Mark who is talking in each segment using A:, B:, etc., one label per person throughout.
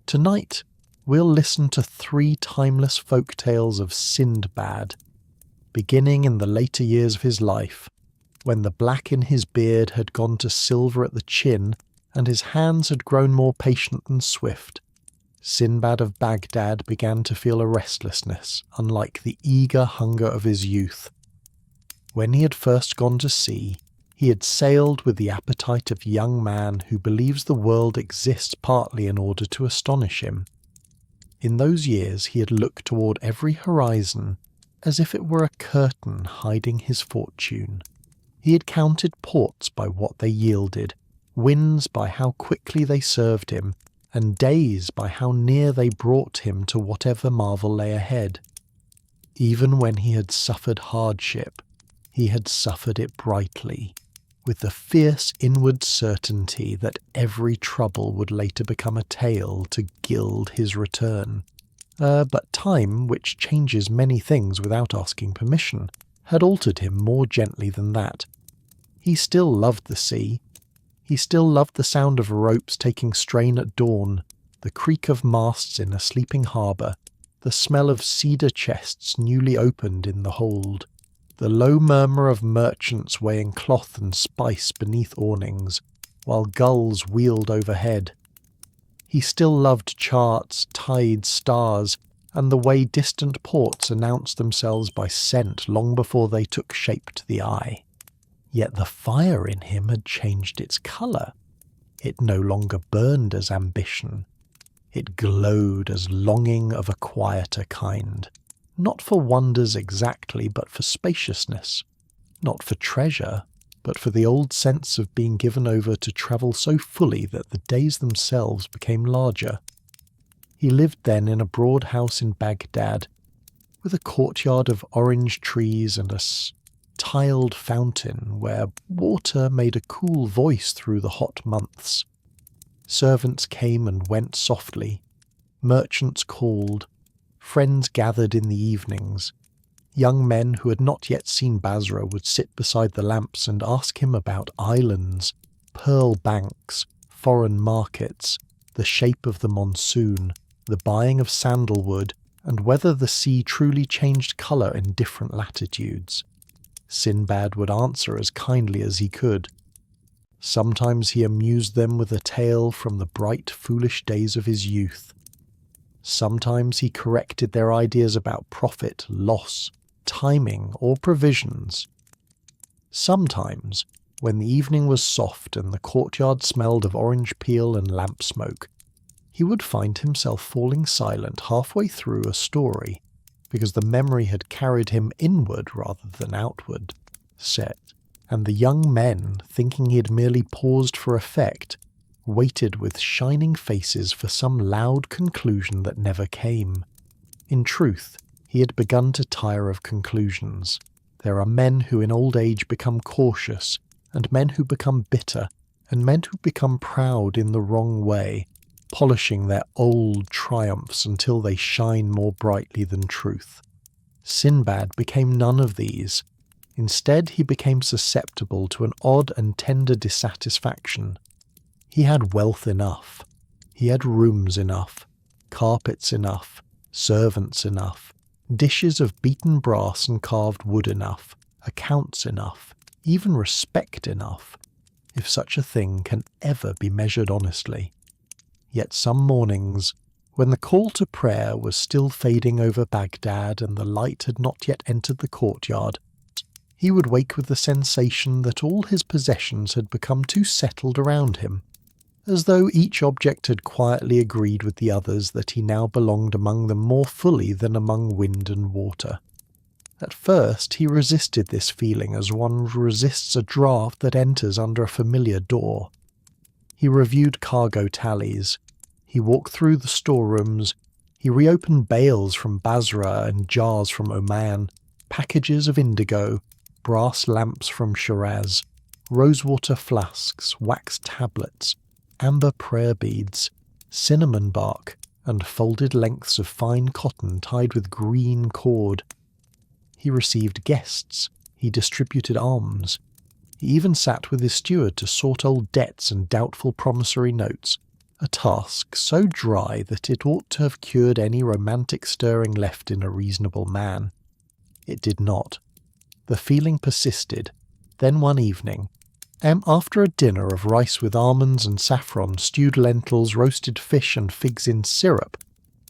A: Tonight, we'll listen to 3 timeless folk tales of Sinbad, beginning in the later years of his life, when the black in his beard had gone to silver at the chin and his hands had grown more patient and swift. Sinbad of Baghdad began to feel a restlessness, unlike the eager hunger of his youth. When he had first gone to sea, he had sailed with the appetite of a young man who believes the world exists partly in order to astonish him. In those years he had looked toward every horizon as if it were a curtain hiding his fortune. He had counted ports by what they yielded, winds by how quickly they served him, and days by how near they brought him to whatever marvel lay ahead. Even when he had suffered hardship, he had suffered it brightly, with the fierce inward certainty that every trouble would later become a tale to gild his return. But time, which changes many things without asking permission, had altered him more gently than that. He still loved the sea. He still loved the sound of ropes taking strain at dawn, the creak of masts in a sleeping harbour, the smell of cedar chests newly opened in the hold, the low murmur of merchants weighing cloth and spice beneath awnings, while gulls wheeled overhead. He still loved charts, tides, stars, and the way distant ports announced themselves by scent long before they took shape to the eye. Yet the fire in him had changed its colour. It no longer burned as ambition. It glowed as longing of a quieter kind, not for wonders exactly, but for spaciousness, not for treasure, but for the old sense of being given over to travel so fully that the days themselves became larger. He lived then in a broad house in Baghdad, with a courtyard of orange trees and a tiled fountain where water made a cool voice through the hot months. Servants came and went softly. Merchants called. Friends gathered in the evenings. Young men who had not yet seen Basra would sit beside the lamps and ask him about islands, pearl banks, foreign markets, the shape of the monsoon, the buying of sandalwood, and whether the sea truly changed colour in different latitudes. Sinbad would answer as kindly as he could. Sometimes he amused them with a tale from the bright, foolish days of his youth. Sometimes he corrected their ideas about profit, loss, timing, or provisions. Sometimes, when the evening was soft and the courtyard smelled of orange peel and lamp smoke, he would find himself falling silent halfway through a story, because the memory had carried him inward rather than outward, set, and the young men, thinking he had merely paused for effect, waited with shining faces for some loud conclusion that never came. In truth, he had begun to tire of conclusions. There are men who in old age become cautious, and men who become bitter, and men who become proud in the wrong way, polishing their old triumphs until they shine more brightly than truth. Sinbad became none of these. Instead, he became susceptible to an odd and tender dissatisfaction. He had wealth enough. He had rooms enough, carpets enough, servants enough, dishes of beaten brass and carved wood enough, accounts enough, even respect enough, if such a thing can ever be measured honestly. Yet some mornings, when the call to prayer was still fading over Baghdad and the light had not yet entered the courtyard, he would wake with the sensation that all his possessions had become too settled around him, as though each object had quietly agreed with the others that he now belonged among them more fully than among wind and water. At first he resisted this feeling as one resists a draught that enters under a familiar door. He reviewed cargo tallies. He walked through the storerooms. He reopened bales from Basra and jars from Oman, packages of indigo, brass lamps from Shiraz, rosewater flasks, wax tablets, amber prayer beads, cinnamon bark, and folded lengths of fine cotton tied with green cord. He received guests. He distributed alms. He even sat with his steward to sort old debts and doubtful promissory notes, a task so dry that it ought to have cured any romantic stirring left in a reasonable man. It did not. The feeling persisted. Then one evening, after a dinner of rice with almonds and saffron, stewed lentils, roasted fish and figs in syrup,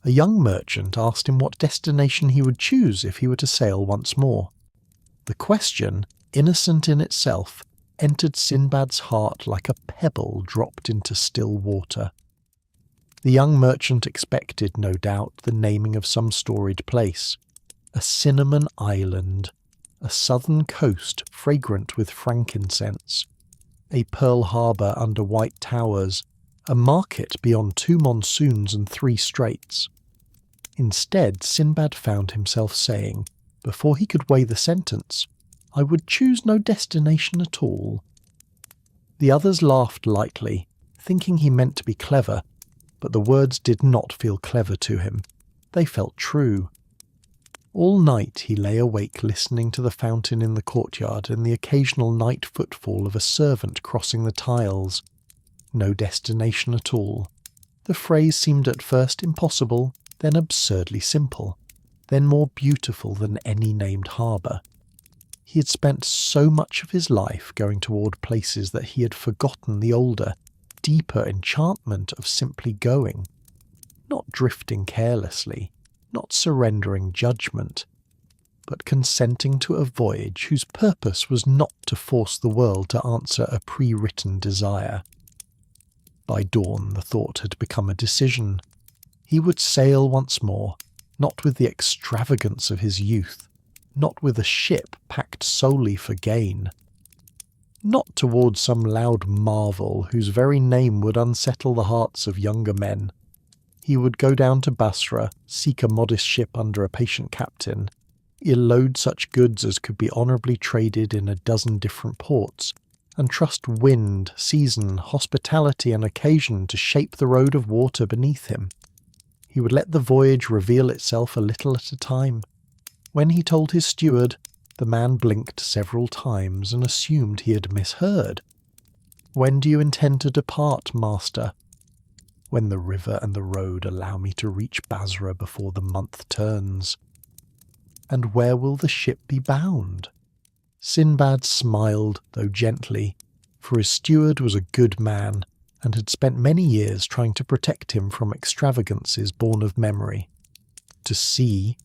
A: a young merchant asked him what destination he would choose if he were to sail once more. The question, innocent in itself, entered Sinbad's heart like a pebble dropped into still water. The young merchant expected, no doubt, the naming of some storied place. A cinnamon island, a southern coast fragrant with frankincense, a Pearl Harbour under white towers, a market beyond 2 monsoons and 3 straits. Instead, Sinbad found himself saying, before he could weigh the sentence, "I would choose no destination at all." The others laughed lightly, thinking he meant to be clever, but the words did not feel clever to him. They felt true. All night he lay awake listening to the fountain in the courtyard and the occasional night footfall of a servant crossing the tiles. No destination at all. The phrase seemed at first impossible, then absurdly simple, then more beautiful than any named harbour. He had spent so much of his life going toward places that he had forgotten the older, deeper enchantment of simply going, not drifting carelessly, not surrendering judgment, but consenting to a voyage whose purpose was not to force the world to answer a pre-written desire. By dawn the thought had become a decision. He would sail once more, not with the extravagance of his youth, not with a ship packed solely for gain, not towards some loud marvel whose very name would unsettle the hearts of younger men. He would go down to Basra, seek a modest ship under a patient captain, load such goods as could be honourably traded in a dozen different ports, and trust wind, season, hospitality and occasion to shape the road of water beneath him. He would let the voyage reveal itself a little at a time. When he told his steward, the man blinked several times and assumed he had misheard. "When do you intend to depart, master?" "When the river and the road allow me to reach Basra before the month turns." "And where will the ship be bound?" Sinbad smiled, though gently, for his steward was a good man, and had spent many years trying to protect him from extravagances born of memory. "To sea."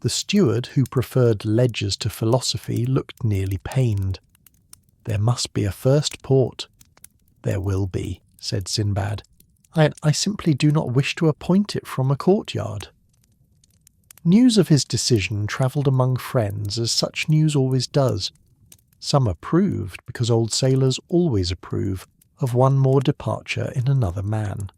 A: The steward, who preferred ledgers to philosophy, looked nearly pained. "There must be a first port." "There will be," said Sinbad. I simply do not wish to appoint it from a courtyard." News of his decision travelled among friends, as such news always does. Some approved, because old sailors always approve, of one more departure in another man.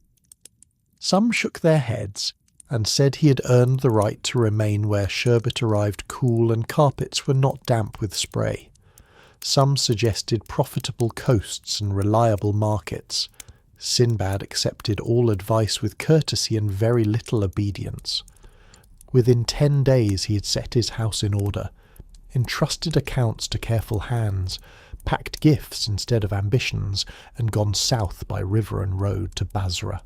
A: Some shook their heads, and said he had earned the right to remain where sherbet arrived cool and carpets were not damp with spray. Some suggested profitable coasts and reliable markets. Sinbad accepted all advice with courtesy and very little obedience. Within 10 days he had set his house in order, entrusted accounts to careful hands, packed gifts instead of ambitions, and gone south by river and road to Basra.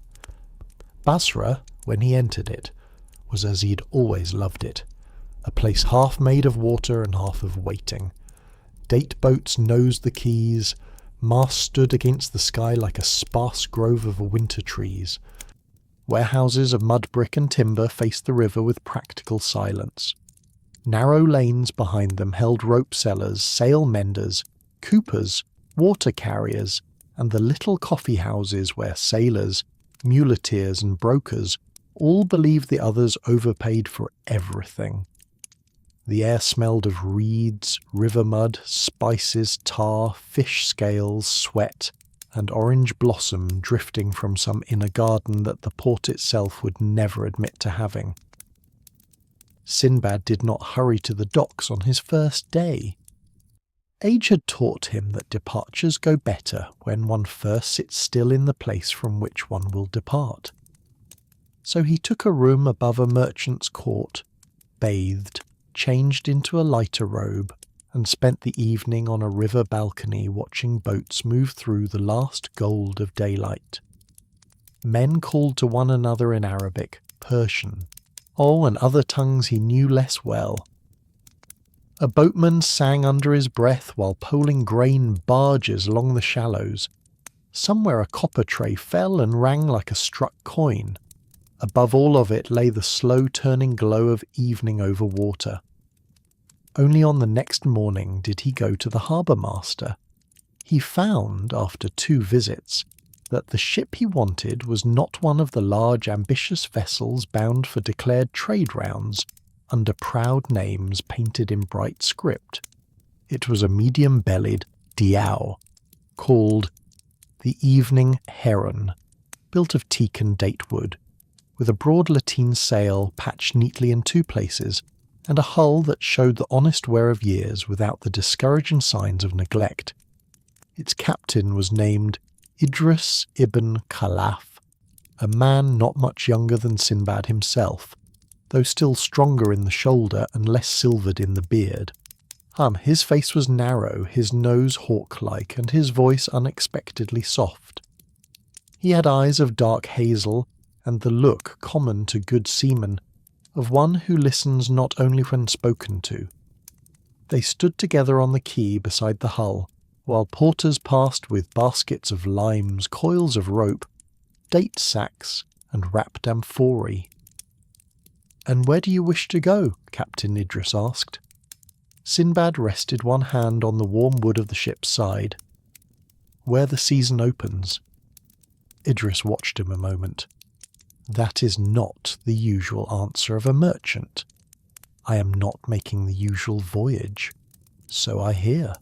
A: Basra, when he entered it, was as he had always loved it, a place half made of water and half of waiting. Date boats nosed the quays, masts stood against the sky like a sparse grove of winter trees. Warehouses of mud brick and timber faced the river with practical silence. Narrow lanes behind them held rope sellers, sail menders, coopers, water carriers, and the little coffee houses where sailors, muleteers and brokers all believed the others overpaid for everything. The air smelled of reeds, river mud, spices, tar, fish scales, sweat, and orange blossom drifting from some inner garden that the port itself would never admit to having. Sinbad did not hurry to the docks on his first day. Age had taught him that departures go better when one first sits still in the place from which one will depart. So he took a room above a merchant's court, bathed, changed into a lighter robe, and spent the evening on a river balcony watching boats move through the last gold of daylight. Men called to one another in Arabic, Persian, and other tongues he knew less well. A boatman sang under his breath while poling grain barges along the shallows. Somewhere a copper tray fell and rang like a struck coin. Above all of it lay the slow-turning glow of evening over water. Only on the next morning did he go to the harbour master. He found, after 2 visits, that the ship he wanted was not one of the large ambitious vessels bound for declared trade rounds under proud names painted in bright script. It was a medium-bellied dhow, called the Evening Heron, built of teak and datewood, with a broad lateen sail patched neatly in 2 places, and a hull that showed the honest wear of years without the discouraging signs of neglect. Its captain was named Idris ibn Khalaf, a man not much younger than Sinbad himself, though still stronger in the shoulder and less silvered in the beard. His face was narrow, his nose hawk-like, and his voice unexpectedly soft. He had eyes of dark hazel, and the look common to good seamen, of one who listens not only when spoken to. They stood together on the quay beside the hull, while porters passed with baskets of limes, coils of rope, date sacks, and wrapped amphorae. "And where do you wish to go?" Captain Idris asked. Sinbad rested one hand on the warm wood of the ship's side. "Where the season opens." Idris watched him a moment. "That is not the usual answer of a merchant. I am not making the usual voyage. So I hear.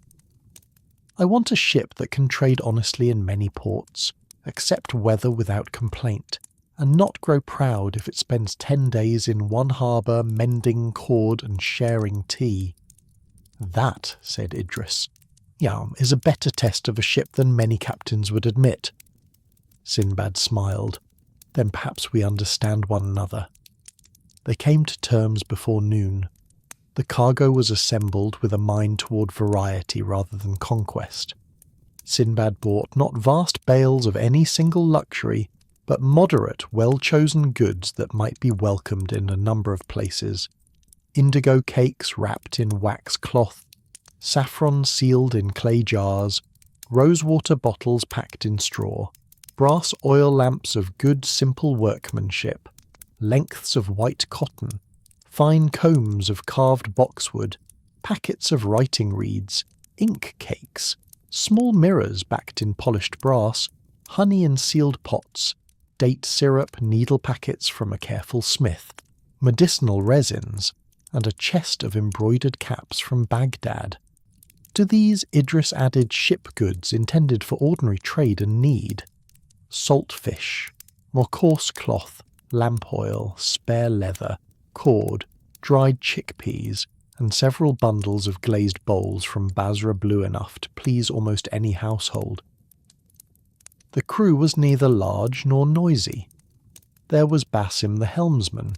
A: I want a ship that can trade honestly in many ports, accept weather without complaint, and not grow proud if it spends 10 days in one harbour mending cord and sharing tea." "That," said Idris, "is a better test of a ship than many captains would admit." Sinbad smiled. "Then perhaps we understand one another." They came to terms before noon. The cargo was assembled with a mind toward variety rather than conquest. Sinbad bought not vast bales of any single luxury, but moderate, well-chosen goods that might be welcomed in a number of places. Indigo cakes wrapped in wax cloth, saffron sealed in clay jars, rosewater bottles packed in straw, brass oil lamps of good simple workmanship, lengths of white cotton, fine combs of carved boxwood, packets of writing reeds, ink cakes, small mirrors backed in polished brass, honey in sealed pots, date syrup needle packets from a careful smith, medicinal resins, and a chest of embroidered caps from Baghdad. To these Idris added ship goods intended for ordinary trade and need: salt fish, more coarse cloth, lamp oil, spare leather, cord, dried chickpeas, and several bundles of glazed bowls from Basra blue enough to please almost any household. The crew was neither large nor noisy. There was Basim the helmsman,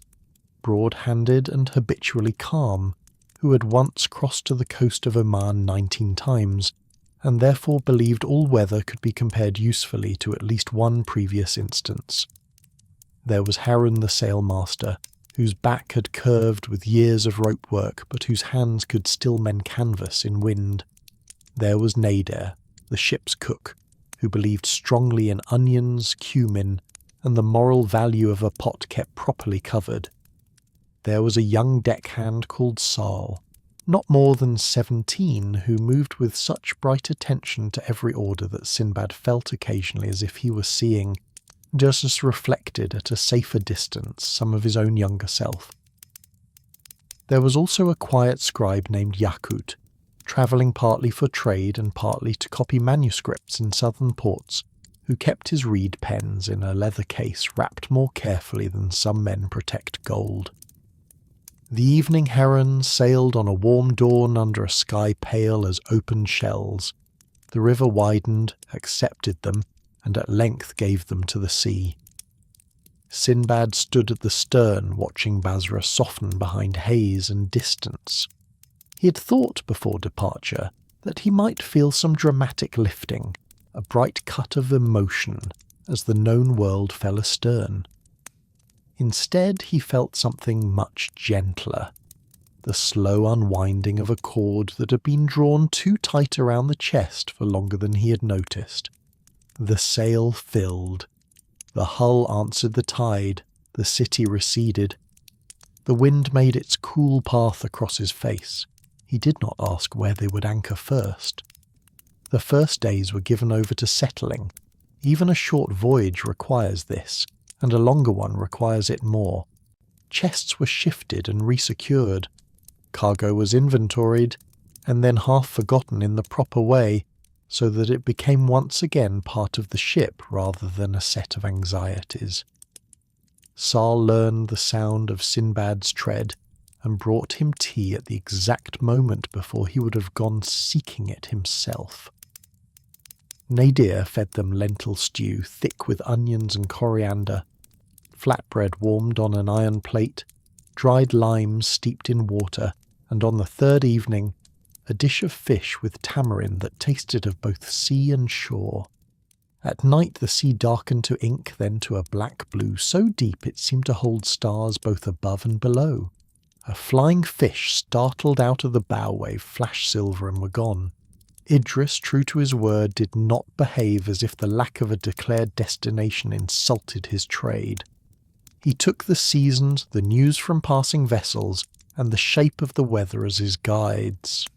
A: broad-handed and habitually calm, who had once crossed to the coast of Oman 19 times, and therefore believed all weather could be compared usefully to at least one previous instance. There was Harun the sailmaster, whose back had curved with years of rope work, but whose hands could still mend canvas in wind. There was Nader, the ship's cook, who believed strongly in onions, cumin, and the moral value of a pot kept properly covered. There was a young deckhand called Sal, not more than 17, who moved with such bright attention to every order that Sinbad felt occasionally as if he were seeing, just as reflected at a safer distance, some of his own younger self. There was also a quiet scribe named Yakut, travelling partly for trade and partly to copy manuscripts in southern ports, who kept his reed pens in a leather case wrapped more carefully than some men protect gold. The Evening Heron sailed on a warm dawn under a sky pale as open shells. The river widened, accepted them, and at length gave them to the sea. Sinbad stood at the stern watching Basra soften behind haze and distance. He had thought before departure that he might feel some dramatic lifting, a bright cut of emotion, as the known world fell astern. Instead, he felt something much gentler, the slow unwinding of a cord that had been drawn too tight around the chest for longer than he had noticed. The sail filled. The hull answered the tide. The city receded. The wind made its cool path across his face. He did not ask where they would anchor first. The first days were given over to settling. Even a short voyage requires this, and a longer one requires it more. Chests were shifted and resecured. Cargo was inventoried, and then half forgotten in the proper way, so that it became once again part of the ship rather than a set of anxieties. Sal learned the sound of Sinbad's tread, and brought him tea at the exact moment before he would have gone seeking it himself. Nadir fed them lentil stew thick with onions and coriander, flatbread warmed on an iron plate, dried limes steeped in water, and on the third evening, a dish of fish with tamarind that tasted of both sea and shore. At night the sea darkened to ink, then to a black blue so deep it seemed to hold stars both above and below. A flying fish startled out of the bow wave flashed silver and were gone. Idris, true to his word, did not behave as if the lack of a declared destination insulted his trade. He took the seasons, the news from passing vessels, and the shape of the weather as his guides.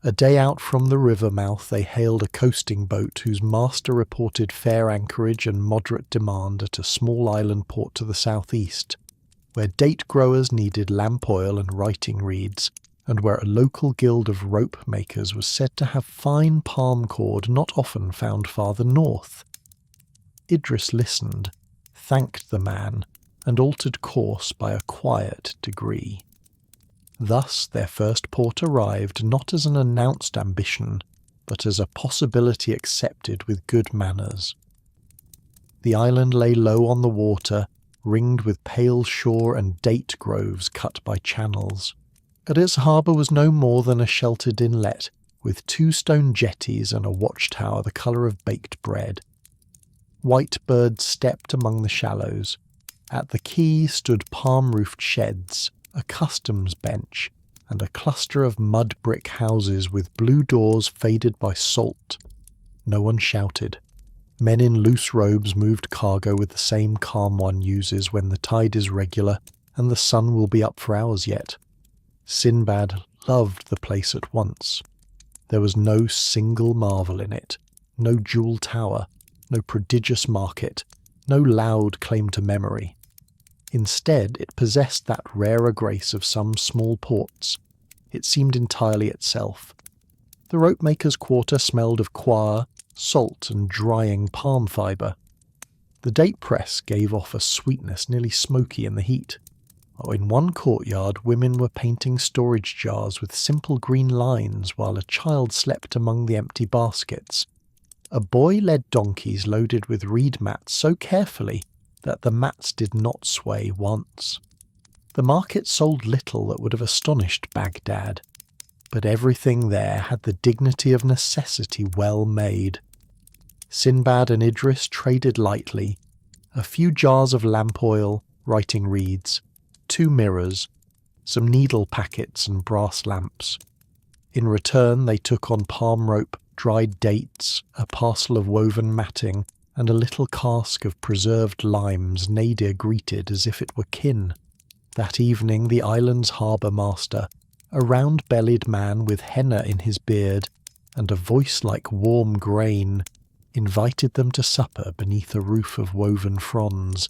A: A day out from the river mouth they hailed a coasting boat whose master reported fair anchorage and moderate demand at a small island port to the southeast, where date growers needed lamp oil and writing reeds, and where a local guild of rope makers was said to have fine palm cord not often found farther north. Idris listened, thanked the man, and altered course by a quiet degree. Thus their first port arrived not as an announced ambition, but as a possibility accepted with good manners. The island lay low on the water, ringed with pale shore and date groves cut by channels. At its harbour was no more than a sheltered inlet, with 2 stone jetties and a watchtower the colour of baked bread. White birds stepped among the shallows. At the quay stood palm-roofed sheds, a customs bench, and a cluster of mud brick houses with blue doors faded by salt. No one shouted. Men in loose robes moved cargo with the same calm one uses when the tide is regular and the sun will be up for hours yet. Sinbad loved the place at once. There was no single marvel in it, no jewel tower, no prodigious market, no loud claim to memory. Instead, it possessed that rarer grace of some small ports. It seemed entirely itself. The ropemaker's quarter smelled of coir, salt and drying palm fibre. The date press gave off a sweetness nearly smoky in the heat. In one courtyard, women were painting storage jars with simple green lines while a child slept among the empty baskets. A boy led donkeys loaded with reed mats so carefully that the mats did not sway once. The market sold little that would have astonished Baghdad, but everything there had the dignity of necessity well made. Sinbad and Idris traded lightly, a few jars of lamp oil, writing reeds, 2 mirrors, some needle packets and brass lamps. In return they took on palm rope, dried dates, a parcel of woven matting, and a little cask of preserved limes Nadir greeted as if it were kin. That evening the island's harbour master, a round-bellied man with henna in his beard and a voice like warm grain, invited them to supper beneath a roof of woven fronds.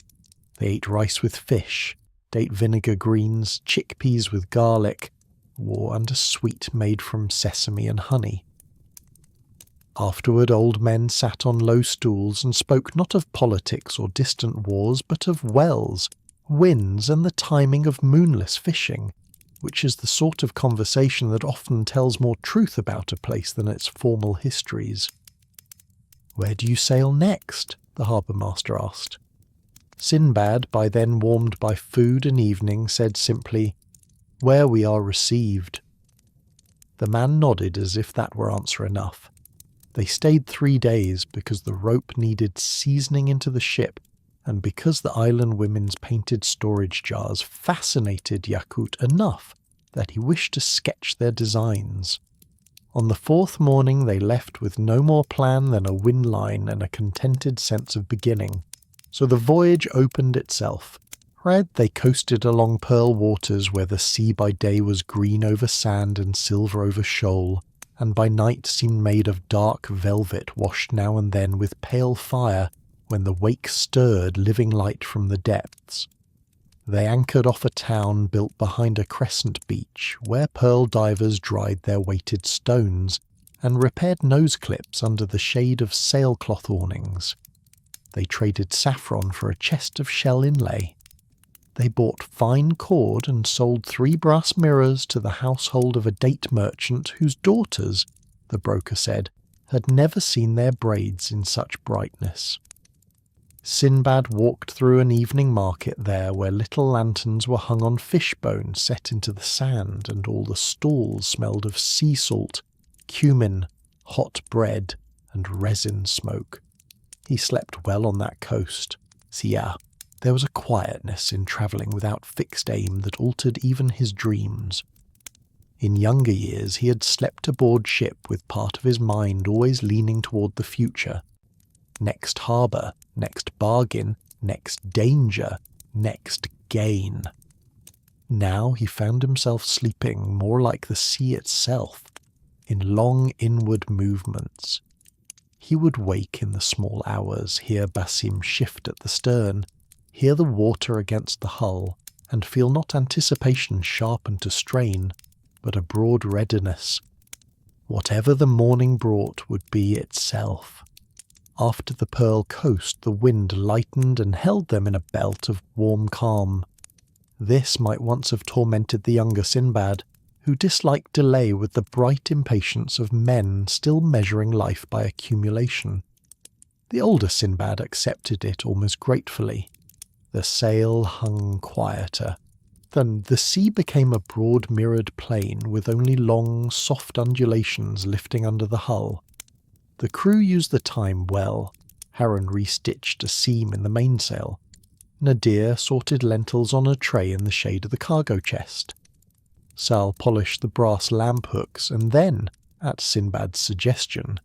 A: They ate rice with fish, date vinegar greens, chickpeas with garlic, and a sweet made from sesame and honey. Afterward old men sat on low stools and spoke not of politics or distant wars, but of wells, winds, and the timing of moonless fishing, which is the sort of conversation that often tells more truth about a place than its formal histories. "Where do you sail next?" the harbour-master asked. Sinbad, by then warmed by food and evening, said simply, "Where we are received." The man nodded as if that were answer enough. They stayed 3 days because the rope needed seasoning into the ship, and because the island women's painted storage jars fascinated Yakut enough that he wished to sketch their designs. On the 4th morning they left with no more plan than a wind line and a contented sense of beginning. So the voyage opened itself. Right, they coasted along pearl waters where the sea by day was green over sand and silver over shoal, and by night seemed made of dark velvet washed now and then with pale fire when the wake stirred living light from the depths. They anchored off a town built behind a crescent beach where pearl divers dried their weighted stones and repaired nose clips under the shade of sailcloth awnings. They traded saffron for a chest of shell inlay. They bought fine cord and sold 3 brass mirrors to the household of a date merchant whose daughters, the broker said, had never seen their braids in such brightness. Sinbad walked through an evening market there where little lanterns were hung on fish bones set into the sand, and all the stalls smelled of sea salt, cumin, hot bread, and resin smoke. He slept well on that coast. There was a quietness in travelling without fixed aim that altered even his dreams. In younger years he had slept aboard ship with part of his mind always leaning toward the future. Next harbour, next bargain, next danger, next gain. Now he found himself sleeping more like the sea itself, in long inward movements. He would wake in the small hours, hear Basim shift at the stern, hear the water against the hull, and feel not anticipation sharpened to strain, but a broad readiness. Whatever the morning brought would be itself. After the Pearl coast the wind lightened and held them in a belt of warm calm. This might once have tormented the younger Sinbad, who disliked delay with the bright impatience of men still measuring life by accumulation. The older Sinbad accepted it almost gratefully. The sail hung quieter. Then the sea became a broad mirrored plain with only long, soft undulations lifting under the hull. The crew used the time well. Harren restitched a seam in the mainsail. Nadir sorted lentils on a tray in the shade of the cargo chest. Sal polished the brass lamp hooks and then, at Sinbad's suggestion,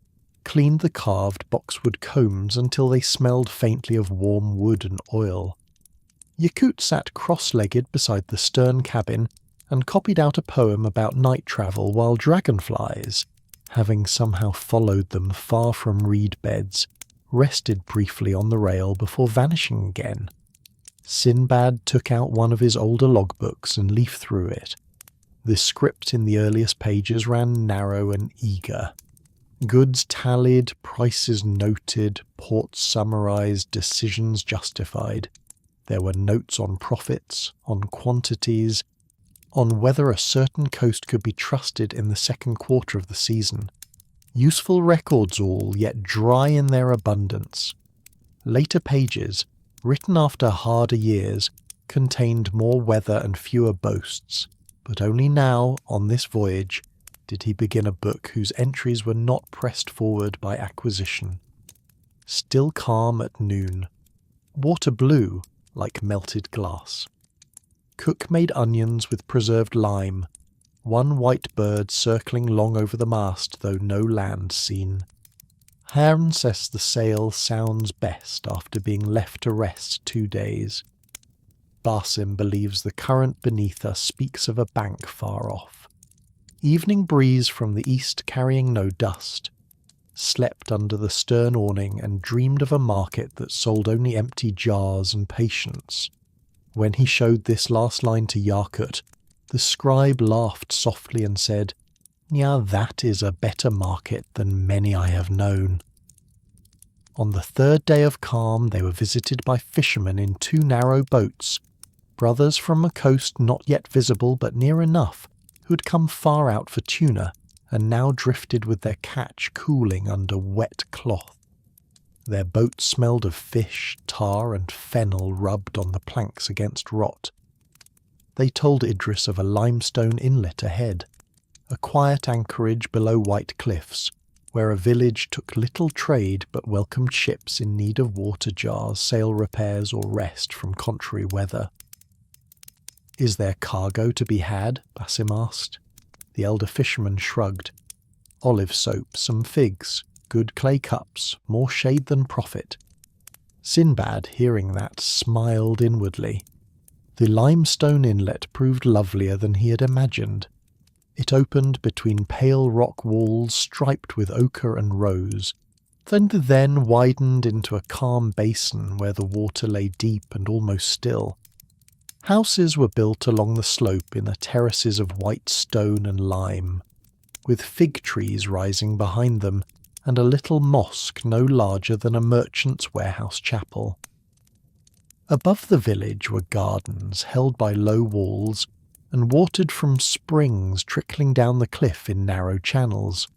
A: cleaned the carved boxwood combs until they smelled faintly of warm wood and oil. Yakut sat cross-legged beside the stern cabin and copied out a poem about night travel while dragonflies, having somehow followed them far from reed beds, rested briefly on the rail before vanishing again. Sinbad took out one of his older logbooks and leafed through it. The script in the earliest pages ran narrow and eager. Goods tallied, prices noted, ports summarized, decisions justified. There were notes on profits, on quantities, on whether a certain coast could be trusted in the second quarter of the season. Useful records all, yet dry in their abundance. Later pages, written after harder years, contained more weather and fewer boasts, but only now, on this voyage, did he begin a book whose entries were not pressed forward by acquisition. Still calm at noon. Water blue, like melted glass. Cook made onions with preserved lime, one white bird circling long over the mast, though no land seen. Harren says the sail sounds best after being left to rest 2 days. Basim believes the current beneath us speaks of a bank far off. Evening breeze from the east carrying no dust. Slept under the stern awning and dreamed of a market that sold only empty jars and patience. When he showed this last line to Yakut, the scribe laughed softly and said, "Yeah, that is a better market than many I have known." On the 3rd day of calm they were visited by fishermen in 2 narrow boats, brothers from a coast not yet visible but near enough, who had come far out for tuna, and now drifted with their catch cooling under wet cloth. Their boat smelled of fish, tar and fennel rubbed on the planks against rot. They told Idris of a limestone inlet ahead, a quiet anchorage below white cliffs, where a village took little trade but welcomed ships in need of water jars, sail repairs, or rest from contrary weather. "Is there cargo to be had?" Basim asked. The elder fisherman shrugged. "Olive soap, some figs, good clay cups, more shade than profit." Sinbad, hearing that, smiled inwardly. The limestone inlet proved lovelier than he had imagined. It opened between pale rock walls striped with ochre and rose, then widened into a calm basin where the water lay deep and almost still. Houses were built along the slope in the terraces of white stone and lime, with fig trees rising behind them, and a little mosque no larger than a merchant's warehouse chapel. Above the village were gardens held by low walls and watered from springs trickling down the cliff in narrow channels.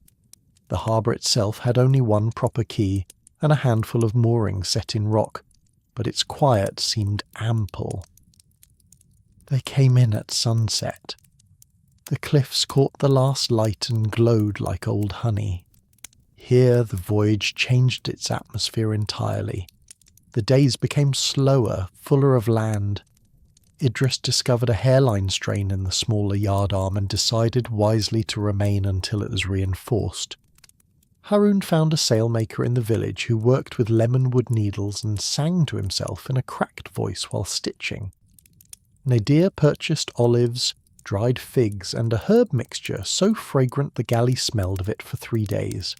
A: The harbour itself had only one proper quay and a handful of moorings set in rock, but its quiet seemed ample. They came in at sunset. The cliffs caught the last light and glowed like old honey. Here the voyage changed its atmosphere entirely. The days became slower, fuller of land. Idris discovered a hairline strain in the smaller yardarm and decided wisely to remain until it was reinforced. Haroun found a sailmaker in the village who worked with lemonwood needles and sang to himself in a cracked voice while stitching. Nadir purchased olives, dried figs, and a herb mixture so fragrant the galley smelled of it for 3 days.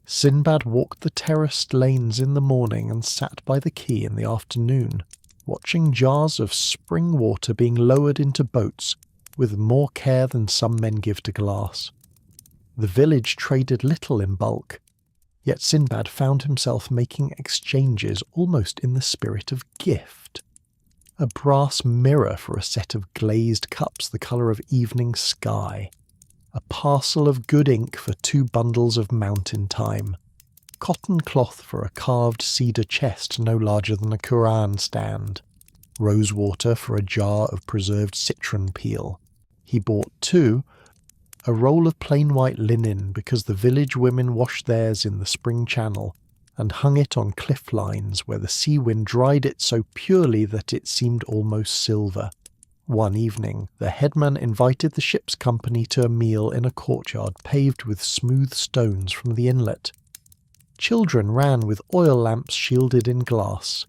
A: Sinbad walked the terraced lanes in the morning and sat by the quay in the afternoon, watching jars of spring water being lowered into boats with more care than some men give to glass. The village traded little in bulk, yet Sinbad found himself making exchanges almost in the spirit of gift. A brass mirror for a set of glazed cups the colour of evening sky, a parcel of good ink for 2 bundles of mountain thyme, cotton cloth for a carved cedar chest no larger than a Quran stand, rose water for a jar of preserved citron peel. He bought, too, a roll of plain white linen because the village women washed theirs in the spring channel, and hung it on cliff lines where the sea wind dried it so purely that it seemed almost silver. One evening, the headman invited the ship's company to a meal in a courtyard paved with smooth stones from the inlet. Children ran with oil lamps shielded in glass.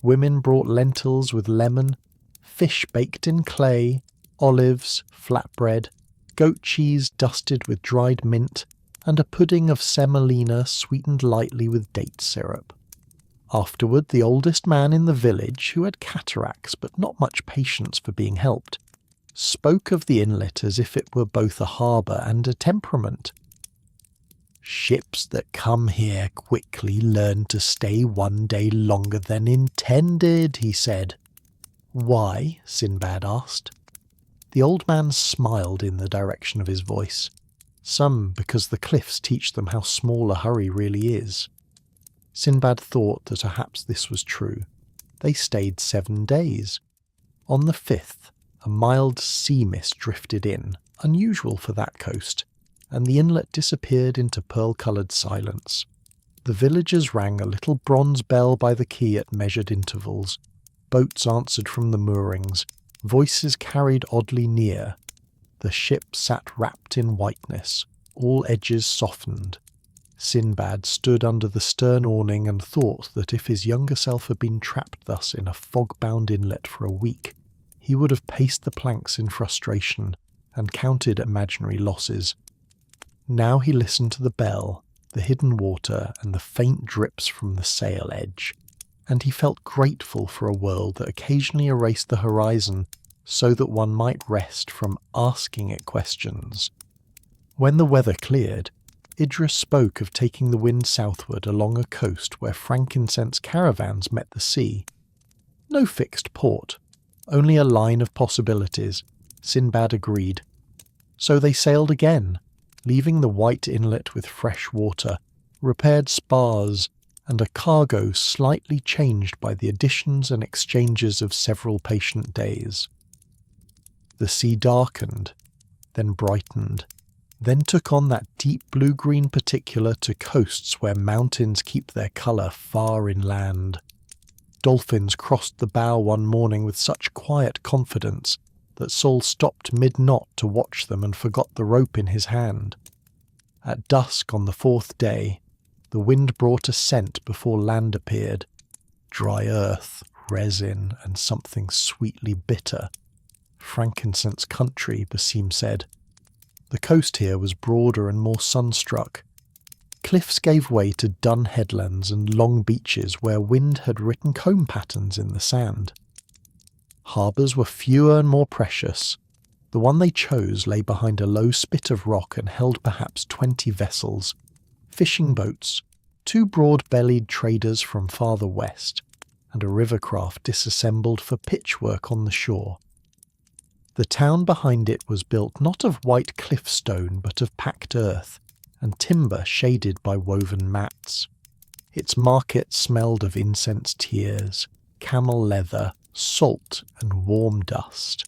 A: Women brought lentils with lemon, fish baked in clay, olives, flatbread, goat cheese dusted with dried mint, and a pudding of semolina sweetened lightly with date syrup. Afterward, the oldest man in the village, who had cataracts but not much patience for being helped, spoke of the inlet as if it were both a harbour and a temperament. "Ships that come here quickly learn to stay 1 day longer than intended," he said. "Why?" Sinbad asked. The old man smiled in the direction of his voice. "Some because the cliffs teach them how small a hurry really is." Sinbad thought that perhaps this was true. They stayed 7 days. On the 5th, a mild sea mist drifted in, unusual for that coast, and the inlet disappeared into pearl-coloured silence. The villagers rang a little bronze bell by the quay at measured intervals. Boats answered from the moorings. Voices carried oddly near. The ship sat wrapped in whiteness, all edges softened. Sinbad stood under the stern awning and thought that if his younger self had been trapped thus in a fog-bound inlet for a week, he would have paced the planks in frustration and counted imaginary losses. Now he listened to the bell, the hidden water, and the faint drips from the sail edge, and he felt grateful for a world that occasionally erased the horizon so that one might rest from asking it questions. When the weather cleared, Idris spoke of taking the wind southward along a coast where frankincense caravans met the sea. No fixed port, only a line of possibilities. Sinbad agreed. So they sailed again, leaving the white inlet with fresh water, repaired spars, and a cargo slightly changed by the additions and exchanges of several patient days. The sea darkened, then brightened. then took on that deep blue-green particular to coasts where mountains keep their colour far inland. Dolphins crossed the bow one morning with such quiet confidence that Saul stopped mid-knot to watch them and forgot the rope in his hand. At dusk on the fourth day, the wind brought a scent before land appeared. Dry earth, resin, and something sweetly bitter. Frankincense country, Basim said. The coast here was broader and more sun-struck. Cliffs gave way to dun headlands and long beaches where wind had written comb patterns in the sand. Harbours were fewer and more precious. The one they chose lay behind a low spit of rock and held perhaps 20 vessels, fishing boats, 2 broad-bellied traders from farther west, and a rivercraft disassembled for pitchwork on the shore. The town behind it was built not of white cliff stone but of packed earth, and timber shaded by woven mats. Its market smelled of incense tears, camel leather, salt and warm dust.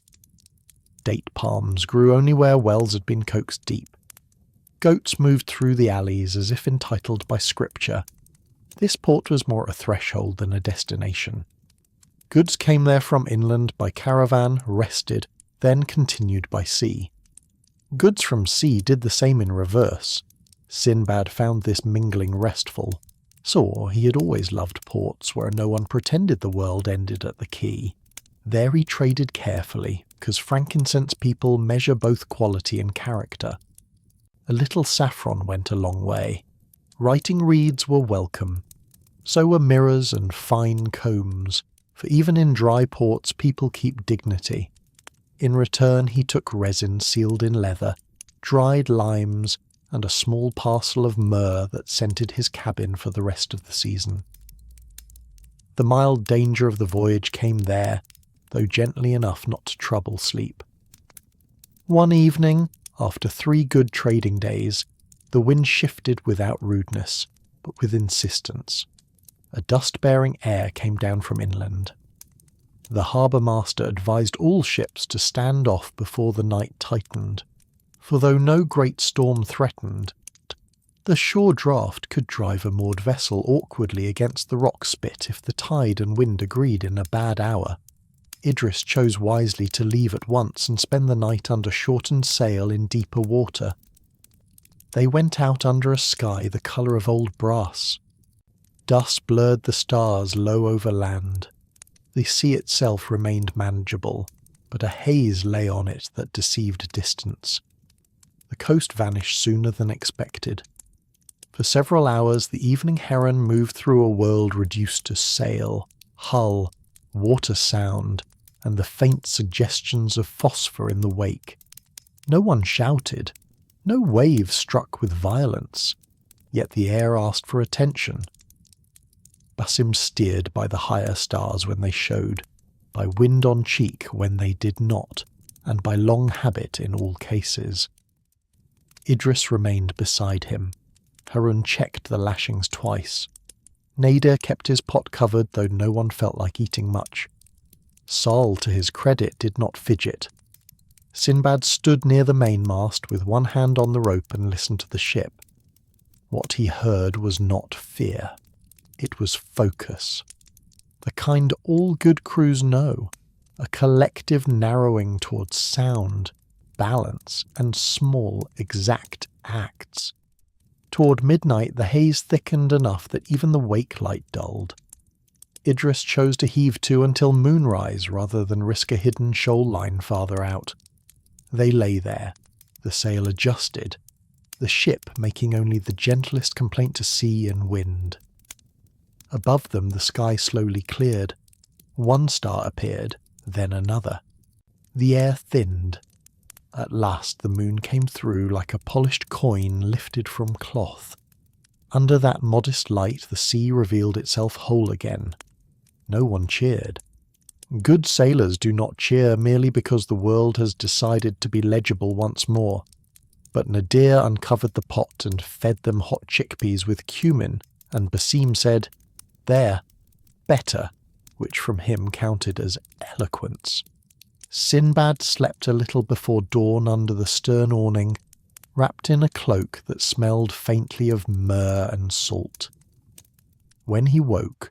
A: Date palms grew only where wells had been coaxed deep. Goats moved through the alleys as if entitled by scripture. This port was more a threshold than a destination. Goods came there from inland by caravan, rested, then continued by sea. Goods from sea did the same in reverse. Sinbad found this mingling restful. So he had always loved ports where no one pretended the world ended at the quay. There he traded carefully, because frankincense people measure both quality and character. A little saffron went a long way. Writing reeds were welcome. So were mirrors and fine combs, for even in dry ports people keep dignity. In return he took resin sealed in leather, dried limes, and a small parcel of myrrh that scented his cabin for the rest of the season. The mild danger of the voyage came there, though gently enough not to trouble sleep. One evening, after 3 good trading days, the wind shifted without rudeness, but with insistence. A dust-bearing air came down from inland. The harbour master advised all ships to stand off before the night tightened, for though no great storm threatened, the shore draught could drive a moored vessel awkwardly against the rock spit if the tide and wind agreed in a bad hour. Idris chose wisely to leave at once and spend the night under shortened sail in deeper water. They went out under a sky the colour of old brass. Dust blurred the stars low over land. The sea itself remained manageable, but a haze lay on it that deceived distance. The coast vanished sooner than expected. For several hours the evening heron moved through a world reduced to sail, hull, water sound, and the faint suggestions of phosphor in the wake. No one shouted. No wave struck with violence. Yet the air asked for attention. Basim steered by the higher stars when they showed, by wind on cheek when they did not, and by long habit in all cases. Idris remained beside him. Harun checked the lashings twice. Nader kept his pot covered, though no one felt like eating much. Saul, to his credit, did not fidget. Sinbad stood near the mainmast with one hand on the rope and listened to the ship. What he heard was not fear. It was focus. The kind all good crews know. A collective narrowing towards sound, balance, and small, exact acts. Toward midnight the haze thickened enough that even the wake light dulled. Idris chose to heave to until moonrise rather than risk a hidden shoal line farther out. They lay there, the sail adjusted, the ship making only the gentlest complaint to sea and wind. Above them the sky slowly cleared. One star appeared, then another. The air thinned. At last the moon came through like a polished coin lifted from cloth. Under that modest light the sea revealed itself whole again. No one cheered. Good sailors do not cheer merely because the world has decided to be legible once more. But Nadir uncovered the pot and fed them hot chickpeas with cumin, and Basim said, "There, better," which from him counted as eloquence. Sinbad slept a little before dawn under the stern awning. wrapped in a cloak that smelled faintly of myrrh and salt. When he woke,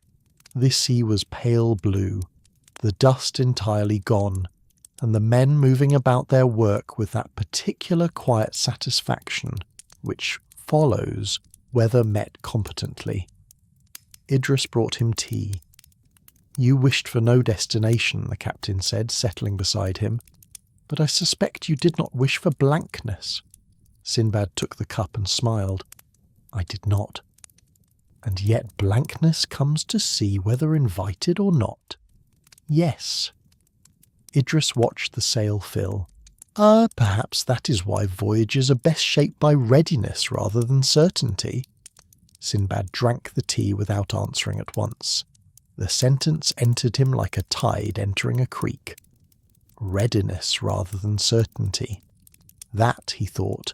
A: the sea was pale blue, the dust entirely gone, and the men moving about their work with that particular quiet satisfaction which follows weather met competently. Idris brought him tea. "You wished for no destination," the captain said, settling beside him, "but I suspect you did not wish for blankness." Sinbad took the cup and smiled. "I did not. And yet blankness comes to sea whether invited or not." "Yes." Idris watched the sail fill. Perhaps that is why voyages are best shaped by readiness rather than certainty." Sinbad drank the tea without answering at once. The sentence entered him like a tide entering a creek. Readiness rather than certainty. That, he thought,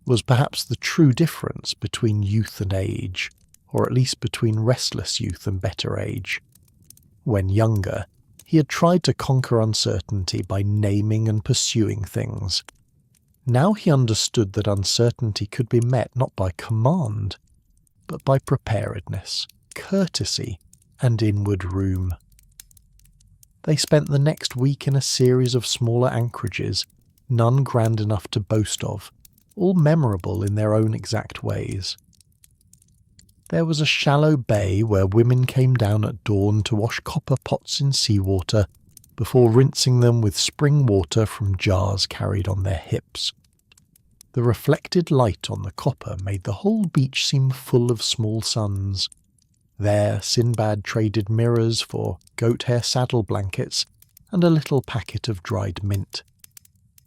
A: was perhaps the true difference between youth and age, or at least between restless youth and better age. When younger, he had tried to conquer uncertainty by naming and pursuing things. Now he understood that uncertainty could be met not by command, but by preparedness, courtesy, and inward room. They spent the next week in a series of smaller anchorages, none grand enough to boast of, all memorable in their own exact ways. There was a shallow bay where women came down at dawn to wash copper pots in seawater before rinsing them with spring water from jars carried on their hips. The reflected light on the copper made the whole beach seem full of small suns. There Sinbad traded mirrors for goat hair saddle blankets and a little packet of dried mint.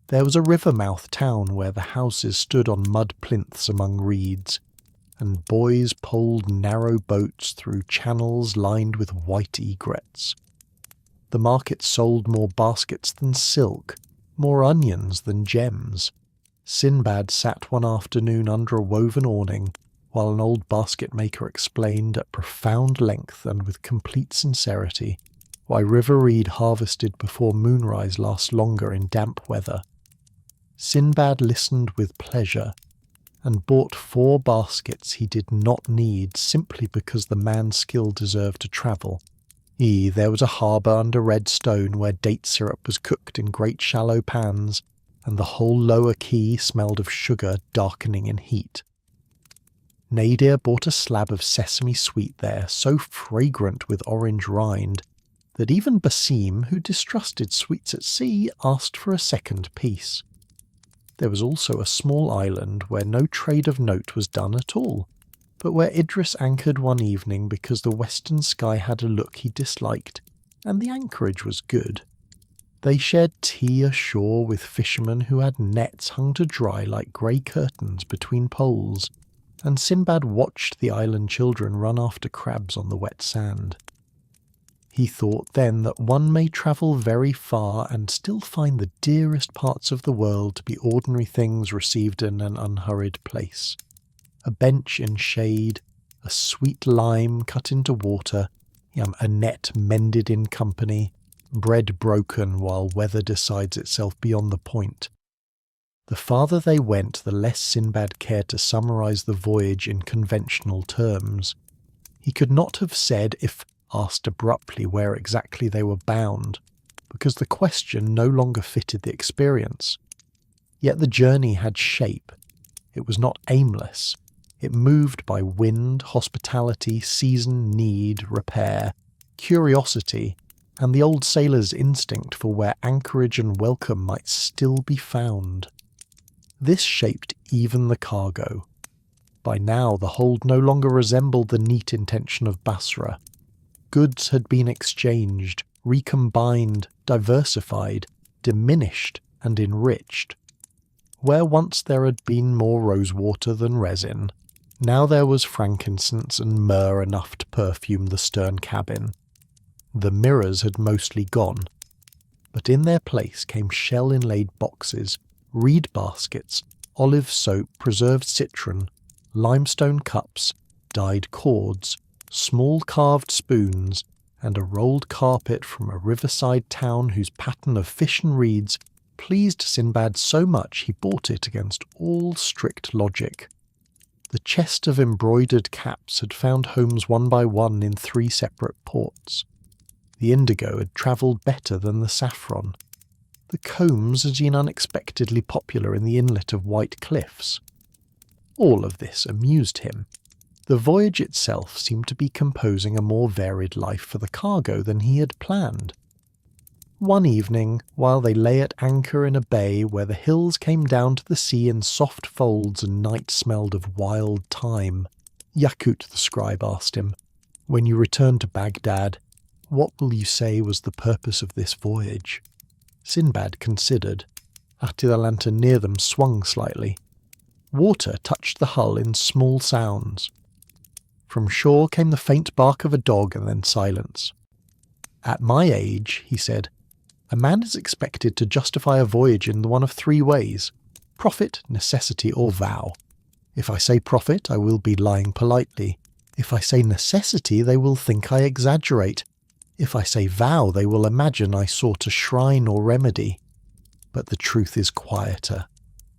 A: There was a river-mouth town where the houses stood on mud plinths among reeds, and boys poled narrow boats through channels lined with white egrets. The market sold more baskets than silk, more onions than gems. Sinbad sat one afternoon under a woven awning, while an old basket-maker explained at profound length and with complete sincerity why river reed harvested before moonrise lasts longer in damp weather. Sinbad listened with pleasure, and bought 4 baskets he did not need simply because the man's skill deserved to travel. There was a harbour under red stone where date syrup was cooked in great shallow pans, and the whole lower quay smelled of sugar darkening in heat. Nadir bought a slab of sesame sweet there, so fragrant with orange rind, that even Basim, who distrusted sweets at sea, asked for a second piece. There was also a small island where no trade of note was done at all, but where Idris anchored one evening because the western sky had a look he disliked, and the anchorage was good. They shared tea ashore with fishermen who had nets hung to dry like grey curtains between poles, and Sinbad watched the island children run after crabs on the wet sand. He thought then that one may travel very far and still find the dearest parts of the world to be ordinary things received in an unhurried place. A bench in shade, a sweet lime cut into water, a net mended in company, bread broken while weather decides itself beyond the point. The farther they went, the less Sinbad cared to summarize the voyage in conventional terms. He could not have said, if asked abruptly, where exactly they were bound, because the question no longer fitted the experience. Yet the journey had shape. It was not aimless. It moved by wind, hospitality, season, need, repair, curiosity, and the old sailor's instinct for where anchorage and welcome might still be found. This shaped even the cargo. By now the hold no longer resembled the neat intention of Basra. Goods had been exchanged, recombined, diversified, diminished, and enriched. Where once there had been more rosewater than resin, now there was frankincense and myrrh enough to perfume the stern cabin. The mirrors had mostly gone, but in their place came shell-inlaid boxes, reed baskets, olive soap, preserved citron, limestone cups, dyed cords, small carved spoons, and a rolled carpet from a riverside town whose pattern of fish and reeds pleased Sinbad so much he bought it against all strict logic. The chest of embroidered caps had found homes one by one in 3 separate ports. The indigo had travelled better than the saffron. The combs had been unexpectedly popular in the inlet of White Cliffs. All of this amused him. The voyage itself seemed to be composing a more varied life for the cargo than he had planned. One evening, while they lay at anchor in a bay where the hills came down to the sea in soft folds and night smelled of wild thyme, Yakut the scribe asked him, "When you return to Baghdad, what will you say was the purpose of this voyage?" Sinbad considered. The lantern near them swung slightly. Water touched the hull in small sounds. From shore came the faint bark of a dog and then silence. "At my age," he said, "a man is expected to justify a voyage in one of 3 ways: profit, necessity, or vow. If I say profit, I will be lying politely. If I say necessity, they will think I exaggerate. If I say vow, they will imagine I sought a shrine or remedy. But the truth is quieter.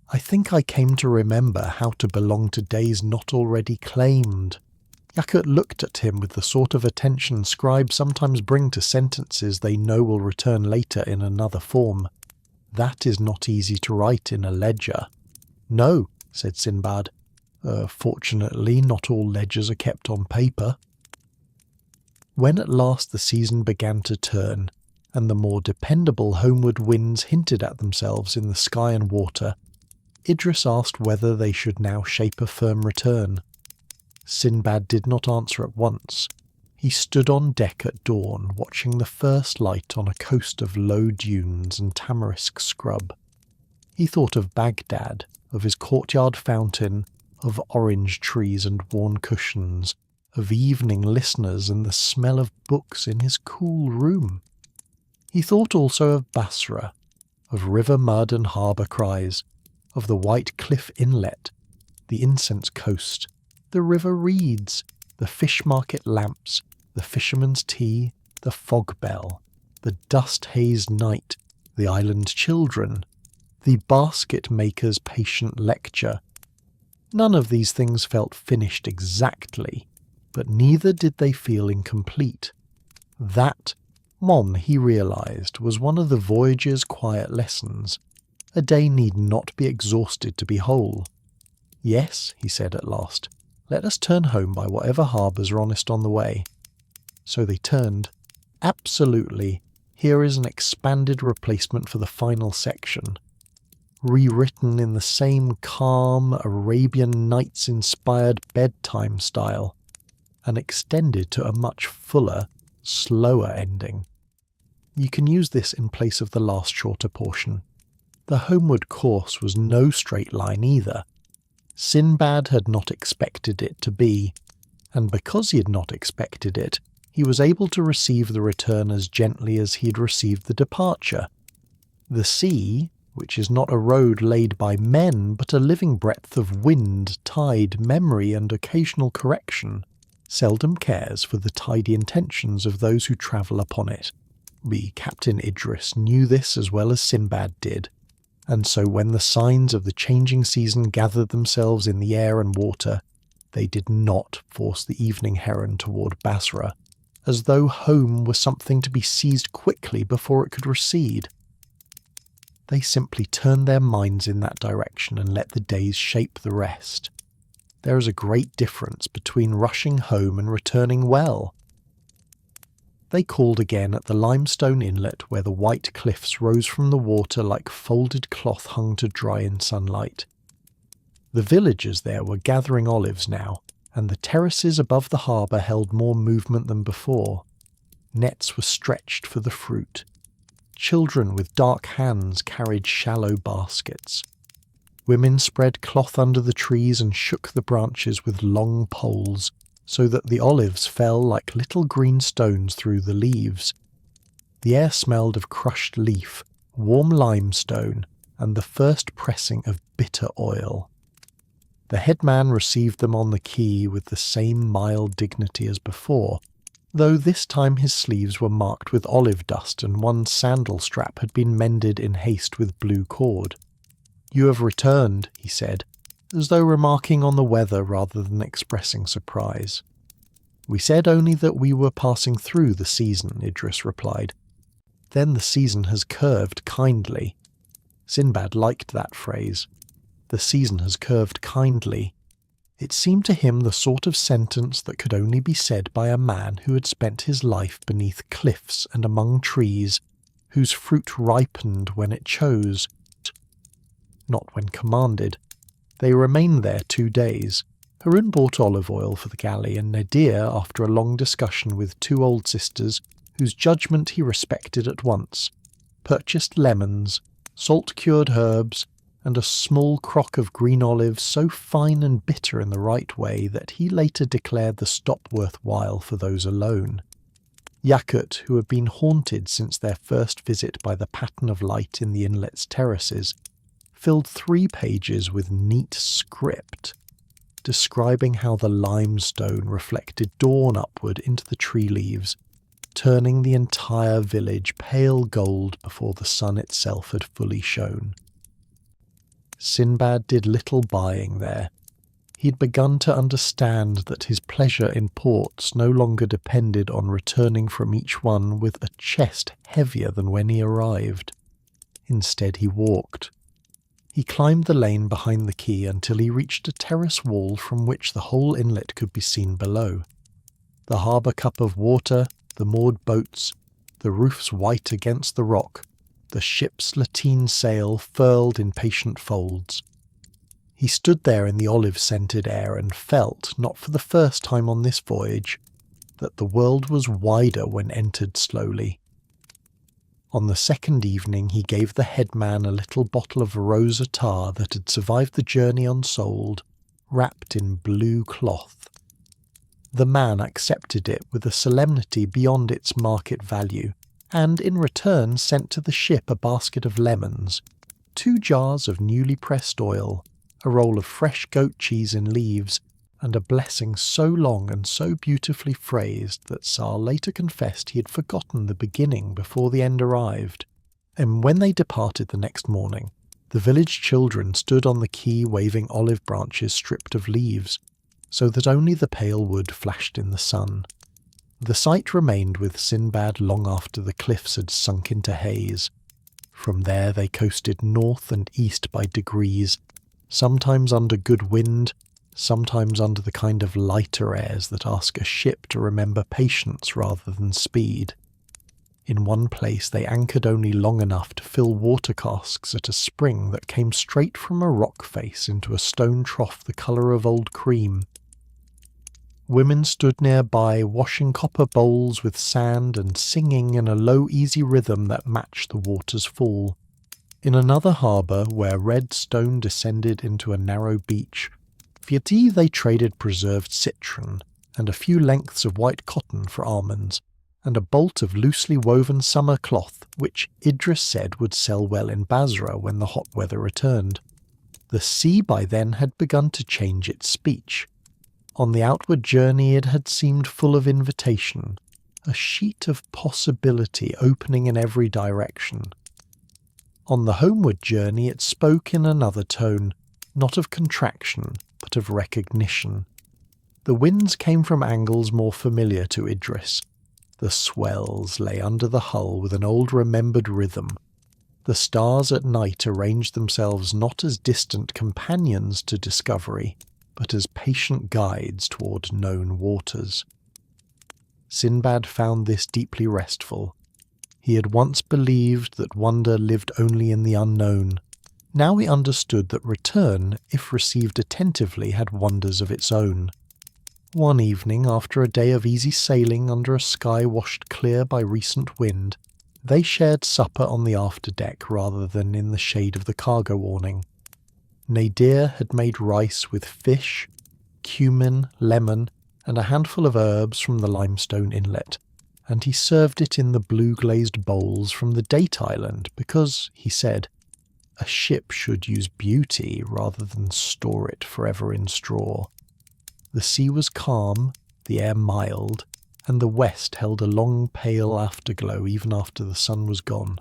A: I think I came to remember how to belong to days not already claimed." Yakut looked at him with the sort of attention scribes sometimes bring to sentences they know will return later in another form. "That is not easy to write in a ledger." "No," said Sinbad. Fortunately, not all ledgers are kept on paper." When at last the season began to turn, and the more dependable homeward winds hinted at themselves in the sky and water, Idris asked whether they should now shape a firm return. Sinbad did not answer at once. He stood on deck at dawn, watching the first light on a coast of low dunes and tamarisk scrub. He thought of Baghdad, of his courtyard fountain, of orange trees and worn cushions, of evening listeners and the smell of books in his cool room. He thought also of Basra, of river mud and harbour cries, of the White Cliff Inlet, the incense coast, the river reeds, the fish market lamps, the fisherman's tea, the fog bell, the dust-hazed night, the island children, the basket maker's patient lecture. None of these things felt finished exactly, but neither did they feel incomplete. That, he realized, was one of the voyage's quiet lessons. A day need not be exhausted to be whole. "Yes," he said at last, "let us turn home by whatever harbours are honest on the way." So they turned. Absolutely, here is an expanded replacement for the final section. Rewritten in the same calm, Arabian Nights-inspired bedtime style, and extended to a much fuller, slower ending. You can use this in place of the last shorter portion. The homeward course was no straight line either. Sinbad had not expected it to be, and because he had not expected it, he was able to receive the return as gently as he had received the departure. The sea, which is not a road laid by men, but a living breadth of wind, tide, memory, and occasional correction, seldom cares for the tidy intentions of those who travel upon it. Captain Idris knew this as well as Sinbad did, and so when the signs of the changing season gathered themselves in the air and water, they did not force the evening heron toward Basra, as though home were something to be seized quickly before it could recede. They simply turned their minds in that direction and let the days shape the rest. There is a great difference between rushing home and returning well. They called again at the limestone inlet where the white cliffs rose from the water like folded cloth hung to dry in sunlight. The villagers there were gathering olives now, and the terraces above the harbour held more movement than before. Nets were stretched for the fruit. Children with dark hands carried shallow baskets. Women spread cloth under the trees and shook the branches with long poles, so that the olives fell like little green stones through the leaves. The air smelled of crushed leaf, warm limestone, and the first pressing of bitter oil. The headman received them on the quay with the same mild dignity as before, though this time his sleeves were marked with olive dust and one sandal strap had been mended in haste with blue cord. "You have returned," he said, as though remarking on the weather rather than expressing surprise. "We said only that we were passing through the season," Idris replied. "Then the season has curved kindly." Sinbad liked that phrase. The season has curved kindly. It seemed to him the sort of sentence that could only be said by a man who had spent his life beneath cliffs and among trees, whose fruit ripened when it chose, not when commanded. They remained there 2 days. Harun bought olive oil for the galley, and Nadir, after a long discussion with 2 old sisters, whose judgment he respected at once, purchased lemons, salt-cured herbs, and a small crock of green olives so fine and bitter in the right way that he later declared the stop worthwhile for those alone. Yakut, who had been haunted since their first visit by the pattern of light in the inlet's terraces, filled 3 pages with neat script, describing how the limestone reflected dawn upward into the tree leaves, turning the entire village pale gold before the sun itself had fully shone. Sinbad did little buying there. He'd begun to understand that his pleasure in ports no longer depended on returning from each one with a chest heavier than when he arrived. Instead he walked. He climbed the lane behind the quay until he reached a terrace wall from which the whole inlet could be seen below. The harbour cup of water, the moored boats, the roofs white against the rock, the ship's lateen sail furled in patient folds. He stood there in the olive-scented air and felt, not for the first time on this voyage, that the world was wider when entered slowly. On the second evening he gave the headman a little bottle of rose attar that had survived the journey unsold, wrapped in blue cloth. The man accepted it with a solemnity beyond its market value, and in return sent to the ship a basket of lemons, 2 jars of newly pressed oil, a roll of fresh goat cheese in leaves, and a blessing so long and so beautifully phrased that Sar later confessed he had forgotten the beginning before the end arrived. And when they departed the next morning, the village children stood on the quay waving olive branches stripped of leaves, so that only the pale wood flashed in the sun. The sight remained with Sinbad long after the cliffs had sunk into haze. From there they coasted north and east by degrees, sometimes under good wind, sometimes under the kind of lighter airs that ask a ship to remember patience rather than speed. In one place they anchored only long enough to fill water casks at a spring that came straight from a rock face into a stone trough the colour of old cream. Women stood nearby, washing copper bowls with sand and singing in a low, easy rhythm that matched the water's fall. In another harbour, where red stone descended into a narrow beach, for tea they traded preserved citron, and a few lengths of white cotton for almonds, and a bolt of loosely woven summer cloth, which Idris said would sell well in Basra when the hot weather returned. The sea by then had begun to change its speech. On the outward journey it had seemed full of invitation, a sheet of possibility opening in every direction. On the homeward journey it spoke in another tone, not of contraction, but of recognition. The winds came from angles more familiar to Idris. The swells lay under the hull with an old remembered rhythm. The stars at night arranged themselves not as distant companions to discovery, but as patient guides toward known waters. Sinbad found this deeply restful. He had once believed that wonder lived only in the unknown. Now he understood that return, if received attentively, had wonders of its own. One evening, after a day of easy sailing under a sky washed clear by recent wind, they shared supper on the afterdeck rather than in the shade of the cargo awning. Nadir had made rice with fish, cumin, lemon, and a handful of herbs from the limestone inlet, and he served it in the blue-glazed bowls from the date island because, he said, a ship should use beauty rather than store it forever in straw. The sea was calm, the air mild, and the west held a long pale afterglow even after the sun was gone.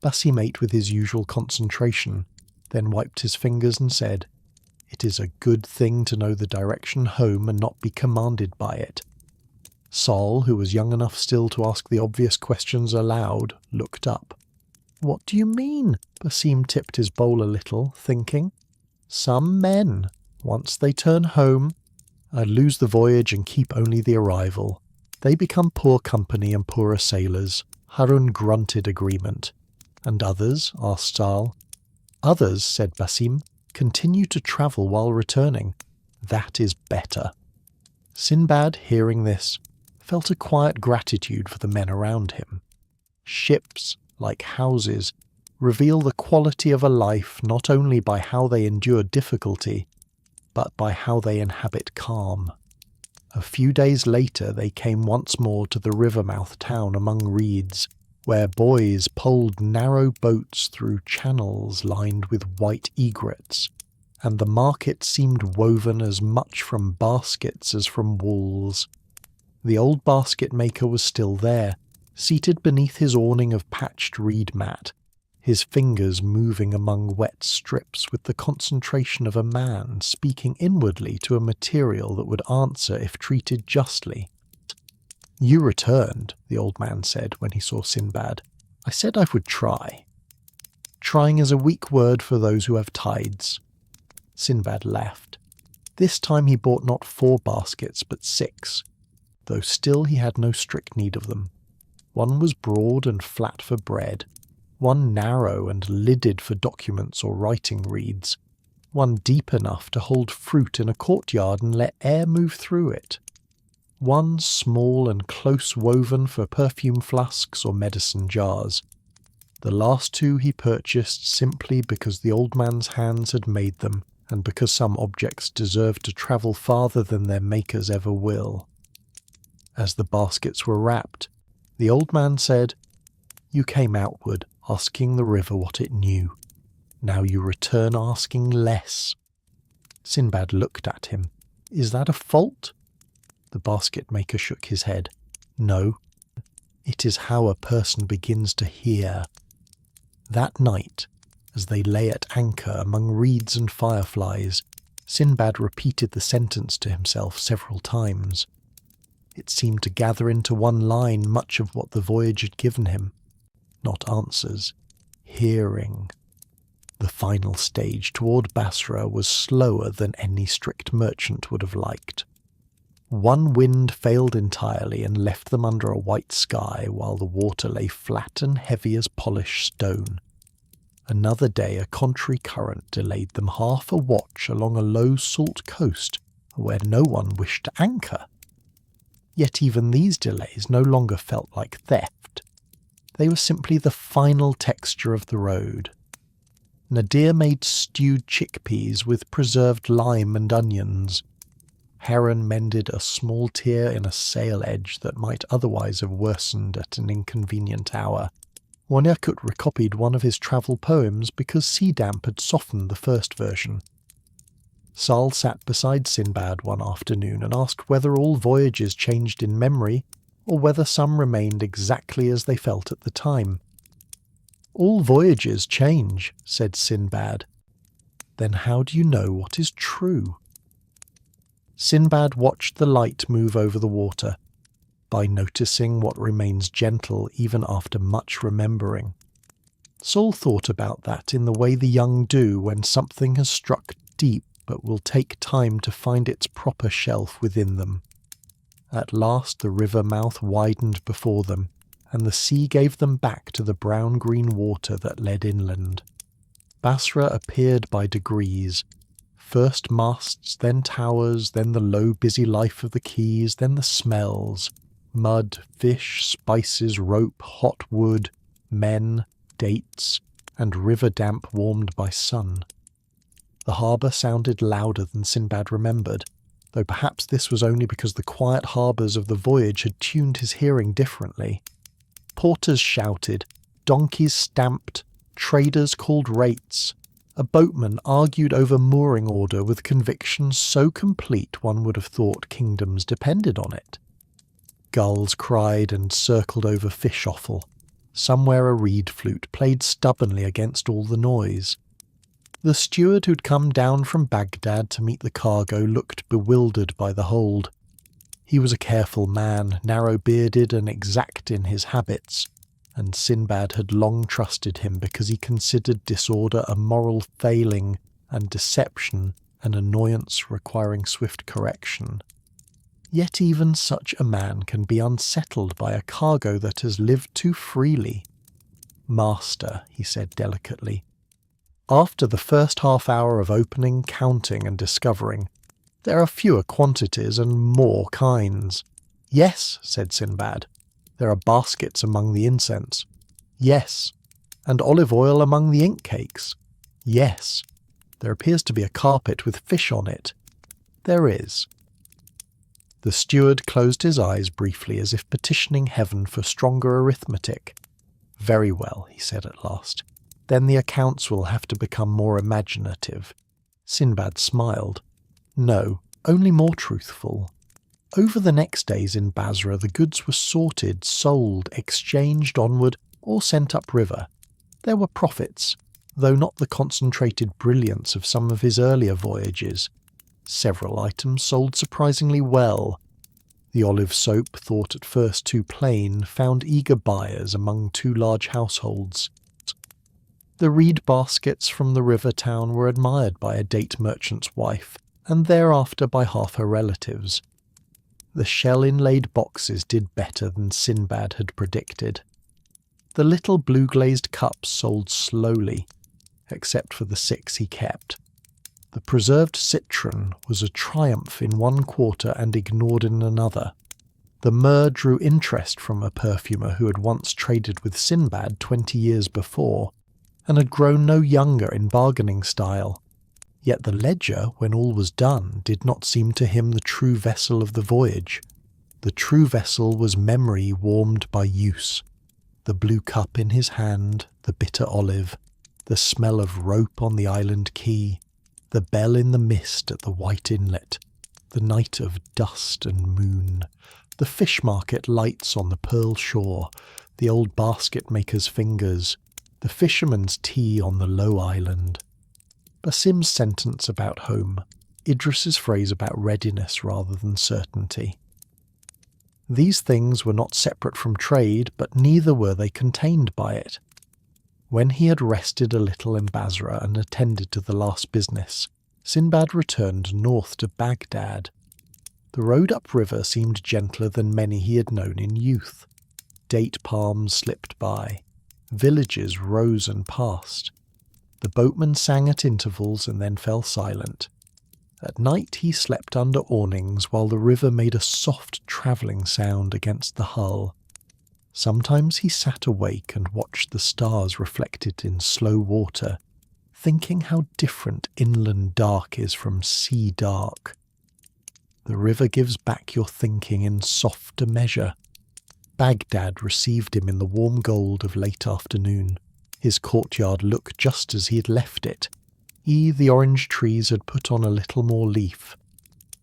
A: Basim ate with his usual concentration, then wiped his fingers and said, "It is a good thing to know the direction home and not be commanded by it." Sol, who was young enough still to ask the obvious questions aloud, looked up. "What do you mean?" Basim tipped his bowl a little, thinking. "Some men, once they turn home, lose the voyage and keep only the arrival. They become poor company and poorer sailors." Harun grunted agreement. "And others?" asked Sal. "Others," said Basim, "continue to travel while returning. That is better." Sinbad, hearing this, felt a quiet gratitude for the men around him. Ships, like houses, reveal the quality of a life not only by how they endure difficulty, but by how they inhabit calm. A few days later they came once more to the river-mouth town among reeds, where boys poled narrow boats through channels lined with white egrets, and the market seemed woven as much from baskets as from walls. The old basket maker was still there, seated beneath his awning of patched reed mat, his fingers moving among wet strips with the concentration of a man speaking inwardly to a material that would answer if treated justly. "You returned," the old man said when he saw Sinbad. "I said I would try." "Trying is a weak word for those who have tides." Sinbad laughed. This time he bought not 4 baskets but 6, though still he had no strict need of them. One was broad and flat for bread, one narrow and lidded for documents or writing reeds, one deep enough to hold fruit in a courtyard and let air move through it, one small and close woven for perfume flasks or medicine jars. The last 2 he purchased simply because the old man's hands had made them, and because some objects deserve to travel farther than their makers ever will. As the baskets were wrapped, the old man said, "You came outward, asking the river what it knew. Now you return asking less." Sinbad looked at him. "Is that a fault?" The basket maker shook his head. "No. It is how a person begins to hear." That night, as they lay at anchor among reeds and fireflies, Sinbad repeated the sentence to himself several times. It seemed to gather into one line much of what the voyage had given him. Not answers, hearing. The final stage toward Basra was slower than any strict merchant would have liked. One wind failed entirely and left them under a white sky while the water lay flat and heavy as polished stone. Another day a contrary current delayed them half a watch along a low salt coast where no one wished to anchor. Yet even these delays no longer felt like theft. They were simply the final texture of the road. Nadir made stewed chickpeas with preserved lime and onions. Heron mended a small tear in a sail edge that might otherwise have worsened at an inconvenient hour. Wanyakut recopied one of his travel poems because sea damp had softened the first version. Sal sat beside Sinbad one afternoon and asked whether all voyages changed in memory, or whether some remained exactly as they felt at the time. "All voyages change," said Sinbad. "Then how do you know what is true?" Sinbad watched the light move over the water, by noticing what remains gentle even after much remembering. Saul thought about that in the way the young do when something has struck deep but will take time to find its proper shelf within them. At last the river mouth widened before them, and the sea gave them back to the brown-green water that led inland. Basra appeared by degrees, first masts, then towers, then the low busy life of the quays, then the smells, mud, fish, spices, rope, hot wood, men, dates, and river damp warmed by sun. The harbour sounded louder than Sinbad remembered, though perhaps this was only because the quiet harbours of the voyage had tuned his hearing differently. Porters shouted, donkeys stamped, traders called rates. A boatman argued over mooring order with conviction so complete one would have thought kingdoms depended on it. gulls cried and circled over fish offal. Somewhere a reed flute played stubbornly against all the noise. The steward who'd come down from Baghdad to meet the cargo looked bewildered by the hold. He was a careful man, narrow-bearded and exact in his habits, and Sinbad had long trusted him because he considered disorder a moral failing and deception an annoyance requiring swift correction. Yet even such a man can be unsettled by a cargo that has lived too freely. "Master," he said delicately, "after the first half-hour of opening, counting and discovering, there are fewer quantities and more kinds." "Yes," said Sinbad, "there are baskets among the incense." "Yes." "And olive oil among the ink cakes." "Yes." "There appears to be a carpet with fish on it." "There is." The steward closed his eyes briefly as if petitioning heaven for stronger arithmetic. "Very well," he said at last. "Then the accounts will have to become more imaginative." Sinbad smiled. "No, only more truthful. Over the next days in Basra the goods were sorted, sold, exchanged onward, or sent upriver. There were profits, though not the concentrated brilliance of some of his earlier voyages. Several items sold surprisingly well. The olive soap, thought at first too plain, found eager buyers among 2 large households. The reed baskets from the river town were admired by a date merchant's wife, and thereafter by half her relatives. The shell-inlaid boxes did better than Sinbad had predicted. The little blue-glazed cups sold slowly, except for the 6 he kept. The preserved citron was a triumph in one quarter and ignored in another. The myrrh drew interest from a perfumer who had once traded with Sinbad 20 years before, and had grown no younger in bargaining style. Yet the ledger, when all was done, did not seem to him the true vessel of the voyage. The true vessel was memory warmed by use. The blue cup in his hand, the bitter olive, the smell of rope on the island quay, the bell in the mist at the white inlet, the night of dust and moon, the fish market lights on the pearl shore, the old basket-maker's fingers, the fisherman's tea on the low island. Basim's sentence about home, Idris's phrase about readiness rather than certainty. These things were not separate from trade, but neither were they contained by it. When he had rested a little in Basra and attended to the last business, Sinbad returned north to Baghdad. The road upriver seemed gentler than many he had known in youth. Date palms slipped by. Villages rose and passed. The boatman sang at intervals and then fell silent. At night he slept under awnings while the river made a soft travelling sound against the hull. Sometimes he sat awake and watched the stars reflected in slow water, thinking how different inland dark is from sea dark. The river gives back your thinking in softer measure. Baghdad received him in the warm gold of late afternoon. His courtyard looked just as he had left it. The orange trees had put on a little more leaf.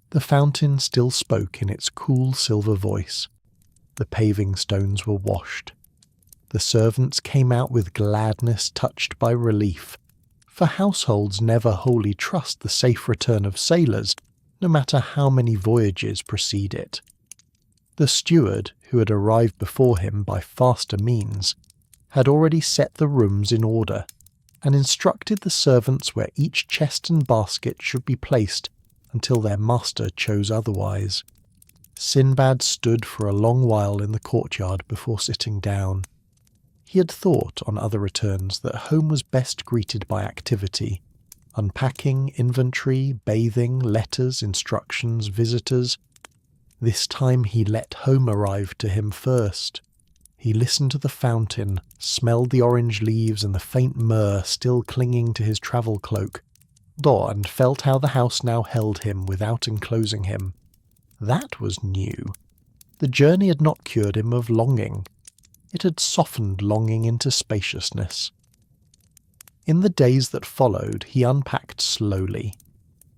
A: The fountain still spoke in its cool silver voice. The paving stones were washed. The servants came out with gladness touched by relief, for households never wholly trust the safe return of sailors, no matter how many voyages precede it. The steward, who had arrived before him by faster means, had already set the rooms in order, and instructed the servants where each chest and basket should be placed until their master chose otherwise. Sinbad stood for a long while in the courtyard before sitting down. He had thought, on other returns, that home was best greeted by activity. Unpacking, inventory, bathing, letters, instructions, visitors. This time he let home arrive to him first. He listened to the fountain, smelled the orange leaves and the faint myrrh still clinging to his travel cloak, and felt how the house now held him without enclosing him. That was new. The journey had not cured him of longing. It had softened longing into spaciousness. In the days that followed, he unpacked slowly.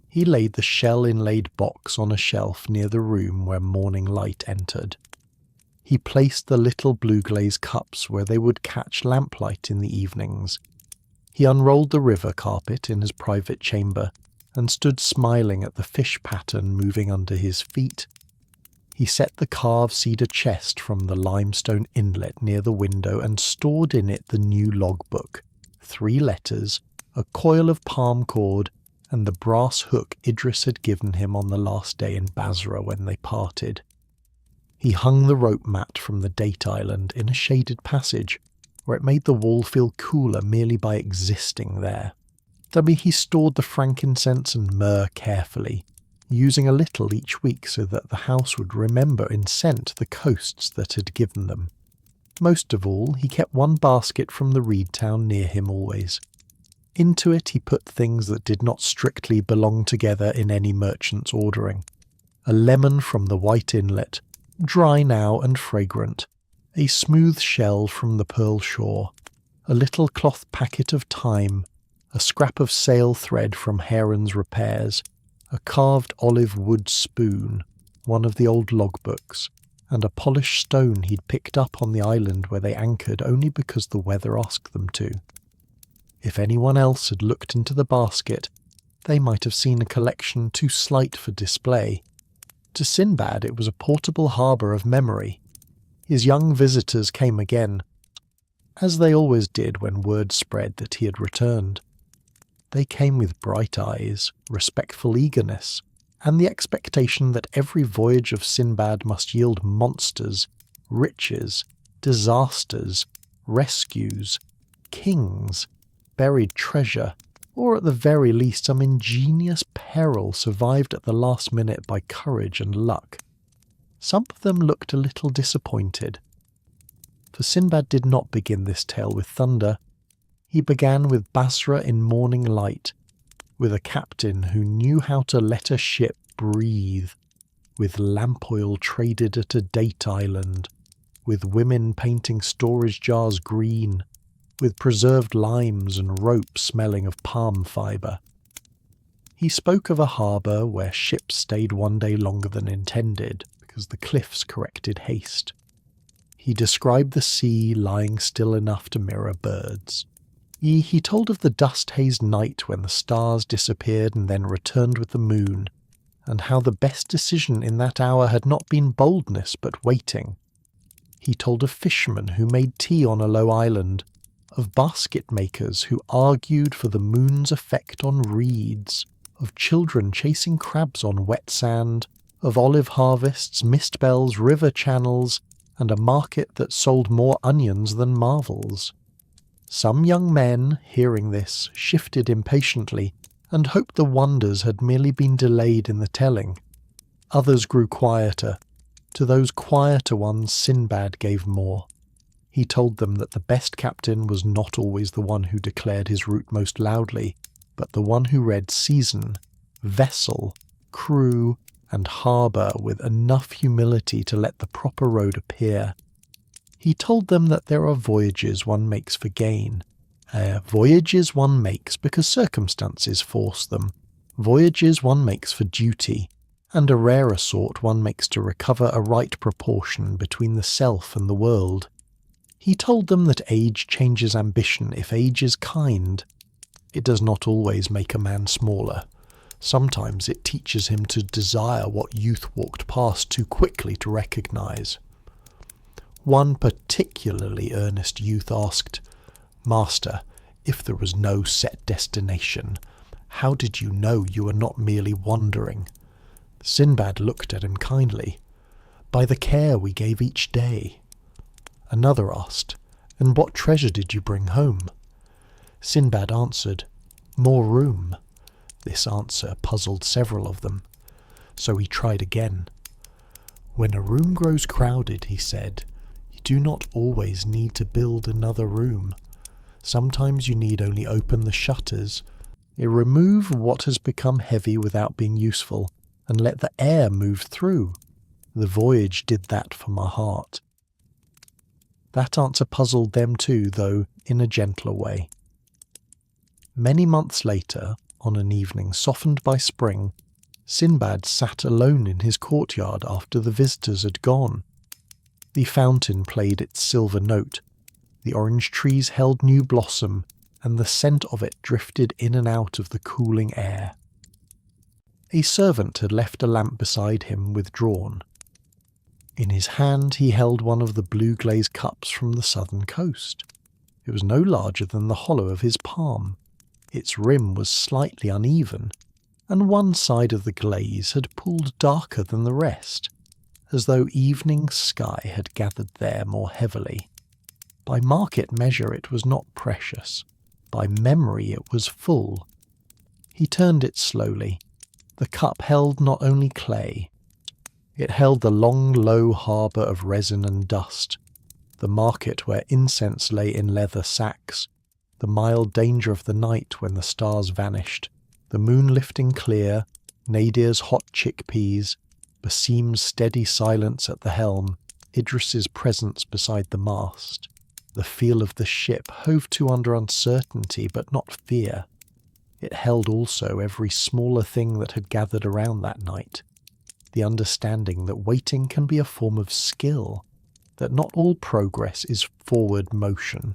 A: He laid the shell-inlaid box on a shelf near the room where morning light entered. He placed the little blue glaze cups where they would catch lamplight in the evenings. He unrolled the river carpet in his private chamber and stood smiling at the fish pattern moving under his feet. He set the carved cedar chest from the limestone inlet near the window and stored in it the new logbook, 3 letters, a coil of palm cord, and the brass hook Idris had given him on the last day in Basra when they parted. He hung the rope mat from the date island in a shaded passage, where it made the wall feel cooler merely by existing there. He stored the frankincense and myrrh carefully, using a little each week so that the house would remember in scent the coasts that had given them. Most of all, he kept one basket from the reed town near him always. Into it he put things that did not strictly belong together in any merchant's ordering. A lemon from the white inlet, dry now and fragrant, a smooth shell from the pearl shore, a little cloth packet of thyme, a scrap of sail thread from Heron's repairs, a carved olive wood spoon, one of the old logbooks, and a polished stone he'd picked up on the island where they anchored only because the weather asked them to. If anyone else had looked into the basket, they might have seen a collection too slight for display. To Sinbad it was a portable harbour of memory. His young visitors came again, as they always did when word spread that he had returned. They came with bright eyes, respectful eagerness, and the expectation that every voyage of Sinbad must yield monsters, riches, disasters, rescues, kings, buried treasure, or at the very least some ingenious peril survived at the last minute by courage and luck. Some of them looked a little disappointed. For Sinbad did not begin this tale with thunder. He began with Basra in morning light, with a captain who knew how to let a ship breathe, with lamp oil traded at a date island, with women painting storage jars green, with preserved limes and rope smelling of palm fibre. He spoke of a harbour where ships stayed one day longer than intended, because the cliffs corrected haste. He described the sea lying still enough to mirror birds. He told of the dust-hazed night when the stars disappeared and then returned with the moon, and how the best decision in that hour had not been boldness but waiting. He told of fishermen who made tea on a low island, of basket-makers who argued for the moon's effect on reeds, of children chasing crabs on wet sand, of olive harvests, mist bells, river channels, and a market that sold more onions than marvels. Some young men, hearing this, shifted impatiently and hoped the wonders had merely been delayed in the telling. Others grew quieter. To those quieter ones Sinbad gave more. He told them that the best captain was not always the one who declared his route most loudly, but the one who read season, vessel, crew, and harbour with enough humility to let the proper road appear. He told them that there are voyages one makes for gain, voyages one makes because circumstances force them, voyages one makes for duty, and a rarer sort one makes to recover a right proportion between the self and the world. He told them that age changes ambition if age is kind. It does not always make a man smaller. Sometimes it teaches him to desire what youth walked past too quickly to recognise. One particularly earnest youth asked, "Master, if there was no set destination, how did you know you were not merely wandering?" Sinbad looked at him kindly. "By the care we gave each day." Another asked, "And what treasure did you bring home?" Sinbad answered, "More room." This answer puzzled several of them, so he tried again. "When a room grows crowded," he said, "you do not always need to build another room. Sometimes you need only open the shutters, remove what has become heavy without being useful, and let the air move through. The voyage did that for my heart." That answer puzzled them too, though in a gentler way. Many months later, on an evening softened by spring, Sinbad sat alone in his courtyard after the visitors had gone. The fountain played its silver note, the orange trees held new blossom, and the scent of it drifted in and out of the cooling air. A servant had left a lamp beside him withdrawn. In his hand he held one of the blue-glazed cups from the southern coast. It was no larger than the hollow of his palm. Its rim was slightly uneven, and one side of the glaze had pulled darker than the rest, as though evening sky had gathered there more heavily. By market measure it was not precious. By memory it was full. He turned it slowly. The cup held not only clay. It held the long, low harbour of resin and dust, the market where incense lay in leather sacks, the mild danger of the night when the stars vanished, the moon lifting clear, Nadir's hot chickpeas, Basim's steady silence at the helm, Idris's presence beside the mast. The feel of the ship hove to under uncertainty but not fear. It held also every smaller thing that had gathered around that night. The understanding that waiting can be a form of skill, that not all progress is forward motion.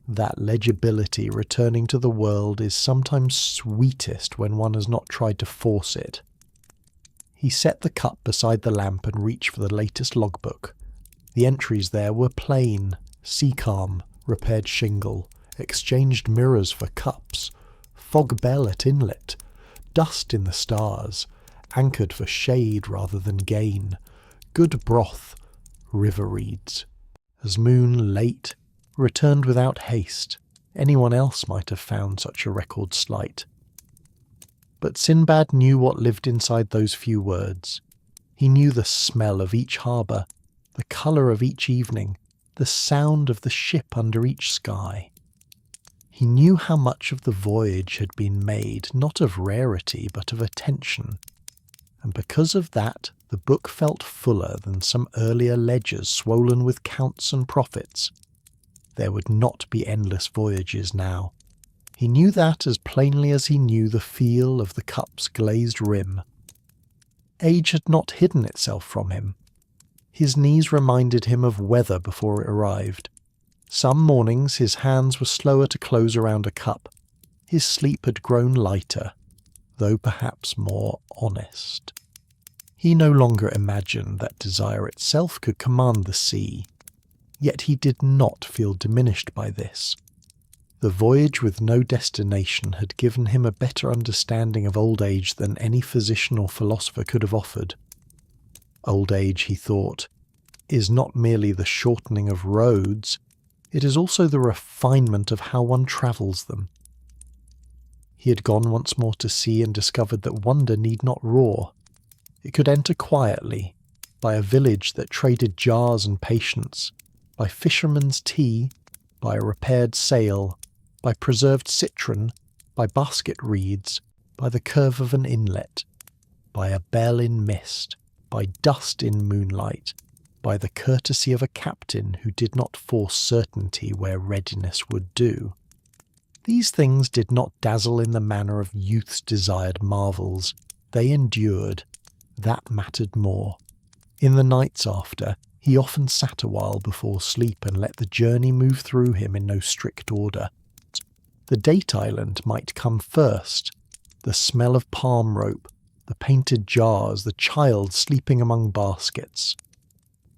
A: That legibility returning to the world is sometimes sweetest when one has not tried to force it. He set the cup beside the lamp and reached for the latest logbook. The entries there were plain: sea calm, repaired shingle, exchanged mirrors for cups, fog bell at inlet, dust in the stars, anchored for shade rather than gain, good broth, river reeds. As moon late, returned without haste, anyone else might have found such a record slight. But Sinbad knew what lived inside those few words. He knew the smell of each harbour, the colour of each evening, the sound of the ship under each sky. He knew how much of the voyage had been made not of rarity but of attention, and because of that the book felt fuller than some earlier ledgers swollen with counts and profits. There would not be endless voyages now. He knew that as plainly as he knew the feel of the cup's glazed rim. Age had not hidden itself from him. His knees reminded him of weather before it arrived. Some mornings his hands were slower to close around a cup. His sleep had grown lighter, though perhaps more honest. He no longer imagined that desire itself could command the sea. Yet he did not feel diminished by this. The voyage with no destination had given him a better understanding of old age than any physician or philosopher could have offered. Old age, he thought, is not merely the shortening of roads, it is also the refinement of how one travels them. He had gone once more to sea and discovered that wonder need not roar. It could enter quietly, by a village that traded jars and patience, by fisherman's tea, by a repaired sail, by preserved citron, by basket reeds, by the curve of an inlet, by a bell in mist, by dust in moonlight, by the courtesy of a captain who did not force certainty where readiness would do. These things did not dazzle in the manner of youth's desired marvels. They endured. That mattered more. In the nights after, he often sat a while before sleep and let the journey move through him in no strict order. The date island might come first, the smell of palm rope, the painted jars, the child sleeping among baskets.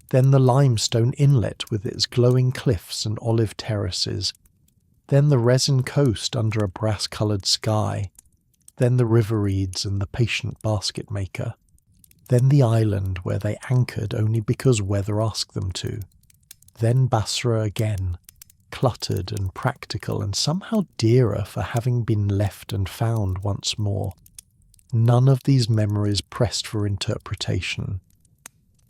A: Then the limestone inlet with its glowing cliffs and olive terraces. Then the resin coast under a brass-coloured sky. Then the river reeds and the patient basket maker. Then the island where they anchored only because weather asked them to. Then Basra again, cluttered and practical and somehow dearer for having been left and found once more. None of these memories pressed for interpretation.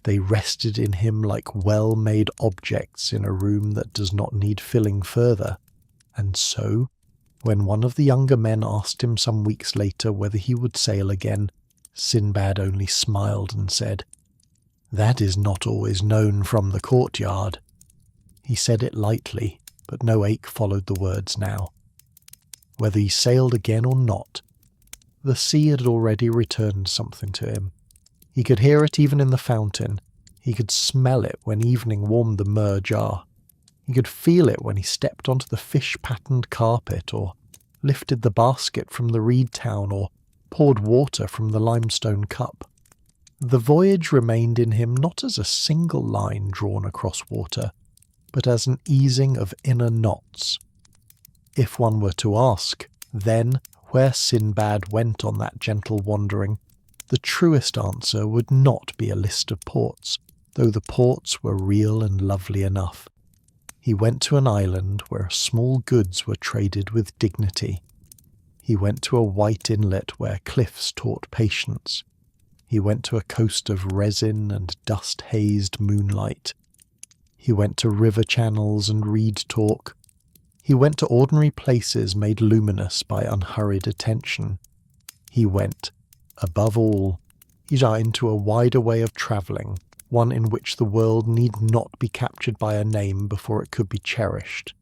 A: They rested in him like well-made objects in a room that does not need filling further. And so, when one of the younger men asked him some weeks later whether he would sail again, Sinbad only smiled and said, "That is not always known from the courtyard." He said it lightly, but no ache followed the words now. Whether he sailed again or not, the sea had already returned something to him. He could hear it even in the fountain. He could smell it when evening warmed the myrrh jar. He could feel it when he stepped onto the fish-patterned carpet, or lifted the basket from the reed town, or poured water from the limestone cup. The voyage remained in him not as a single line drawn across water, but as an easing of inner knots. If one were to ask, then, where Sinbad went on that gentle wandering, the truest answer would not be a list of ports, though the ports were real and lovely enough. He went to an island where small goods were traded with dignity. He went to a white inlet where cliffs taught patience. He went to a coast of resin and dust-hazed moonlight. He went to river channels and reed talk. He went to ordinary places made luminous by unhurried attention. He went, above all, into a wider way of travelling, one in which the world need not be captured by a name before it could be cherished.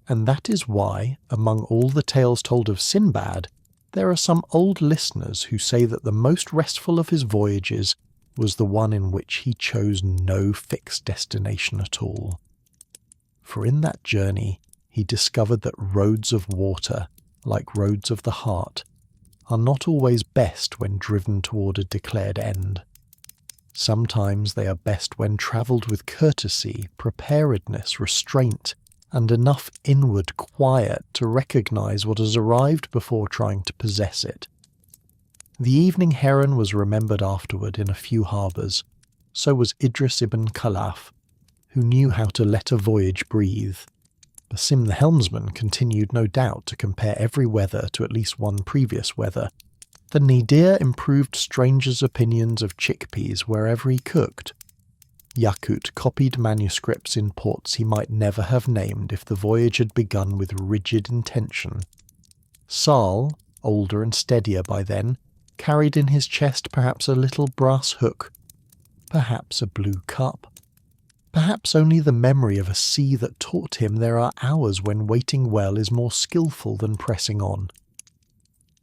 A: And that is why, among all the tales told of Sinbad, there are some old listeners who say that the most restful of his voyages was the one in which he chose no fixed destination at all. For in that journey he discovered that roads of water, like roads of the heart, are not always best when driven toward a declared end. Sometimes they are best when travelled with courtesy, preparedness, restraint, and enough inward quiet to recognise what has arrived before trying to possess it. The evening heron was remembered afterward in a few harbours. So was Idris ibn Khalaf, who knew how to let a voyage breathe. Basim the helmsman continued no doubt to compare every weather to at least one previous weather. The Nadir improved strangers' opinions of chickpeas wherever he cooked. Yakut copied manuscripts in ports he might never have named if the voyage had begun with rigid intention. Sal, older and steadier by then, carried in his chest perhaps a little brass hook, perhaps a blue cup, perhaps only the memory of a sea that taught him there are hours when waiting well is more skilful than pressing on.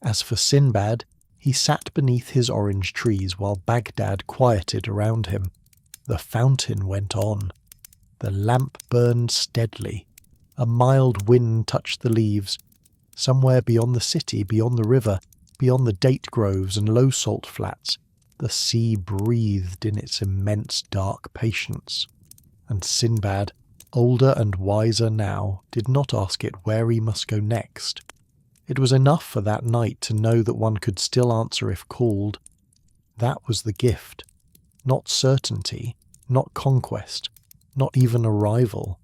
A: As for Sinbad, he sat beneath his orange trees while Baghdad quieted around him. The fountain went on. The lamp burned steadily. A mild wind touched the leaves. Somewhere beyond the city, beyond the river, beyond the date groves and low salt flats, the sea breathed in its immense dark patience. And Sinbad, older and wiser now, did not ask it where he must go next. It was enough for that night to know that one could still answer if called. That was the gift. Not certainty, not conquest, not even arrival.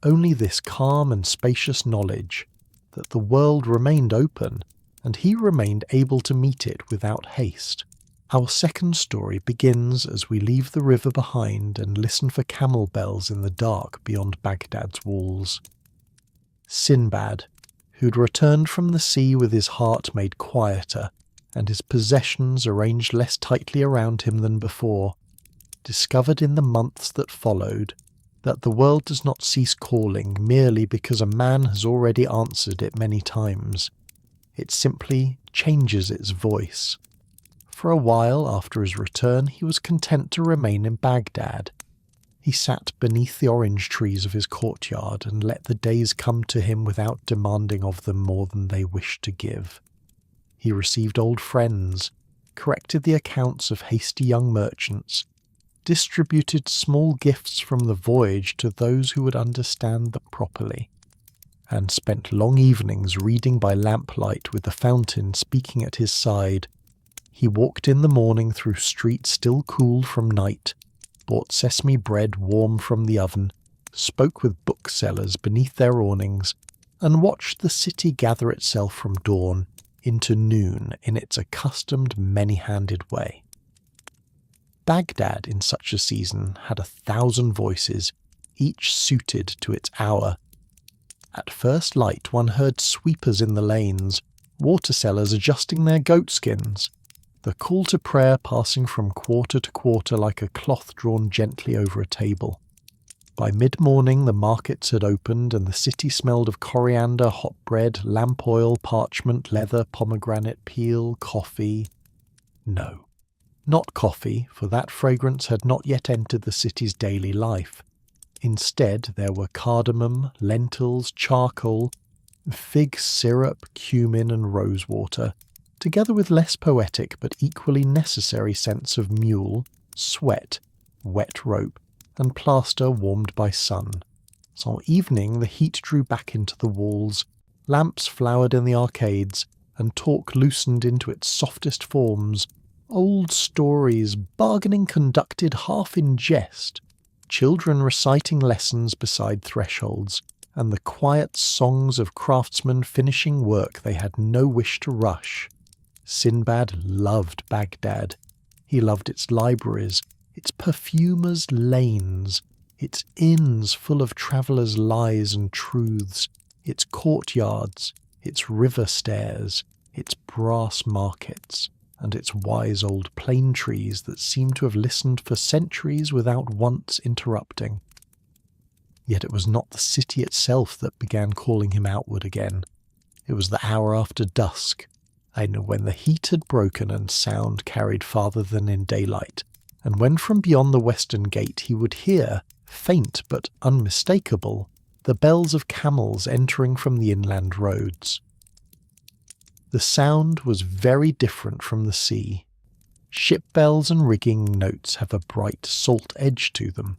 A: Only this calm and spacious knowledge that the world remained open and he remained able to meet it without haste. Our second story begins as we leave the river behind and listen for camel bells in the dark beyond Baghdad's walls. Sinbad, who'd returned from the sea with his heart made quieter and his possessions arranged less tightly around him than before, discovered in the months that followed that the world does not cease calling merely because a man has already answered it many times. It simply changes its voice. For a while after his return he was content to remain in Baghdad. He sat beneath the orange trees of his courtyard and let the days come to him without demanding of them more than they wished to give. He received old friends, corrected the accounts of hasty young merchants, distributed small gifts from the voyage to those who would understand them properly, and spent long evenings reading by lamplight with the fountain speaking at his side. He walked in the morning through streets still cool from night, bought sesame bread warm from the oven, spoke with booksellers beneath their awnings, and watched the city gather itself from dawn into noon in its accustomed many-handed way. Baghdad in such a season had 1,000 voices, each suited to its hour. At first light one heard sweepers in the lanes, water sellers adjusting their goatskins, the call to prayer passing from quarter to quarter like a cloth drawn gently over a table. By mid-morning the markets had opened and the city smelled of coriander, hot bread, lamp oil, parchment, leather, pomegranate, peel, coffee. No. Not coffee, for that fragrance had not yet entered the city's daily life. Instead, there were cardamom, lentils, charcoal, fig syrup, cumin and rosewater, together with less poetic but equally necessary scents of mule, sweat, wet rope, and plaster warmed by sun. So evening the heat drew back into the walls, lamps flowered in the arcades, and talk loosened into its softest forms. Old stories, bargaining conducted half in jest, children reciting lessons beside thresholds, and the quiet songs of craftsmen finishing work they had no wish to rush. Sinbad loved Baghdad. He loved its libraries, its perfumers' lanes, its inns full of travellers' lies and truths, its courtyards, its river stairs, its brass markets, and its wise old plane trees that seemed to have listened for centuries without once interrupting. Yet it was not the city itself that began calling him outward again. It was the hour after dusk, and when the heat had broken and sound carried farther than in daylight, and when from beyond the western gate he would hear, faint but unmistakable, the bells of camels entering from the inland roads. The sound was very different from the sea. Ship bells and rigging notes have a bright salt edge to them.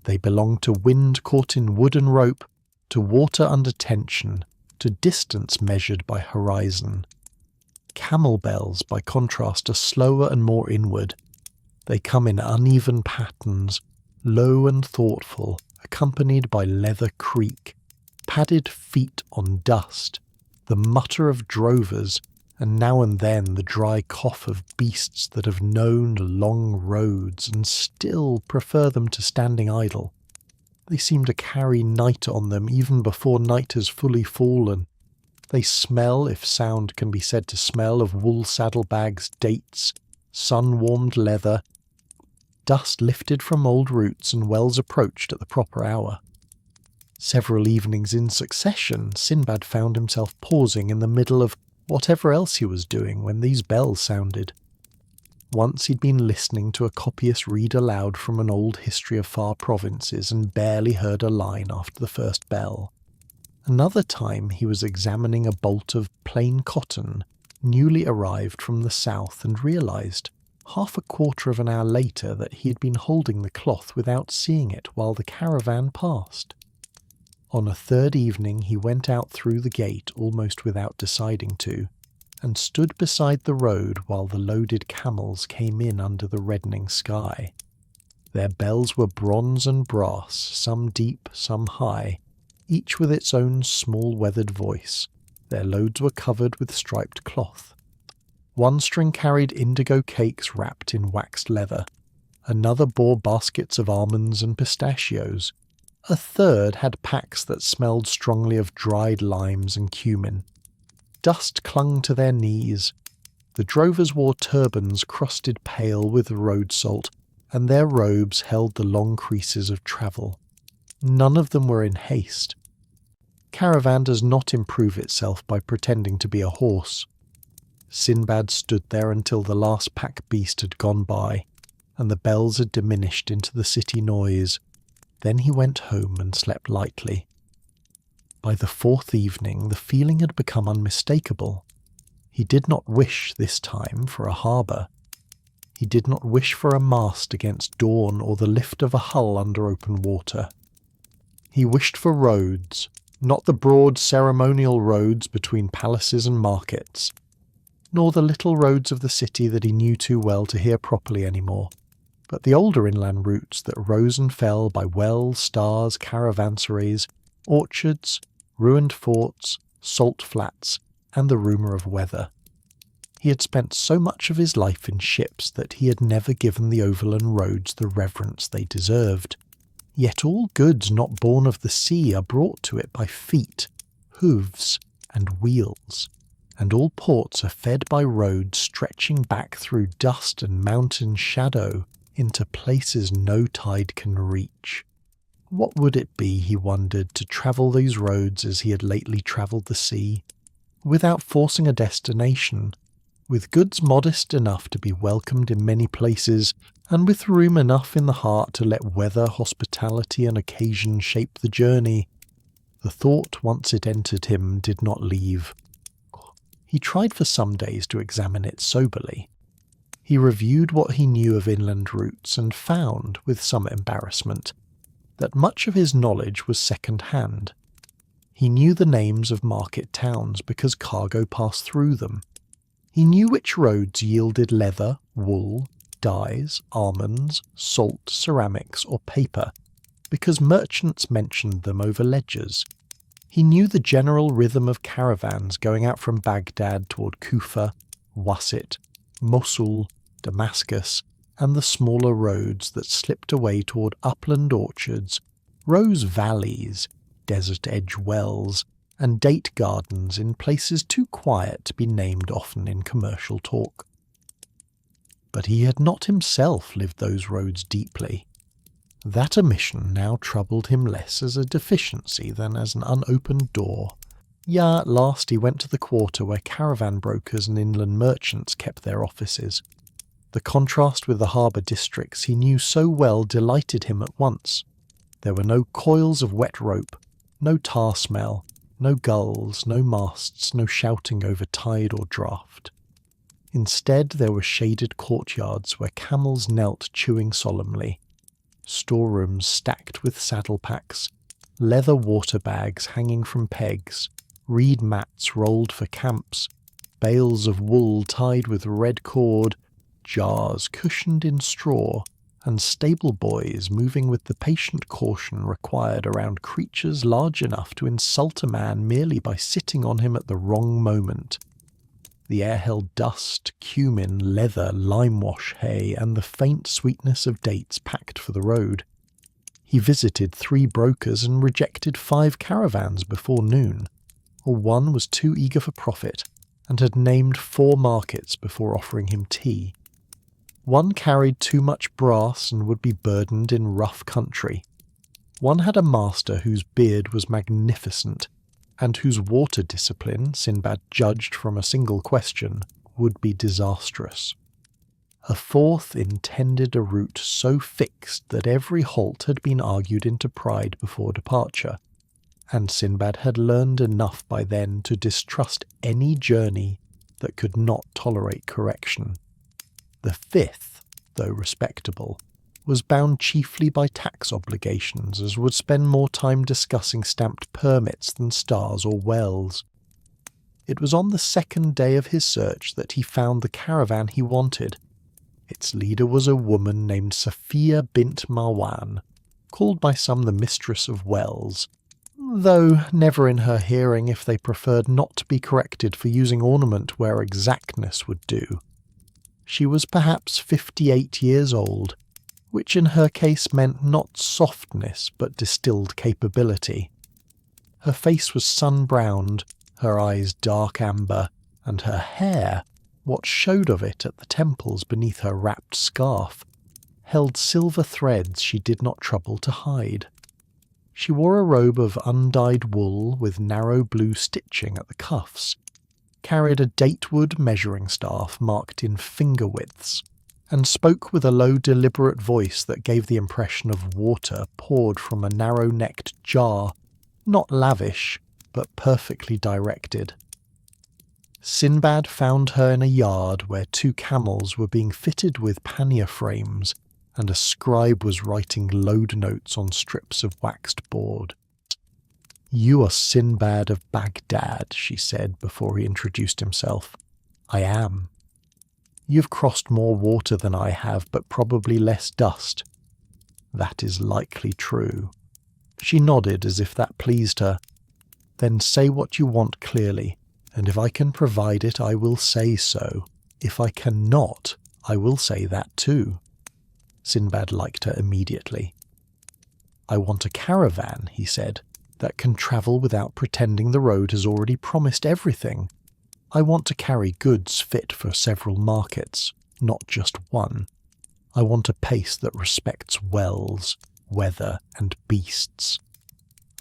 A: They belong to wind caught in wood and rope, to water under tension, to distance measured by horizon. Camel bells, by contrast, are slower and more inward. They come in uneven patterns, low and thoughtful, accompanied by leather creak, padded feet on dust, the mutter of drovers, and now and then the dry cough of beasts that have known long roads and still prefer them to standing idle. They seem to carry night on them even before night has fully fallen. They smell, if sound can be said to smell, of wool saddlebags, dates, sun-warmed leather, dust lifted from old roots and wells approached at the proper hour. Several evenings in succession, Sinbad found himself pausing in the middle of whatever else he was doing when these bells sounded. Once he'd been listening to a copyist read aloud from an old history of far provinces and barely heard a line after the first bell. Another time he was examining a bolt of plain cotton, newly arrived from the south, and realised, half a quarter of an hour later, that he had been holding the cloth without seeing it while the caravan passed. On a third evening he went out through the gate almost without deciding to, and stood beside the road while the loaded camels came in under the reddening sky. Their bells were bronze and brass, some deep, some high, each with its own small weathered voice. Their loads were covered with striped cloth. One string carried indigo cakes wrapped in waxed leather. Another bore baskets of almonds and pistachios. A third had packs that smelled strongly of dried limes and cumin. Dust clung to their knees. The drovers wore turbans crusted pale with road salt, and their robes held the long creases of travel. None of them were in haste. Caravan does not improve itself by pretending to be a horse. Sinbad stood there until the last pack beast had gone by, and the bells had diminished into the city noise. Then he went home and slept lightly. By the fourth evening the feeling had become unmistakable. He did not wish, this time, for a harbour. He did not wish for a mast against dawn or the lift of a hull under open water. He wished for roads, not the broad ceremonial roads between palaces and markets, nor the little roads of the city that he knew too well to hear properly any more, but the older inland routes that rose and fell by wells, stars, caravansaries, orchards, ruined forts, salt flats, and the rumour of weather. He had spent so much of his life in ships that he had never given the overland roads the reverence they deserved. Yet all goods not born of the sea are brought to it by feet, hooves, and wheels, and all ports are fed by roads stretching back through dust and mountain shadow into places no tide can reach. What would it be, he wondered, to travel these roads as he had lately travelled the sea, without forcing a destination, With goods modest enough to be welcomed in many places, and with room enough in the heart to let weather, hospitality, and occasion shape the journey, the thought, once it entered him, did not leave. He tried for some days to examine it soberly. He reviewed what he knew of inland routes and found, with some embarrassment, that much of his knowledge was second-hand. He knew the names of market towns because cargo passed through them. He knew which roads yielded leather, wool, dyes, almonds, salt, ceramics, or paper, because merchants mentioned them over ledgers. He knew the general rhythm of caravans going out from Baghdad toward Kufa, Wasit, Mosul, Damascus, and the smaller roads that slipped away toward upland orchards, rose valleys, desert-edge wells, and date gardens in places too quiet to be named often in commercial talk. But he had not himself lived those roads deeply. That omission now troubled him less as a deficiency than as an unopened door. At last he went to the quarter where caravan brokers and inland merchants kept their offices. The contrast with the harbour districts he knew so well delighted him at once. There were no coils of wet rope, no tar smell, no gulls, no masts, no shouting over tide or draught. Instead there were shaded courtyards where camels knelt chewing solemnly, storerooms stacked with saddle packs, leather water bags hanging from pegs, reed mats rolled for camps, bales of wool tied with red cord, jars cushioned in straw, and stable boys moving with the patient caution required around creatures large enough to insult a man merely by sitting on him at the wrong moment. The air held dust, cumin, leather, lime-wash hay, and the faint sweetness of dates packed for the road. He visited 3 brokers and rejected 5 caravans before noon, or one was too eager for profit, and had named 4 markets before offering him tea. One carried too much brass and would be burdened in rough country. One had a master whose beard was magnificent, and whose water discipline, Sinbad judged from a single question, would be disastrous. A 4th intended a route so fixed that every halt had been argued into pride before departure, and Sinbad had learned enough by then to distrust any journey that could not tolerate correction. The 5th, though respectable, was bound chiefly by tax obligations, as would spend more time discussing stamped permits than stars or wells. It was on the 2nd day of his search that he found the caravan he wanted. Its leader was a woman named Safiya bint Marwan, called by some the Mistress of Wells, though never in her hearing if they preferred not to be corrected for using ornament where exactness would do. She was perhaps 58 years old, which in her case meant not softness but distilled capability. Her face was sun-browned, her eyes dark amber, and her hair, what showed of it at the temples beneath her wrapped scarf, held silver threads she did not trouble to hide. She wore a robe of undyed wool with narrow blue stitching at the cuffs, carried a datewood measuring staff marked in finger widths, and spoke with a low deliberate voice that gave the impression of water poured from a narrow-necked jar, not lavish, but perfectly directed. Sinbad found her in a yard where 2 camels were being fitted with pannier frames, and a scribe was writing load notes on strips of waxed board. "You are Sinbad of Baghdad," she said before he introduced himself. "I am. You've crossed more water than I have, but probably less dust." "That is likely true." She nodded as if that pleased her. "Then say what you want clearly, and if I can provide it I will say so. If I cannot, I will say that too." Sinbad liked her immediately. "I want a caravan," he said, "that can travel without pretending the road has already promised everything. I want to carry goods fit for several markets, not just one. I want a pace that respects wells, weather, and beasts.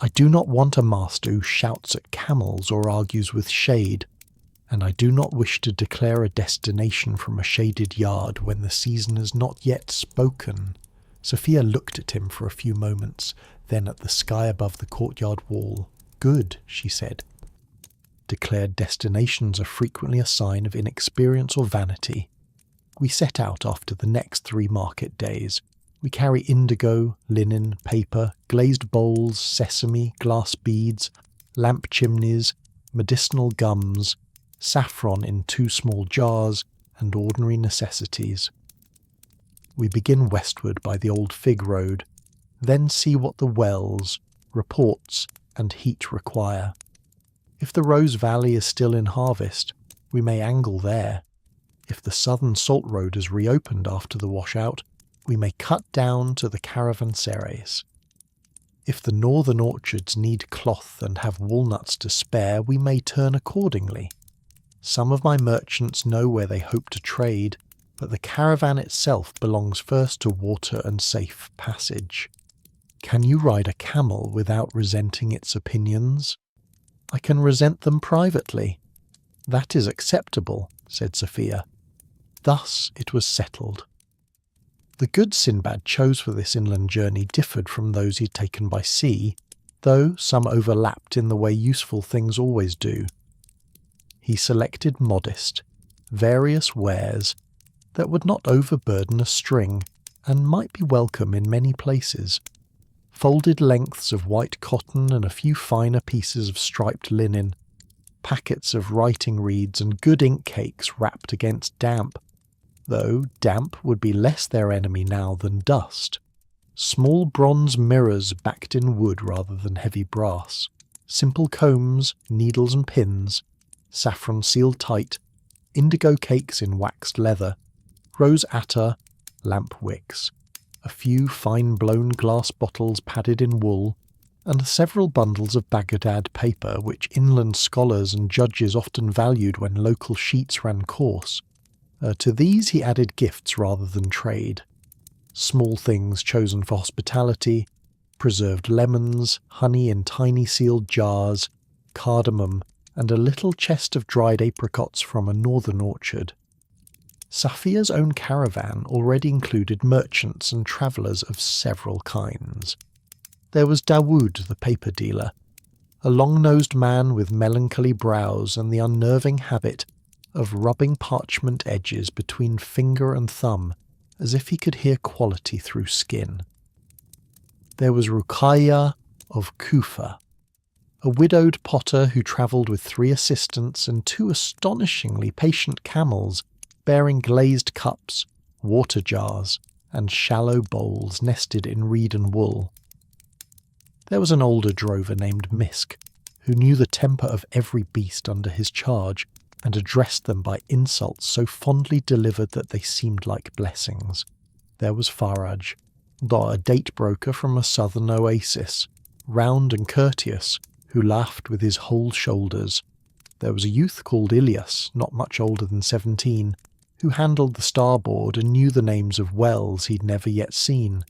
A: I do not want a master who shouts at camels or argues with shade, and I do not wish to declare a destination from a shaded yard when the season has not yet spoken." Sophia looked at him for a few moments, then at the sky above the courtyard wall. "Good," she said. Declared destinations are frequently a sign of inexperience or vanity. We set out after the next 3 market days. We carry indigo, linen, paper, glazed bowls, sesame, glass beads, lamp chimneys, medicinal gums, saffron in 2 small jars, and ordinary necessities. We begin westward by the old fig road, then see what the wells, reports, and heat require. If the Rose Valley is still in harvest, we may angle there. If the southern salt road is reopened after the washout, we may cut down to the caravanserais. If the northern orchards need cloth and have walnuts to spare, we may turn accordingly. Some of my merchants know where they hope to trade, but the caravan itself belongs first to water and safe passage. Can you ride a camel without resenting its opinions? I can resent them privately. That is acceptable, said Sophia. Thus it was settled. The goods Sinbad chose for this inland journey differed from those he had taken by sea, though some overlapped in the way useful things always do. He selected modest, various wares that would not overburden a string and might be welcome in many places. Folded lengths of white cotton and a few finer pieces of striped linen, packets of writing reeds and good ink cakes wrapped against damp, though damp would be less their enemy now than dust. Small bronze mirrors backed in wood rather than heavy brass, simple combs, needles and pins, saffron sealed tight, indigo cakes in waxed leather, rose attar, lamp wicks, a few fine-blown glass bottles padded in wool, and several bundles of Baghdad paper which inland scholars and judges often valued when local sheets ran coarse. To these he added gifts rather than trade. Small things chosen for hospitality, preserved lemons, honey in tiny sealed jars, cardamom, and a little chest of dried apricots from a northern orchard. Safia's own caravan already included merchants and travellers of several kinds. There was Dawood, the paper dealer, a long-nosed man with melancholy brows and the unnerving habit of rubbing parchment edges between finger and thumb as if he could hear quality through skin. There was Ruqayya of Kufa, a widowed potter who travelled with 3 assistants and 2 astonishingly patient camels bearing glazed cups, water jars, and shallow bowls nested in reed and wool. There was an older drover named Misk, who knew the temper of every beast under his charge, and addressed them by insults so fondly delivered that they seemed like blessings. There was Faraj, a date broker from a southern oasis, round and courteous, who laughed with his whole shoulders. There was a youth called Ilyas, not much older than 17, who handled the starboard and knew the names of wells he'd never yet seen.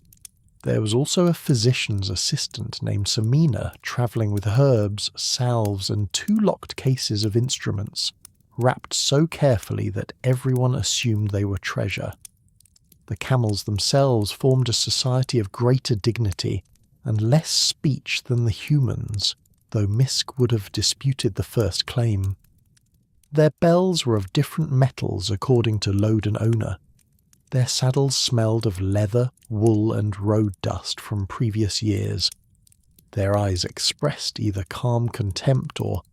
A: There was also a physician's assistant named Samina, travelling with herbs, salves, and 2 locked cases of instruments, wrapped so carefully that everyone assumed they were treasure. The camels themselves formed a society of greater dignity and less speech than the humans, though Misk would have disputed the first claim. Their bells were of different metals according to load and owner. Their saddles smelled of leather, wool, and road dust from previous years. Their eyes expressed either calm contempt or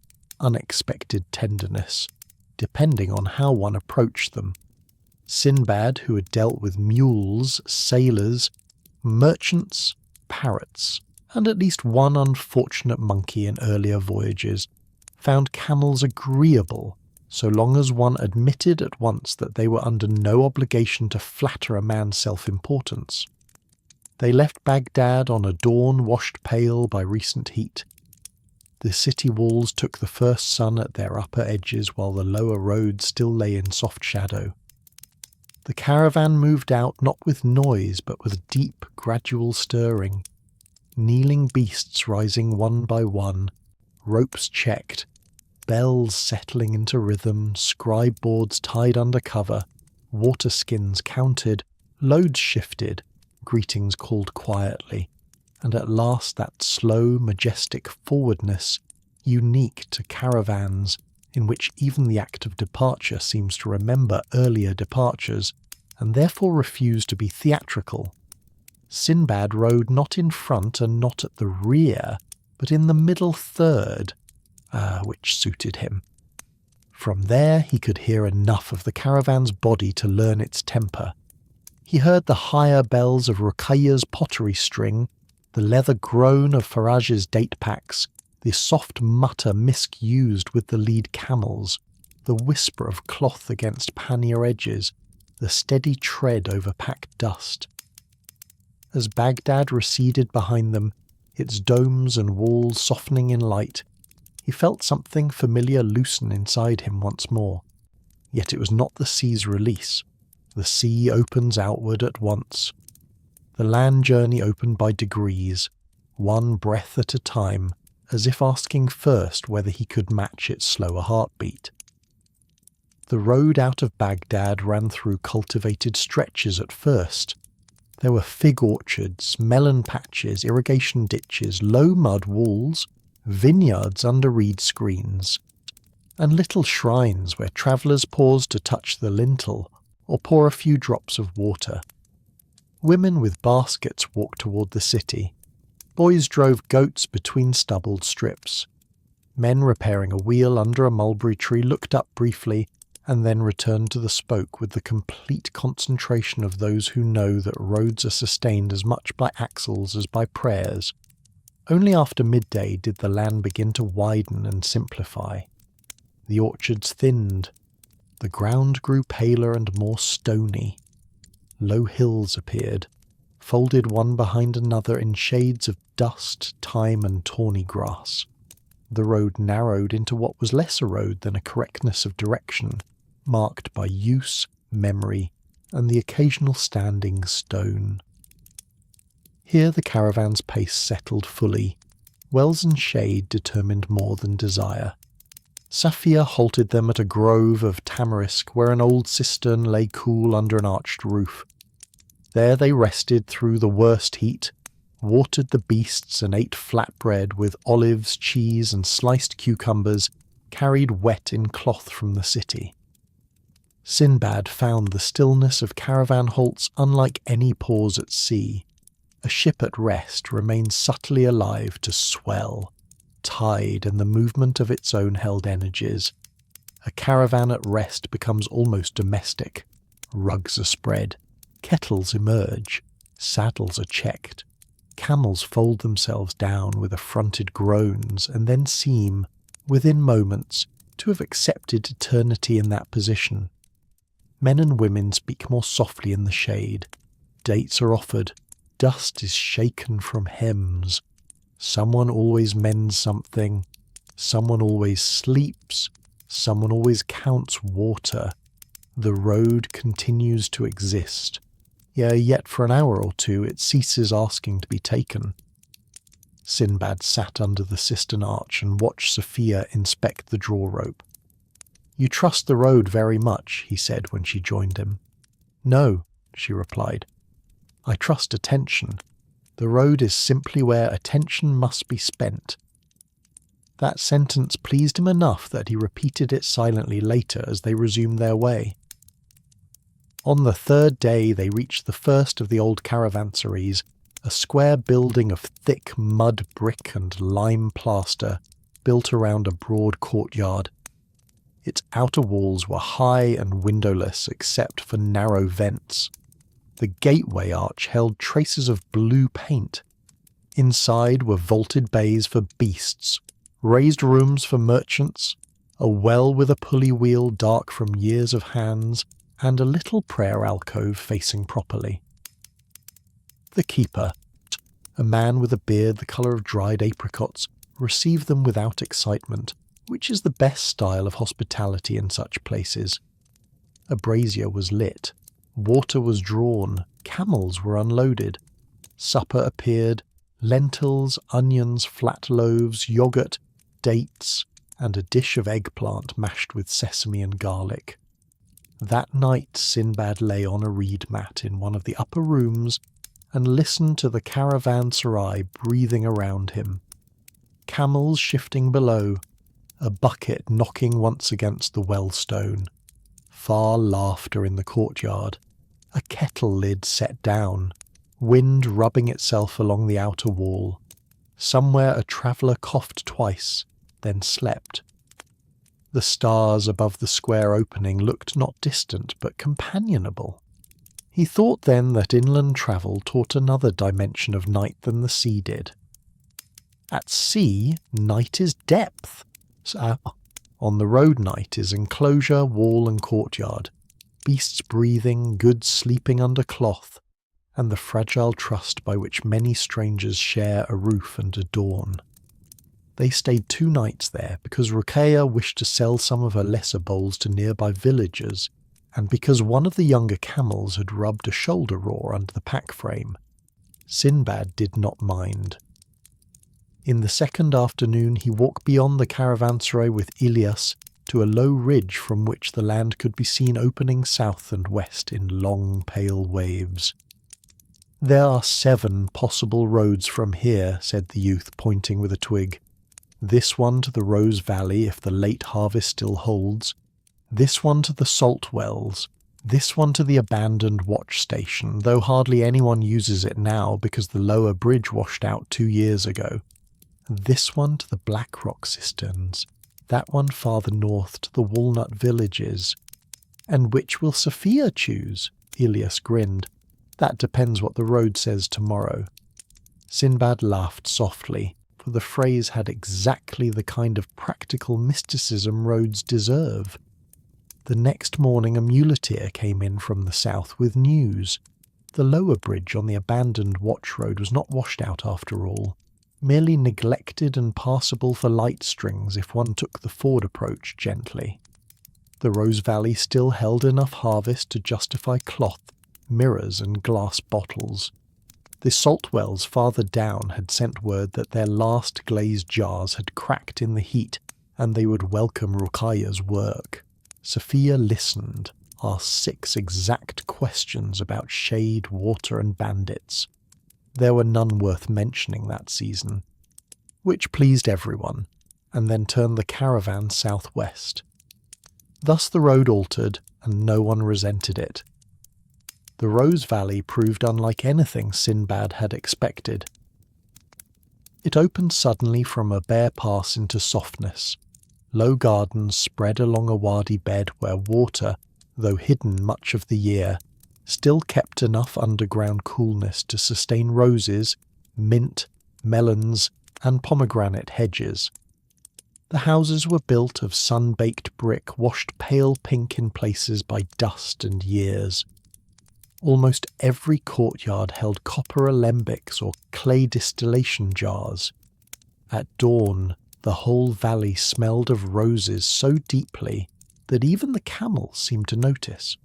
A: unexpected tenderness, depending on how one approached them. Sinbad, who had dealt with mules, sailors, merchants, parrots, and at least one unfortunate monkey in earlier voyages, found camels agreeable so long as one admitted at once that they were under no obligation to flatter a man's self-importance. They left Baghdad on a dawn washed pale by recent heat. The city walls took the first sun at their upper edges while the lower road still lay in soft shadow. The caravan moved out not with noise but with deep, gradual stirring. Kneeling beasts rising one by one, ropes checked, bells settling into rhythm, scribe boards tied under cover, water skins counted, loads shifted, greetings called quietly, and at last that slow, majestic forwardness, unique to caravans, in which even the act of departure seems to remember earlier departures, and therefore refuse to be theatrical. Sinbad rode not in front and not at the rear, but in the middle third, which suited him. From there he could hear enough of the caravan's body to learn its temper. He heard the higher bells of Ruqayyah's pottery string, the leather groan of Faraj's date packs, the soft mutter Misk used with the lead camels, the whisper of cloth against pannier edges, the steady tread over packed dust. As Baghdad receded behind them, its domes and walls softening in light, he felt something familiar loosen inside him once more. Yet it was not the sea's release. The sea opens outward at once. The land journey opened by degrees, one breath at a time, as if asking first whether he could match its slower heartbeat. The road out of Baghdad ran through cultivated stretches at first. There were fig orchards, melon patches, irrigation ditches, low mud walls, vineyards under reed screens, and little shrines where travellers paused to touch the lintel or pour a few drops of water. Women with baskets walked toward the city. Boys drove goats between stubbled strips. Men repairing a wheel under a mulberry tree looked up briefly and then returned to the spoke with the complete concentration of those who know that roads are sustained as much by axles as by prayers. Only after midday did the land begin to widen and simplify. The orchards thinned. The ground grew paler and more stony. Low hills appeared, folded one behind another in shades of dust, thyme and tawny grass. The road narrowed into what was less a road than a correctness of direction, marked by use, memory, and the occasional standing stone. Here the caravan's pace settled fully. Wells and shade determined more than desire. Safia halted them at a grove of tamarisk where an old cistern lay cool under an arched roof. There they rested through the worst heat, watered the beasts and ate flatbread with olives, cheese and sliced cucumbers carried wet in cloth from the city. Sinbad found the stillness of caravan halts unlike any pause at sea. A ship at rest remains subtly alive to swell, tide and the movement of its own held energies. A caravan at rest becomes almost domestic. Rugs are spread, kettles emerge, saddles are checked. Camels fold themselves down with affronted groans and then seem, within moments, to have accepted eternity in that position. Men and women speak more softly in the shade. Dates are offered. Dust is shaken from hems. Someone always mends something. Someone always sleeps. Someone always counts water. The road continues to exist. Yet for an hour or two it ceases asking to be taken. Sinbad sat under the cistern arch and watched Sophia inspect the draw rope. "You trust the road very much," he said when she joined him. "No," she replied. "I trust attention. The road is simply where attention must be spent." That sentence pleased him enough that he repeated it silently later as they resumed their way. On the third day they reached the first of the old caravanseries, a square building of thick mud brick and lime plaster built around a broad courtyard. Its outer walls were high and windowless except for narrow vents. The gateway arch held traces of blue paint. Inside were vaulted bays for beasts, raised rooms for merchants, a well with a pulley wheel dark from years of hands, and a little prayer alcove facing properly. The keeper, a man with a beard the colour of dried apricots, received them without excitement, which is the best style of hospitality in such places. A brazier was lit, water was drawn, camels were unloaded. Supper appeared, lentils, onions, flat loaves, yoghurt, dates, and a dish of eggplant mashed with sesame and garlic. That night Sinbad lay on a reed mat in one of the upper rooms and listened to the caravanserai breathing around him. Camels shifting below, a bucket knocking once against the well stone, far laughter in the courtyard, a kettle lid set down, wind rubbing itself along the outer wall. Somewhere a traveller coughed twice, then slept. The stars above the square opening looked not distant but companionable. He thought then that inland travel taught another dimension of night than the sea did. At sea, night is depth. On the road night is enclosure, wall and courtyard, beasts breathing, goods sleeping under cloth, and the fragile trust by which many strangers share a roof and a dawn. They stayed 2 nights there because Ruqayya wished to sell some of her lesser bowls to nearby villagers, and because one of the younger camels had rubbed a shoulder raw under the pack frame. Sinbad did not mind. In the second afternoon he walked beyond the caravanserai with Ilyas to a low ridge from which the land could be seen opening south and west in long pale waves. "There are 7 possible roads from here," said the youth, pointing with a twig. "This one to the Rose Valley if the late harvest still holds, this one to the salt wells, this one to the abandoned watch station, though hardly anyone uses it now because the lower bridge washed out 2 years ago, this one to the Black Rock cisterns, that one farther north to the walnut villages." "And which will Sophia choose?" Ilyas grinned. "That depends what the road says tomorrow." Sinbad laughed softly, for the phrase had exactly the kind of practical mysticism roads deserve. The next morning a muleteer came in from the south with news. The lower bridge on the abandoned watch road was not washed out after all, merely neglected and passable for light strings if one took the ford approach gently. The Rose Valley still held enough harvest to justify cloth, mirrors and glass bottles. The salt wells farther down had sent word that their last glazed jars had cracked in the heat and they would welcome Ruqayya's work. Sophia listened, asked 6 exact questions about shade, water and bandits. There were none worth mentioning that season, which pleased everyone, and then turned the caravan southwest. Thus the road altered, and no one resented it. The Rose Valley proved unlike anything Sinbad had expected. It opened suddenly from a bare pass into softness. Low gardens spread along a wadi bed where water, though hidden much of the year, still kept enough underground coolness to sustain roses, mint, melons, and pomegranate hedges. The houses were built of sun-baked brick washed pale pink in places by dust and years. Almost every courtyard held copper alembics or clay distillation jars. At dawn, the whole valley smelled of roses so deeply that even the camels seemed to notice.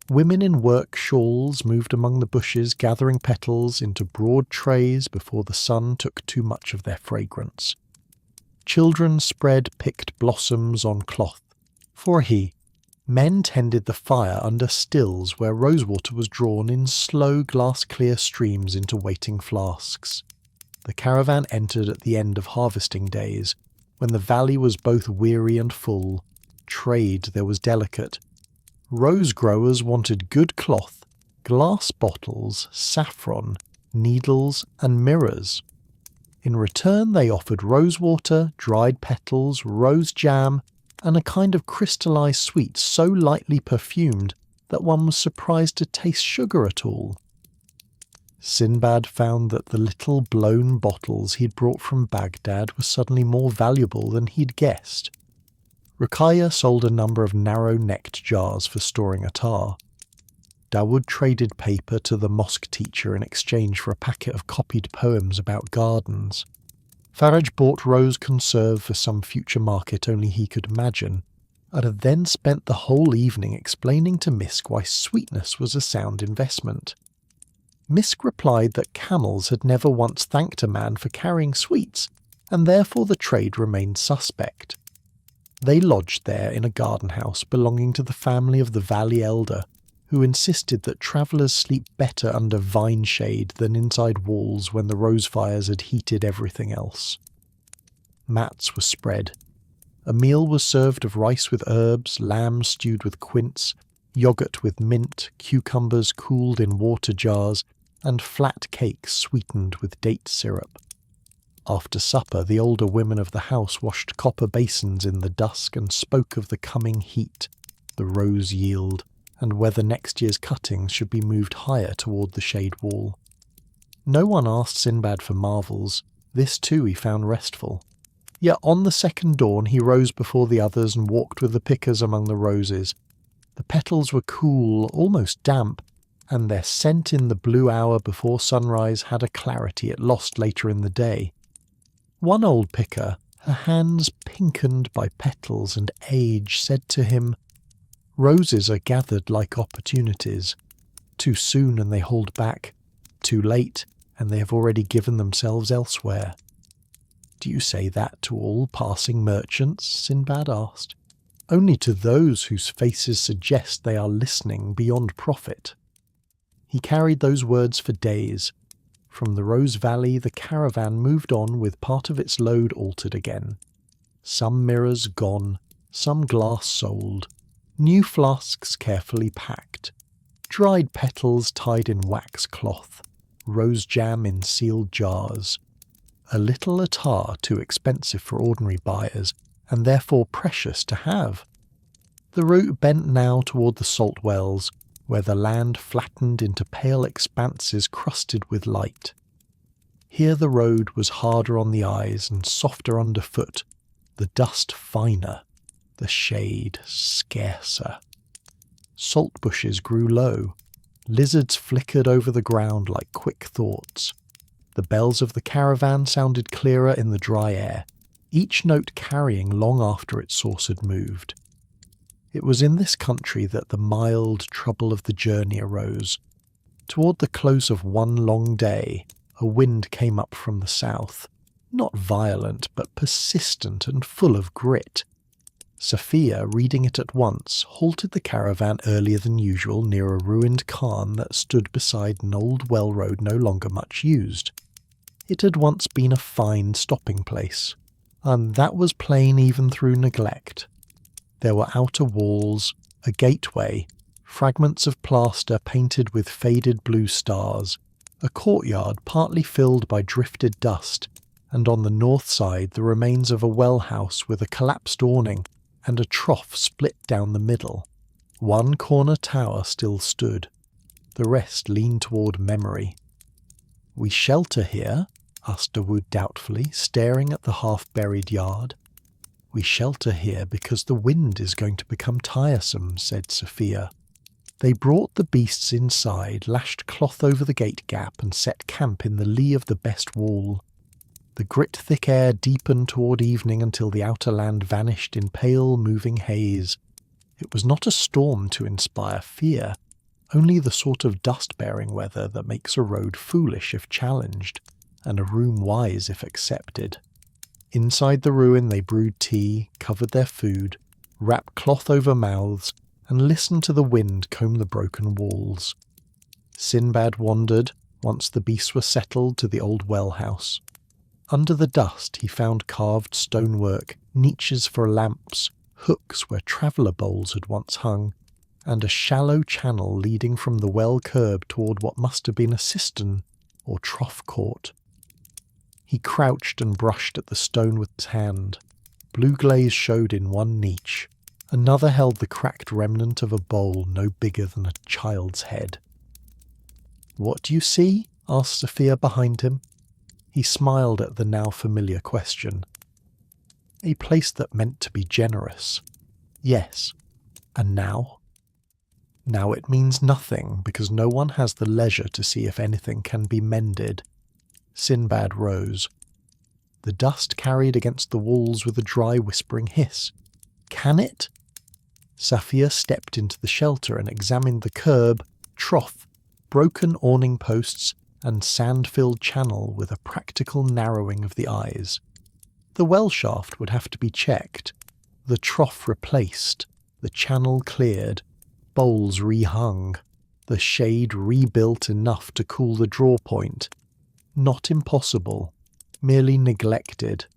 A: Women in work shawls moved among the bushes, gathering petals into broad trays before the sun took too much of their fragrance. Children spread picked blossoms on cloth. Men tended the fire under stills where rosewater was drawn in slow glass-clear streams into waiting flasks. The caravan entered at the end of harvesting days, when the valley was both weary and full. Trade there was delicate. Rose growers wanted good cloth, glass bottles, saffron, needles, and mirrors. In return they offered rosewater, dried petals, rose jam, and a kind of crystallized sweet so lightly perfumed that one was surprised to taste sugar at all. Sinbad found that the little blown bottles he'd brought from Baghdad were suddenly more valuable than he'd guessed. Ruqayya sold a number of narrow-necked jars for storing attar. Dawood traded paper to the mosque teacher in exchange for a packet of copied poems about gardens. Faraj bought rose conserve for some future market only he could imagine, and had then spent the whole evening explaining to Misk why sweetness was a sound investment. Misk replied that camels had never once thanked a man for carrying sweets, and therefore the trade remained suspect. They lodged there in a garden house belonging to the family of the Valley Elder, who insisted that travellers sleep better under vine shade than inside walls when the rose fires had heated everything else. Mats were spread. A meal was served of rice with herbs, lamb stewed with quince, yoghurt with mint, cucumbers cooled in water jars, and flat cakes sweetened with date syrup. After supper, the older women of the house washed copper basins in the dusk and spoke of the coming heat, the rose yield, and whether next year's cuttings should be moved higher toward the shade wall. No one asked Sinbad for marvels. This too he found restful. Yet on the second dawn he rose before the others and walked with the pickers among the roses. The petals were cool, almost damp, and their scent in the blue hour before sunrise had a clarity it lost later in the day. One old picker, her hands pinkened by petals and age, said to him, "Roses are gathered like opportunities. Too soon and they hold back. Too late and they have already given themselves elsewhere." "Do you say that to all passing merchants?" Sinbad asked. "Only to those whose faces suggest they are listening beyond profit." He carried those words for days. From the Rose Valley the caravan moved on with part of its load altered again. Some mirrors gone, some glass sold, new flasks carefully packed, dried petals tied in wax cloth, rose jam in sealed jars. A little attar too expensive for ordinary buyers, and therefore precious to have. The route bent now toward the salt wells, where the land flattened into pale expanses crusted with light. Here the road was harder on the eyes and softer underfoot, the dust finer, the shade scarcer. Salt bushes grew low, lizards flickered over the ground like quick thoughts. The bells of the caravan sounded clearer in the dry air, each note carrying long after its source had moved. It was in this country that the mild trouble of the journey arose. Toward the close of one long day, a wind came up from the south, not violent but persistent and full of grit. Sophia, reading it at once, halted the caravan earlier than usual near a ruined cairn that stood beside an old well road no longer much used. It had once been a fine stopping place, and that was plain even through neglect. There were outer walls, a gateway, fragments of plaster painted with faded blue stars, a courtyard partly filled by drifted dust, and on the north side the remains of a well house with a collapsed awning and a trough split down the middle. One corner tower still stood. The rest leaned toward memory. "We shelter here?" asked Dawood doubtfully, staring at the half-buried yard. "We shelter here because the wind is going to become tiresome," said Sophia. They brought the beasts inside, lashed cloth over the gate gap, and set camp in the lee of the best wall. The grit-thick air deepened toward evening until the outer land vanished in pale, moving haze. It was not a storm to inspire fear, only the sort of dust-bearing weather that makes a road foolish if challenged, and a room wise if accepted. Inside the ruin they brewed tea, covered their food, wrapped cloth over mouths, and listened to the wind comb the broken walls. Sinbad wandered, once the beasts were settled, to the old well house. Under the dust he found carved stonework, niches for lamps, hooks where traveller bowls had once hung, and a shallow channel leading from the well curb toward what must have been a cistern or trough court. He crouched and brushed at the stone with his hand. Blue glaze showed in one niche. Another held the cracked remnant of a bowl no bigger than a child's head. "What do you see?" asked Sophia behind him. He smiled at the now familiar question. "A place that meant to be generous." "Yes. And now?" "Now it means nothing, because no one has the leisure to see if anything can be mended." Sinbad rose. The dust carried against the walls with a dry whispering hiss. "Can it?" Sophia stepped into the shelter and examined the curb, trough, broken awning posts, and sand-filled channel with a practical narrowing of the eyes. The well shaft would have to be checked. The trough replaced, the channel cleared, bowls rehung, the shade rebuilt enough to cool the draw point. Not impossible, merely neglected.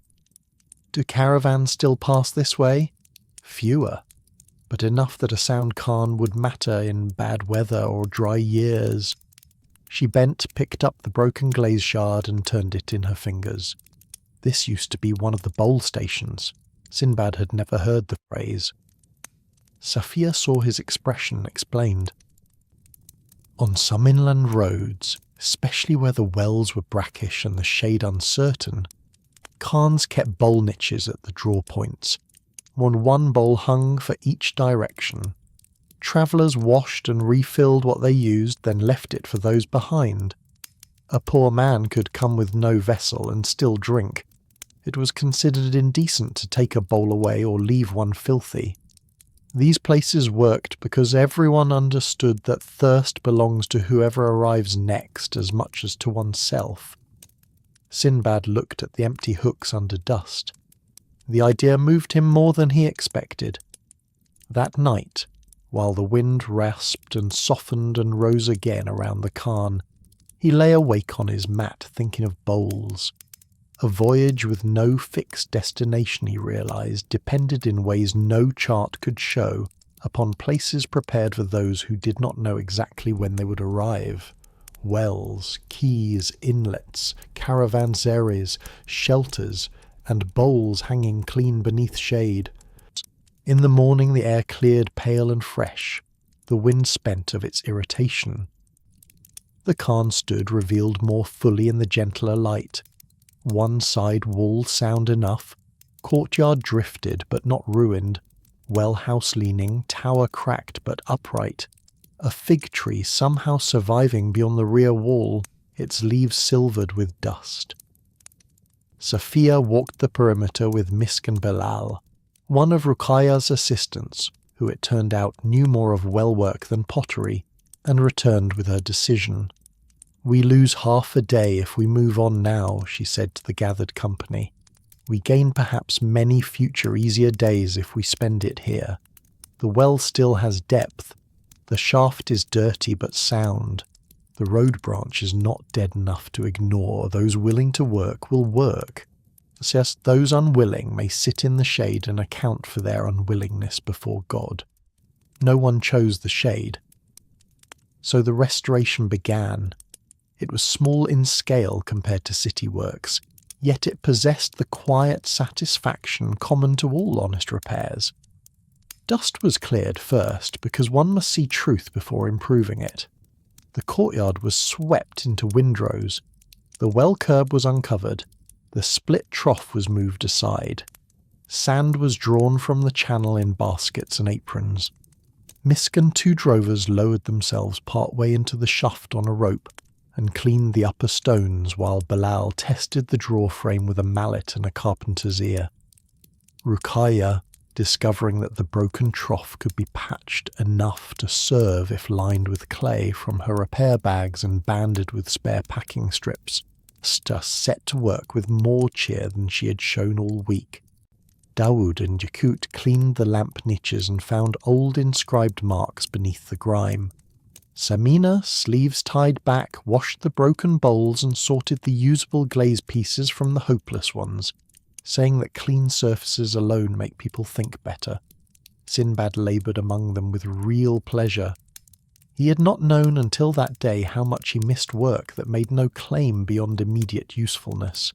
A: Do caravans still pass this way? Fewer, but enough that a sound Khan would matter in bad weather or dry years. She bent, picked up the broken glaze shard and turned it in her fingers. This used to be one of the bowl stations. Sinbad had never heard the phrase. Safia saw his expression and explained. On some inland roads, especially where the wells were brackish and the shade uncertain, Khans kept bowl niches at the draw points, when one bowl hung for each direction. Travellers washed and refilled what they used, then left it for those behind. A poor man could come with no vessel and still drink. It was considered indecent to take a bowl away or leave one filthy. These places worked because everyone understood that thirst belongs to whoever arrives next as much as to oneself. Sinbad looked at the empty hooks under dust. The idea moved him more than he expected. That night, while the wind rasped and softened and rose again around the Khan, he lay awake on his mat thinking of bowls. A voyage with no fixed destination, he realized, depended in ways no chart could show upon places prepared for those who did not know exactly when they would arrive. Wells, quays, inlets, caravanserais, shelters, and bowls hanging clean beneath shade. In the morning the air cleared pale and fresh, the wind spent of its irritation. The Khan stood revealed more fully in the gentler light. One side wall sound enough, courtyard drifted but not ruined, well house leaning, tower cracked but upright, a fig tree somehow surviving beyond the rear wall, its leaves silvered with dust. Safia walked the perimeter with Misk and Bilal, one of Ruqayya's assistants, who it turned out knew more of well work than pottery, and returned with her decision. We lose half a day if we move on now, she said to the gathered company. We gain perhaps many future easier days if we spend it here. The well still has depth. The shaft is dirty but sound. The road branch is not dead enough to ignore. Those willing to work will work. Just those unwilling may sit in the shade and account for their unwillingness before God. No one chose the shade. So the restoration began. It was small in scale compared to city works, yet it possessed the quiet satisfaction common to all honest repairs. Dust was cleared first, because one must see truth before improving it. The courtyard was swept into windrows. The well curb was uncovered. The split trough was moved aside. Sand was drawn from the channel in baskets and aprons. Misk and two drovers lowered themselves part way into the shaft on a rope, and cleaned the upper stones while Bilal tested the draw frame with a mallet and a carpenter's ear. Ruqayya, discovering that the broken trough could be patched enough to serve if lined with clay from her repair bags and banded with spare packing strips, set to work with more cheer than she had shown all week. Dawood and Yakut cleaned the lamp niches and found old inscribed marks beneath the grime. Samina, sleeves tied back, washed the broken bowls and sorted the usable glaze pieces from the hopeless ones, saying that clean surfaces alone make people think better. Sinbad laboured among them with real pleasure. He had not known until that day how much he missed work that made no claim beyond immediate usefulness.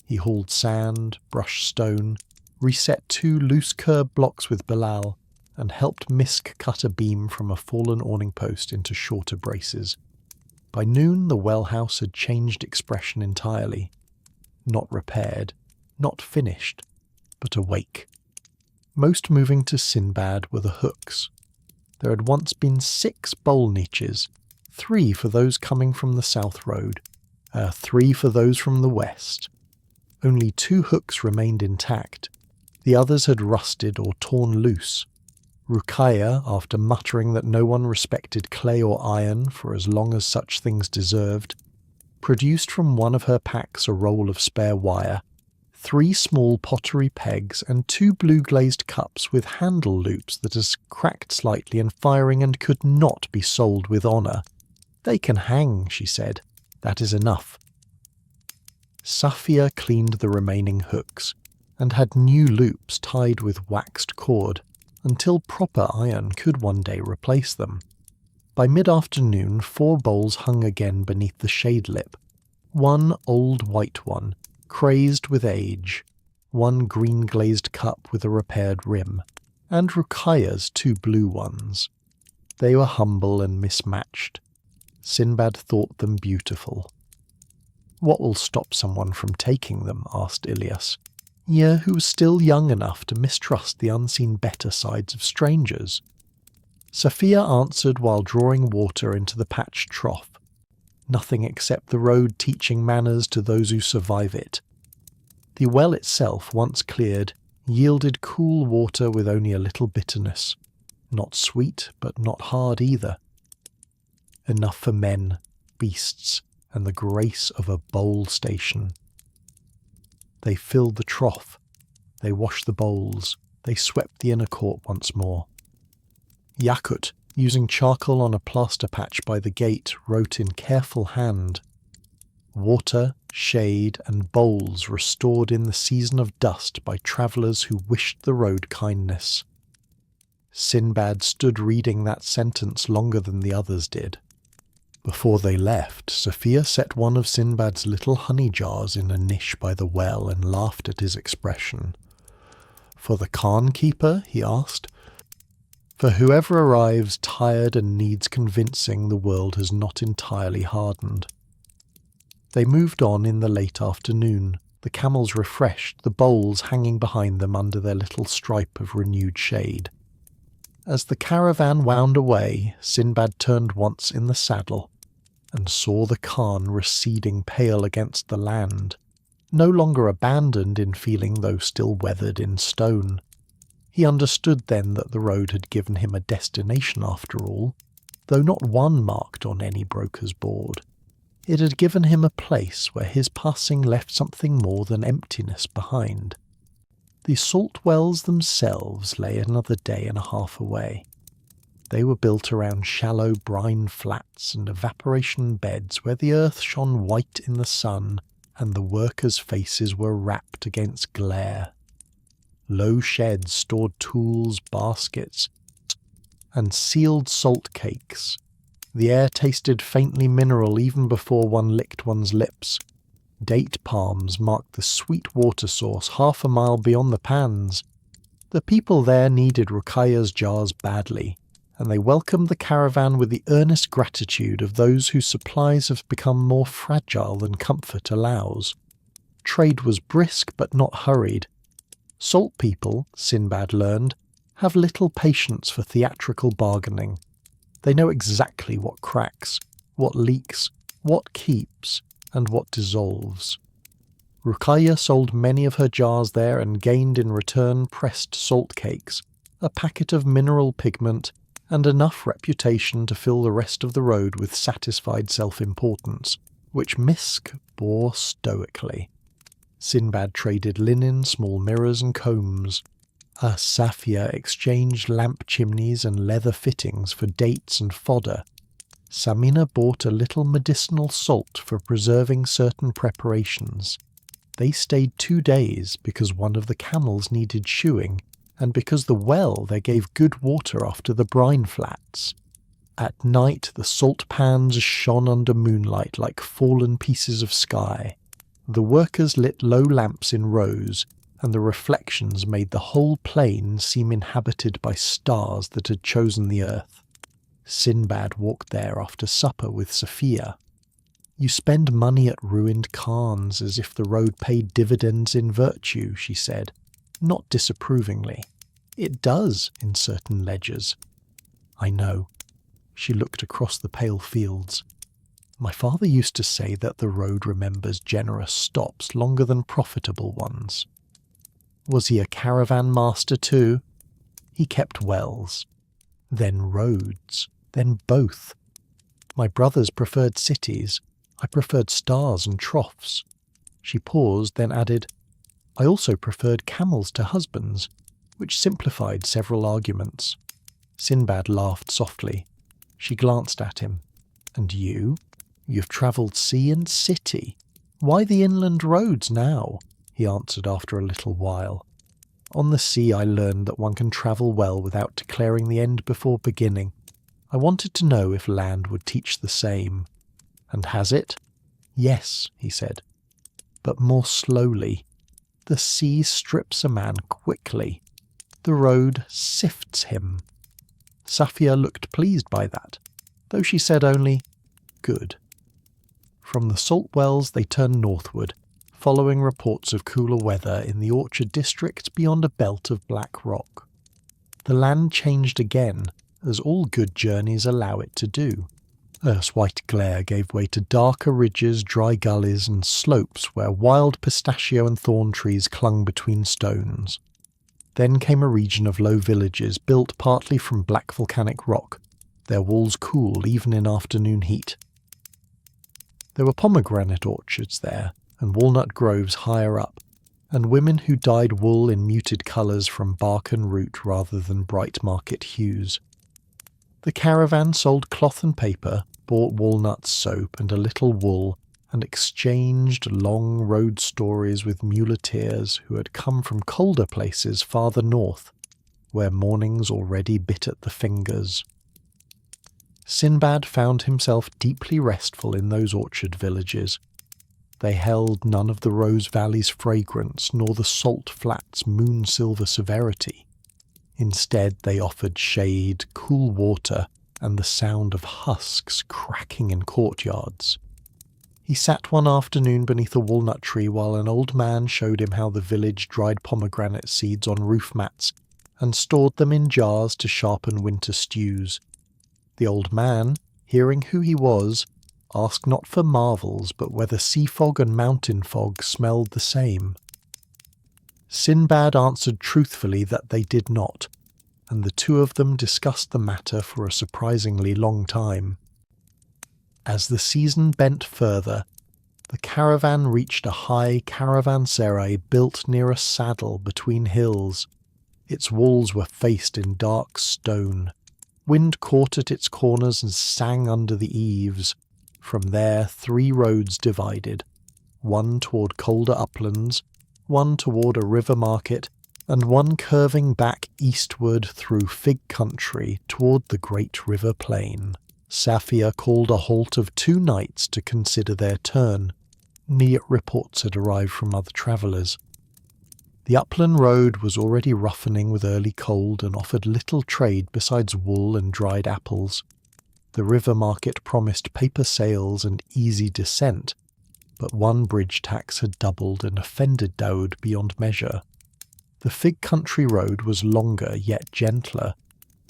A: He hauled sand, brushed stone, reset 2 loose curb blocks with Bilal, and helped Misk cut a beam from a fallen awning post into shorter braces. By noon the well house had changed expression entirely. Not repaired, not finished, but awake. Most moving to Sinbad were the hooks. There had once been 6 bowl niches, 3 for those coming from the south road, 3 for those from the west. Only 2 hooks remained intact. The others had rusted or torn loose. Ruqayya, after muttering that no one respected clay or iron for as long as such things deserved, produced from one of her packs a roll of spare wire, 3 small pottery pegs and 2 blue-glazed cups with handle loops that has cracked slightly and firing and could not be sold with honour. They can hang, she said. That is enough. Safia cleaned the remaining hooks and had new loops tied with waxed cord until proper iron could one day replace them. By mid-afternoon, 4 bowls hung again beneath the shade lip. 1 old white one, crazed with age, 1 green-glazed cup with a repaired rim, and Ruqayyah's 2 blue ones. They were humble and mismatched. Sinbad thought them beautiful. "What will stop someone from taking them?" asked Ilyas, who was still young enough to mistrust the unseen better sides of strangers. Safia answered while drawing water into the patched trough. "Nothing except the road teaching manners to those who survive it." The well itself, once cleared, yielded cool water with only a little bitterness. Not sweet, but not hard either. Enough for men, beasts, and the grace of a bowl station. They filled the trough. They washed the bowls. They swept the inner court once more. Yakut, using charcoal on a plaster patch by the gate, wrote in careful hand, "Water, shade, and bowls restored in the season of dust by travellers who wished the road kindness." Sinbad stood reading that sentence longer than the others did. Before they left, Safia set one of Sinbad's little honey jars in a niche by the well and laughed at his expression. "For the Khan keeper?" he asked. "For whoever arrives tired and needs convincing the world has not entirely hardened." They moved on in the late afternoon, the camels refreshed, the bowls hanging behind them under their little stripe of renewed shade. As the caravan wound away, Sinbad turned once in the saddle and saw the Khan receding pale against the land, no longer abandoned in feeling though still weathered in stone. He understood then that the road had given him a destination after all, though not one marked on any broker's board. It had given him a place where his passing left something more than emptiness behind. The salt wells themselves lay another day and a half away. They were built around shallow brine flats and evaporation beds where the earth shone white in the sun and the workers' faces were wrapped against glare. Low sheds stored tools, baskets, and sealed salt cakes. The air tasted faintly mineral even before one licked one's lips. Date palms marked the sweet water source half a mile beyond the pans. The people there needed Ruqayyah's jars badly, and they welcomed the caravan with the earnest gratitude of those whose supplies have become more fragile than comfort allows. Trade was brisk but not hurried. Salt people, Sinbad learned, have little patience for theatrical bargaining. They know exactly what cracks, what leaks, what keeps, and what dissolves. Ruqayyah sold many of her jars there and gained in return pressed salt cakes, a packet of mineral pigment, and enough reputation to fill the rest of the road with satisfied self-importance, which Misk bore stoically. Sinbad traded linen, small mirrors and combs. Safia exchanged lamp chimneys and leather fittings for dates and fodder. Samina bought a little medicinal salt for preserving certain preparations. They stayed 2 days because one of the camels needed shoeing, and because the well there gave good water after the brine flats. At night the salt pans shone under moonlight like fallen pieces of sky. The workers lit low lamps in rows, and the reflections made the whole plain seem inhabited by stars that had chosen the earth. Sinbad walked there after supper with Safia. "You spend money at ruined khans as if the road paid dividends in virtue," she said, not disapprovingly. "It does in certain ledgers." "I know." She looked across the pale fields. "My father used to say that the road remembers generous stops longer than profitable ones." "Was he a caravan master too?" "He kept wells, then roads, then both. My brothers preferred cities. I preferred stars and troughs." She paused, then added, I also preferred camels to husbands, which simplified several arguments. Sinbad laughed softly. She glanced at him. And you? You've travelled sea and city. Why the inland roads now? He answered after a little while. On the sea I learned that one can travel well without declaring the end before beginning. I wanted to know if land would teach the same. And has it? Yes, he said. But more slowly. The sea strips a man quickly. The road sifts him. Safia looked pleased by that, though she said only, "Good." From the salt wells they turned northward, following reports of cooler weather in the orchard district beyond a belt of black rock. The land changed again, as all good journeys allow it to do. Earth's white glare gave way to darker ridges, dry gullies, and slopes where wild pistachio and thorn trees clung between stones. Then came a region of low villages built partly from black volcanic rock, their walls cool even in afternoon heat. There were pomegranate orchards there, and walnut groves higher up, and women who dyed wool in muted colours from bark and root rather than bright market hues. The caravan sold cloth and paper, bought walnut soap and a little wool, and exchanged long road stories with muleteers who had come from colder places farther north, where mornings already bit at the fingers. Sinbad found himself deeply restful in those orchard villages. They held none of the Rose Valley's fragrance nor the salt flats' moon-silver severity. Instead they offered shade, cool water, and the sound of husks cracking in courtyards. He sat one afternoon beneath a walnut tree while an old man showed him how the village dried pomegranate seeds on roof mats and stored them in jars to sharpen winter stews. The old man, hearing who he was, asked not for marvels but whether sea fog and mountain fog smelled the same. Sinbad answered truthfully that they did not, and the two of them discussed the matter for a surprisingly long time. As the season bent further, the caravan reached a high caravanserai built near a saddle between hills. Its walls were faced in dark stone. Wind caught at its corners and sang under the eaves. From there 3 roads divided, one toward colder uplands, one toward a river market, and one curving back eastward through fig country toward the great river plain. Safia called a halt of 2 nights to consider their turn. Neat reports had arrived from other travellers. The upland road was already roughening with early cold and offered little trade besides wool and dried apples. The river market promised paper sales and easy descent, but one bridge tax had doubled and offended Daoud beyond measure. The fig country road was longer yet gentler,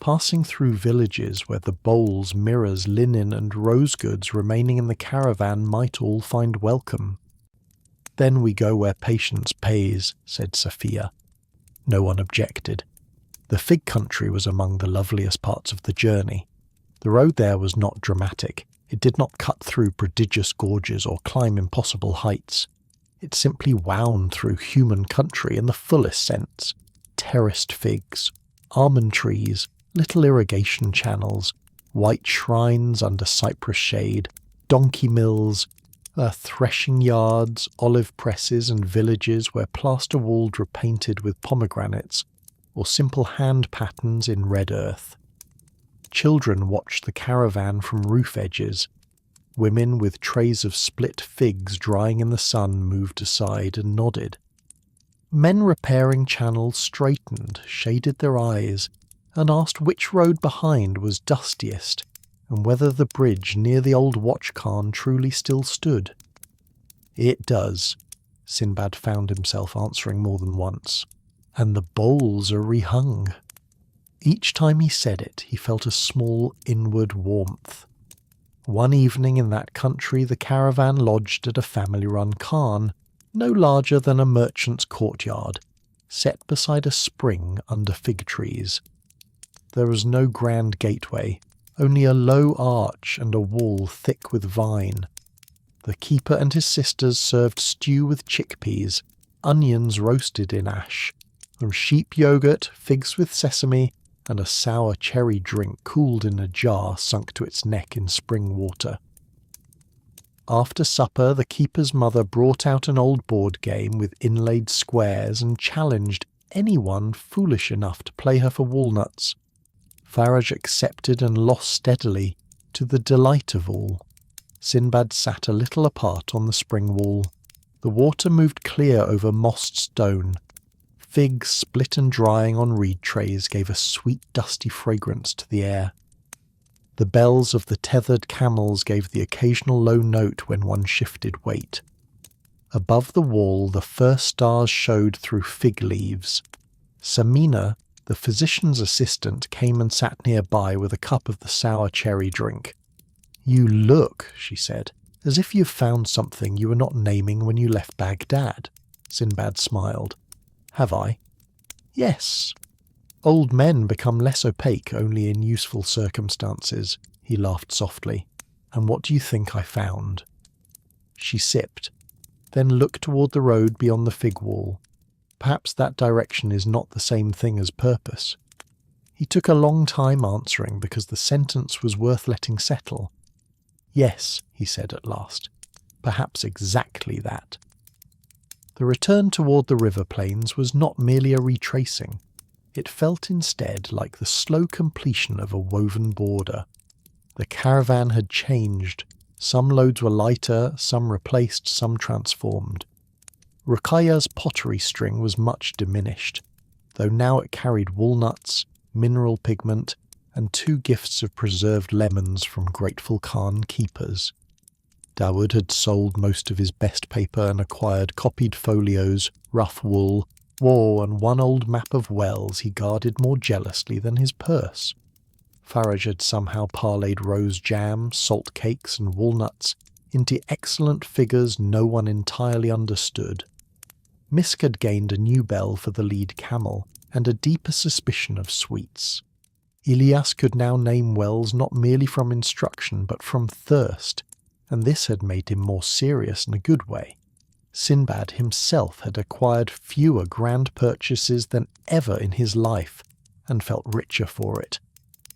A: passing through villages where the bowls, mirrors, linen and rose goods remaining in the caravan might all find welcome. "Then we go where patience pays," said Safia. No one objected. The fig country was among the loveliest parts of the journey. The road there was not dramatic. It did not cut through prodigious gorges or climb impossible heights. It simply wound through human country in the fullest sense. Terraced figs, almond trees, little irrigation channels, white shrines under cypress shade, donkey mills, threshing yards, olive presses and villages where plaster walls were painted with pomegranates, or simple hand patterns in red earth. Children watched the caravan from roof edges. Women with trays of split figs drying in the sun moved aside and nodded. Men repairing channels straightened, shaded their eyes, and asked which road behind was dustiest, and whether the bridge near the old watch-cairn truly still stood. "It does," Sinbad found himself answering more than once. "And the bowls are rehung." Each time he said it, he felt a small inward warmth. One evening in that country the caravan lodged at a family-run cairn, no larger than a merchant's courtyard, set beside a spring under fig trees. There was no grand gateway, only a low arch and a wall thick with vine. The keeper and his sisters served stew with chickpeas, onions roasted in ash, from sheep yogurt, figs with sesame, and a sour cherry drink cooled in a jar sunk to its neck in spring water. After supper, the keeper's mother brought out an old board game with inlaid squares and challenged anyone foolish enough to play her for walnuts. Faraj accepted and lost steadily, to the delight of all. Sinbad sat a little apart on the spring wall. The water moved clear over mossed stone. Figs split and drying on reed trays gave a sweet dusty fragrance to the air. The bells of the tethered camels gave the occasional low note when one shifted weight. Above the wall the first stars showed through fig leaves. Samina, the physician's assistant, came and sat nearby with a cup of the sour cherry drink. "You look," she said, "as if you've found something you were not naming when you left Baghdad." Sinbad smiled. "Have I?" "Yes. Old men become less opaque only in useful circumstances," he laughed softly. "And what do you think I found?" She sipped, then looked toward the road beyond the fig wall. Perhaps that direction is not the same thing as purpose. He took a long time answering because the sentence was worth letting settle. "Yes," he said at last. "Perhaps exactly that." The return toward the river plains was not merely a retracing. It felt instead like the slow completion of a woven border. The caravan had changed. Some loads were lighter, some replaced, some transformed. Ruqayya's pottery string was much diminished, though now it carried walnuts, mineral pigment, and 2 gifts of preserved lemons from grateful Khan keepers. Dawood had sold most of his best paper and acquired copied folios, rough wool, and 1 old map of wells he guarded more jealously than his purse. Faraj had somehow parlayed rose jam, salt cakes, and walnuts into excellent figures no one entirely understood. Misk had gained a new bell for the lead camel, and a deeper suspicion of sweets. Ilyas could now name wells not merely from instruction but from thirst, and this had made him more serious in a good way. Sinbad himself had acquired fewer grand purchases than ever in his life, and felt richer for it.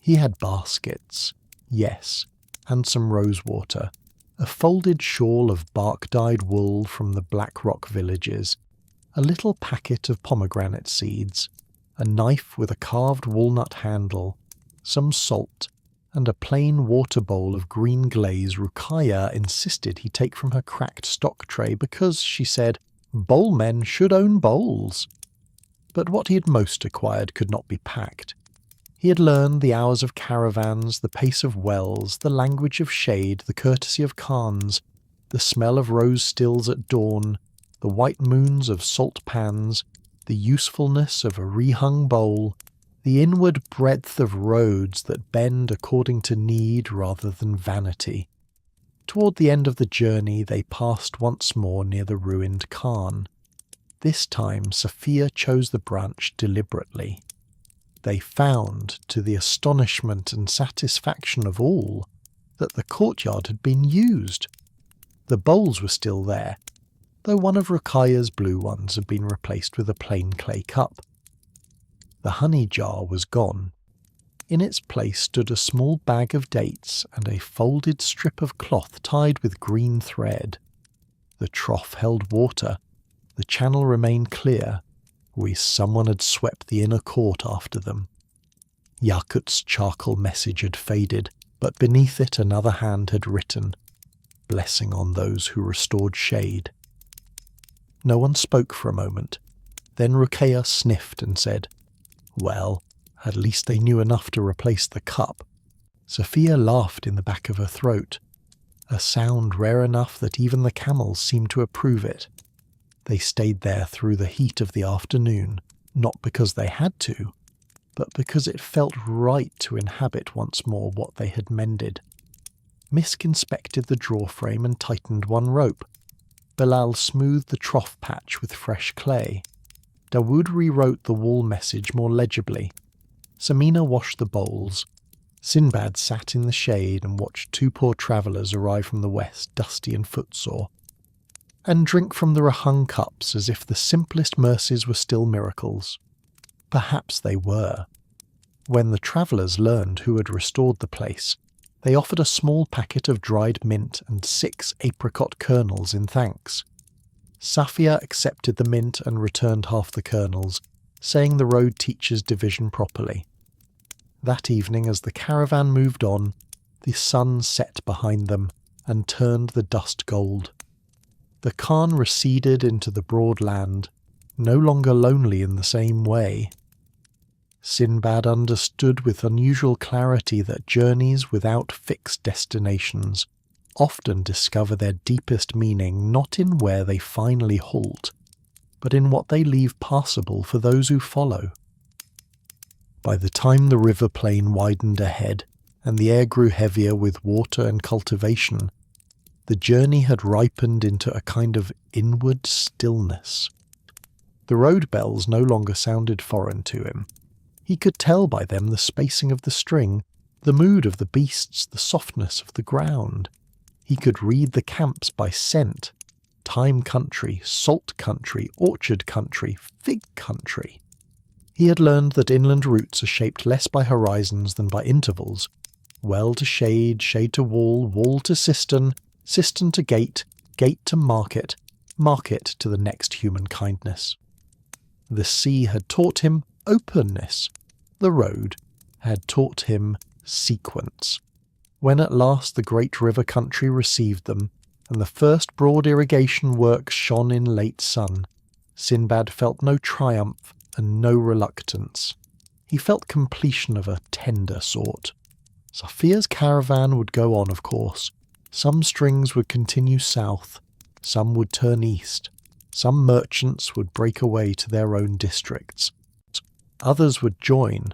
A: He had baskets, yes, and some rosewater, a folded shawl of bark-dyed wool from the Black Rock villages, a little packet of pomegranate seeds, a knife with a carved walnut handle, some salt, and a plain water bowl of green glaze Ruqayya insisted he take from her cracked stock tray because, she said, bowlmen should own bowls. But what he had most acquired could not be packed. He had learned the hours of caravans, the pace of wells, the language of shade, the courtesy of Khans, the smell of rose stills at dawn, the white moons of salt pans, the usefulness of a rehung bowl, the inward breadth of roads that bend according to need rather than vanity. Toward the end of the journey they passed once more near the ruined Khan. This time Sophia chose the branch deliberately. They found, to the astonishment and satisfaction of all, that the courtyard had been used. The bowls were still there, though one of Ruqayya's blue ones had been replaced with a plain clay cup. The honey jar was gone. In its place stood a small bag of dates and a folded strip of cloth tied with green thread. The trough held water. The channel remained clear. Someone had swept the inner court after them. Yakut's charcoal message had faded, but beneath it another hand had written, "Blessing on those who restored shade." No one spoke for a moment. Then Ruqayya sniffed and said, "Well, at least they knew enough to replace the cup." Sophia laughed in the back of her throat, a sound rare enough that even the camels seemed to approve it. They stayed there through the heat of the afternoon, not because they had to, but because it felt right to inhabit once more what they had mended. Misk inspected the drawer frame and tightened one rope. Bilal smoothed the trough patch with fresh clay. Dawood rewrote the wall message more legibly. Samina washed the bowls. Sinbad sat in the shade and watched 2 poor travellers arrive from the west, dusty and footsore. and drink from the Rahung cups as if the simplest mercies were still miracles. Perhaps they were. When the travellers learned who had restored the place, they offered a small packet of dried mint and 6 apricot kernels in thanks. Safia accepted the mint and returned half the kernels, saying the road teaches division properly. That evening, as the caravan moved on, the sun set behind them and turned the dust gold. The Khan receded into the broad land, no longer lonely in the same way. Sinbad understood with unusual clarity that journeys without fixed destinations often discover their deepest meaning not in where they finally halt, but in what they leave passable for those who follow. By the time the river plain widened ahead, and the air grew heavier with water and cultivation, the journey had ripened into a kind of inward stillness. The road bells no longer sounded foreign to him. He could tell by them the spacing of the string, the mood of the beasts, the softness of the ground. He could read the camps by scent: thyme country, salt country, orchard country, fig country. He had learned that inland routes are shaped less by horizons than by intervals: well to shade, shade to wall, wall to cistern, cistern to gate, gate to market, market to the next human kindness. The sea had taught him openness. The road had taught him sequence. When at last the great river country received them, and the first broad irrigation works shone in late sun, Sinbad felt no triumph and no reluctance. He felt completion of a tender sort. Safia's caravan would go on, of course. Some strings would continue south, some would turn east, some merchants would break away to their own districts. Others would join.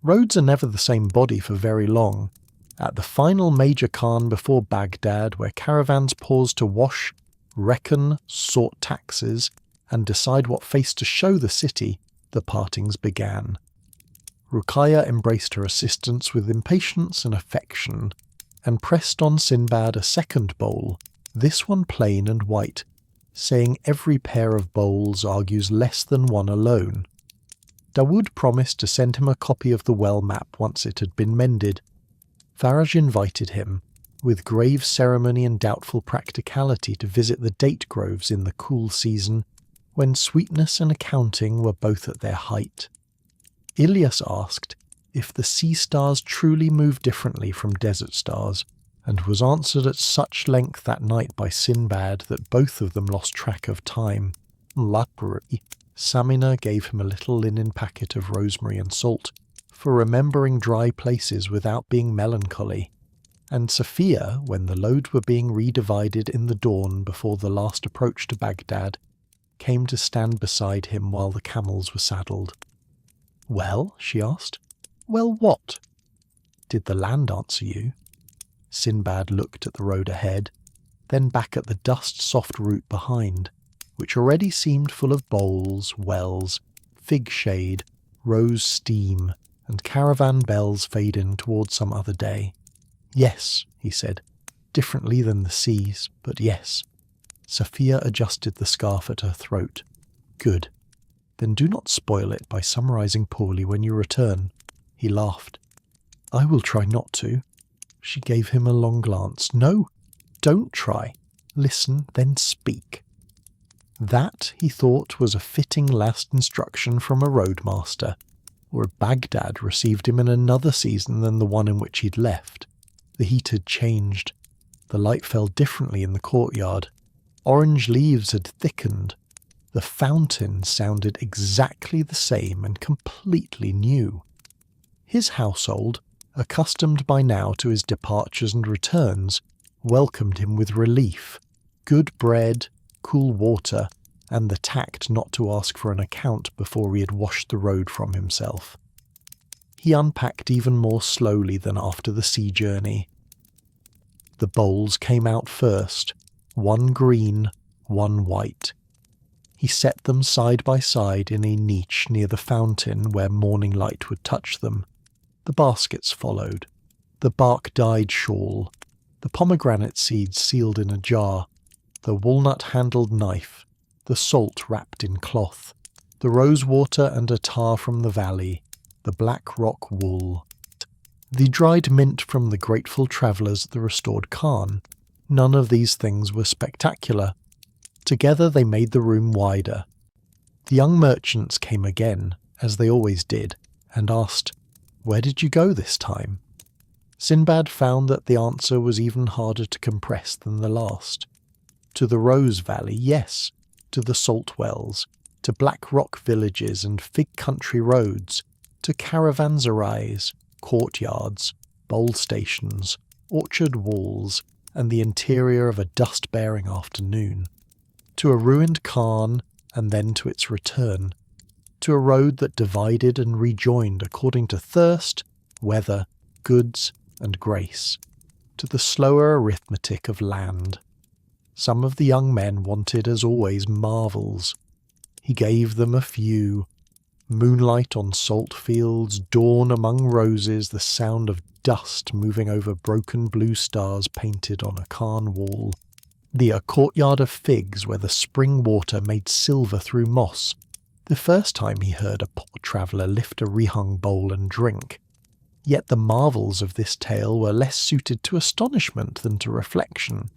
A: Roads are never the same body for very long. At the final major khan before Baghdad, where caravans paused to wash, reckon, sort taxes, and decide what face to show the city, the partings began. Ruqayya embraced her assistants with impatience and affection, and pressed on Sinbad a second bowl, this one plain and white, saying every pair of bowls argues less than one alone. Dawood promised to send him a copy of the well map once it had been mended. Faraj invited him, with grave ceremony and doubtful practicality, to visit the date groves in the cool season, when sweetness and accounting were both at their height. Ilyas asked if the sea stars truly move differently from desert stars, and was answered at such length that night by Sinbad that both of them lost track of time. Luckily, Samina gave him a little linen packet of rosemary and salt, for remembering dry places without being melancholy, and Safia, when the loads were being redivided in the dawn before the last approach to Baghdad, came to stand beside him while the camels were saddled. "Well?" she asked. "Well, what?" "Did the land answer you?" Sinbad looked at the road ahead, then back at the dust-soft route behind, which already seemed full of bowls, wells, fig shade, rose steam, and caravan bells fade in toward some other day. "Yes," he said, "differently than the seas, but yes." Safia adjusted the scarf at her throat. "Good. Then do not spoil it by summarizing poorly when you return." He laughed. "I will try not to." She gave him a long glance. "No, don't try. Listen, then speak." That, he thought, was a fitting last instruction from a roadmaster, or Baghdad received him in another season than the one in which he'd left. The heat had changed. The light fell differently in the courtyard. Orange leaves had thickened. The fountain sounded exactly the same and completely new. His household, accustomed by now to his departures and returns, welcomed him with relief. Good bread, cool water, and the tact not to ask for an account before he had washed the road from himself. He unpacked even more slowly than after the sea journey. The bowls came out first, one green, one white. He set them side by side in a niche near the fountain where morning light would touch them. The baskets followed, the bark-dyed shawl, the pomegranate seeds sealed in a jar, the walnut-handled knife, the salt wrapped in cloth, the rose-water and attar from the valley, the black rock wool, the dried mint from the grateful travellers at the restored Khan. None of these things were spectacular. Together they made the room wider. The young merchants came again, as they always did, and asked, "Where did you go this time?" Sinbad found that the answer was even harder to compress than the last. To the Rose Valley, yes, to the salt wells, to black rock villages and fig country roads, to caravanserais, courtyards, bowl stations, orchard walls, and the interior of a dust-bearing afternoon, to a ruined Khan and then to its return, to a road that divided and rejoined according to thirst, weather, goods, and grace, to the slower arithmetic of land. Some of the young men wanted, as always, marvels. He gave them a few. Moonlight on salt fields, dawn among roses, the sound of dust moving over broken blue stars painted on a Khan wall, a courtyard of figs where the spring water made silver through moss, the first time he heard a poor traveller lift a rehung bowl and drink. Yet the marvels of this tale were less suited to astonishment than to reflection.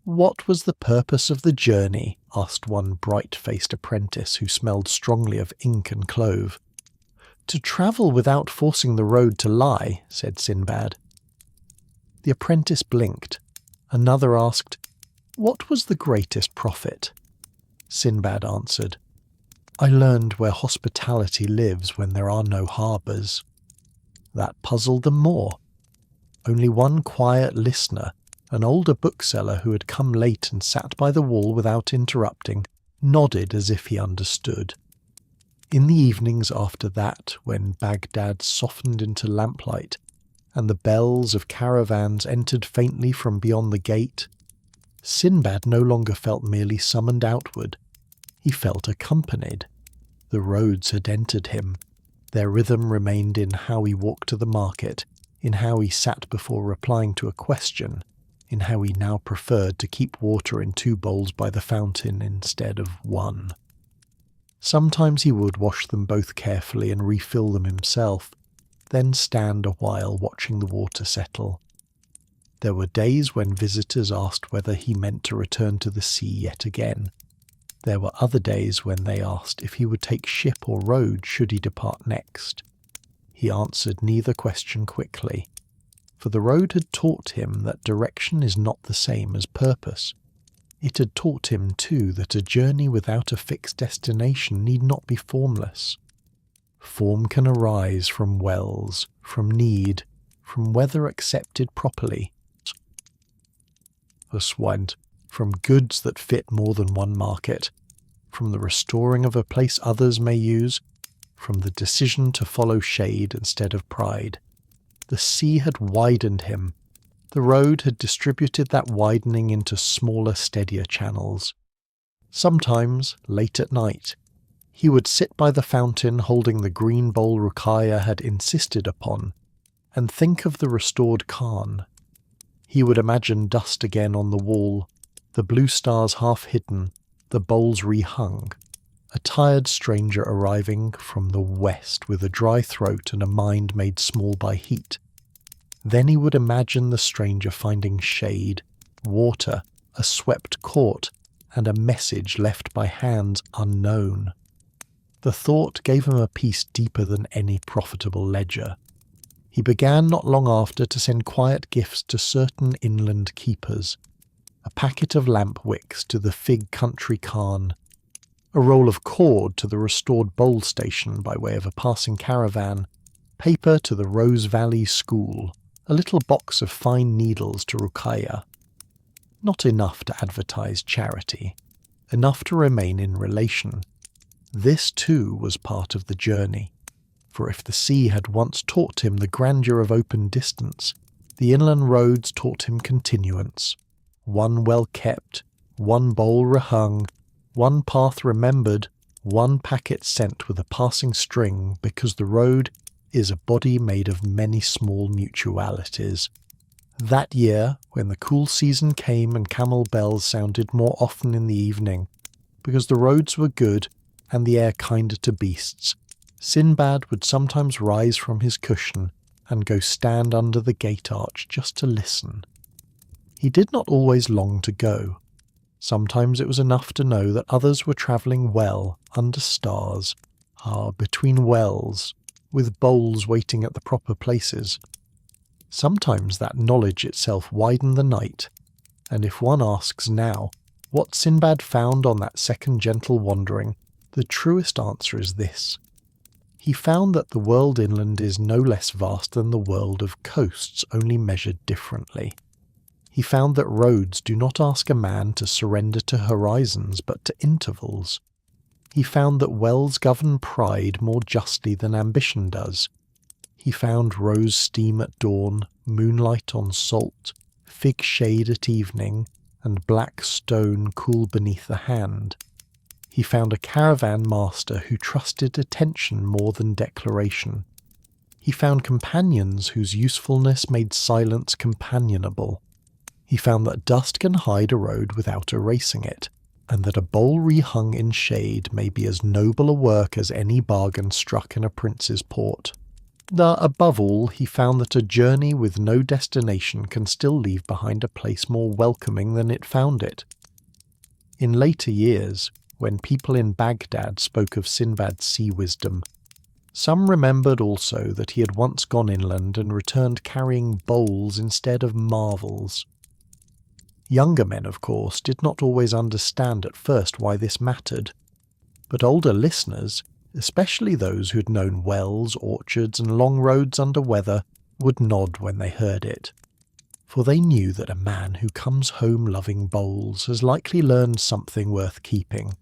A: "What was the purpose of the journey?" asked one bright-faced apprentice who smelled strongly of ink and clove. "To travel without forcing the road to lie," said Sinbad. The apprentice blinked. Another asked, "What was the greatest profit?" Sinbad answered, "I learned where hospitality lives when there are no harbours." That puzzled them more. Only one quiet listener, an older bookseller who had come late and sat by the wall without interrupting, nodded as if he understood. In the evenings after that, when Baghdad softened into lamplight, and the bells of caravans entered faintly from beyond the gate, Sinbad no longer felt merely summoned outward. He felt accompanied. The roads had entered him. Their rhythm remained in how he walked to the market, in how he sat before replying to a question, in how he now preferred to keep water in 2 bowls by the fountain instead of 1. Sometimes he would wash them both carefully and refill them himself, then stand a while watching the water settle. There were days when visitors asked whether he meant to return to the sea yet again. There were other days when they asked if he would take ship or road should he depart next. He answered neither question quickly, for the road had taught him that direction is not the same as purpose. It had taught him, too, that a journey without a fixed destination need not be formless. Form can arise from wells, from need, from weather accepted properly. Thus went from goods that fit more than one market, from the restoring of a place others may use, from the decision to follow shade instead of pride. The sea had widened him. The road had distributed that widening into smaller, steadier channels. Sometimes, late at night, he would sit by the fountain holding the green bowl Ruqayya had insisted upon, and think of the restored Khan. He would imagine dust again on the wall, the blue stars half hidden, the bowls rehung, a tired stranger arriving from the west with a dry throat and a mind made small by heat. Then he would imagine the stranger finding shade, water, a swept court, and a message left by hands unknown. The thought gave him a peace deeper than any profitable ledger. He began not long after to send quiet gifts to certain inland keepers, a packet of lamp wicks to the fig country Khan, a roll of cord to the restored bowl station by way of a passing caravan, paper to the Rose Valley School, a little box of fine needles to Ruqayya. Not enough to advertise charity, enough to remain in relation. This too was part of the journey, for if the sea had once taught him the grandeur of open distance, the inland roads taught him continuance. One well kept, one bowl rehung, one path remembered, one packet sent with a passing string, because the road is a body made of many small mutualities. That year, when the cool season came and camel bells sounded more often in the evening, because the roads were good and the air kinder to beasts, Sinbad would sometimes rise from his cushion and go stand under the gate arch just to listen. He did not always long to go. Sometimes it was enough to know that others were travelling well under stars, between wells, with bowls waiting at the proper places. Sometimes that knowledge itself widened the night, and if one asks now what Sinbad found on that second gentle wandering, the truest answer is this. He found that the world inland is no less vast than the world of coasts, only measured differently. He found that roads do not ask a man to surrender to horizons, but to intervals. He found that wells govern pride more justly than ambition does. He found rose steam at dawn, moonlight on salt, fig shade at evening, and black stone cool beneath the hand. He found a caravan master who trusted attention more than declaration. He found companions whose usefulness made silence companionable. He found that dust can hide a road without erasing it, and that a bowl rehung in shade may be as noble a work as any bargain struck in a prince's port. Above all, he found that a journey with no destination can still leave behind a place more welcoming than it found it. In later years, when people in Baghdad spoke of Sinbad's sea wisdom, some remembered also that he had once gone inland and returned carrying bowls instead of marvels. Younger men, of course, did not always understand at first why this mattered, but older listeners, especially those who had known wells, orchards, and long roads under weather, would nod when they heard it. For they knew that a man who comes home loving bowls has likely learned something worth keeping.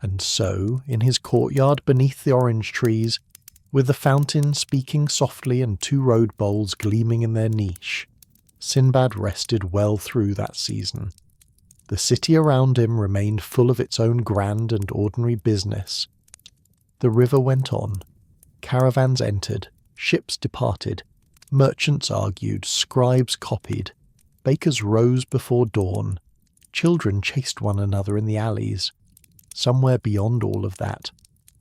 A: And so, in his courtyard beneath the orange trees, with the fountain speaking softly and 2 road bowls gleaming in their niche, Sinbad rested well through that season. The city around him remained full of its own grand and ordinary business. The river went on. Caravans entered, ships departed, merchants argued, scribes copied, bakers rose before dawn, children chased one another in the alleys. Somewhere beyond all of that,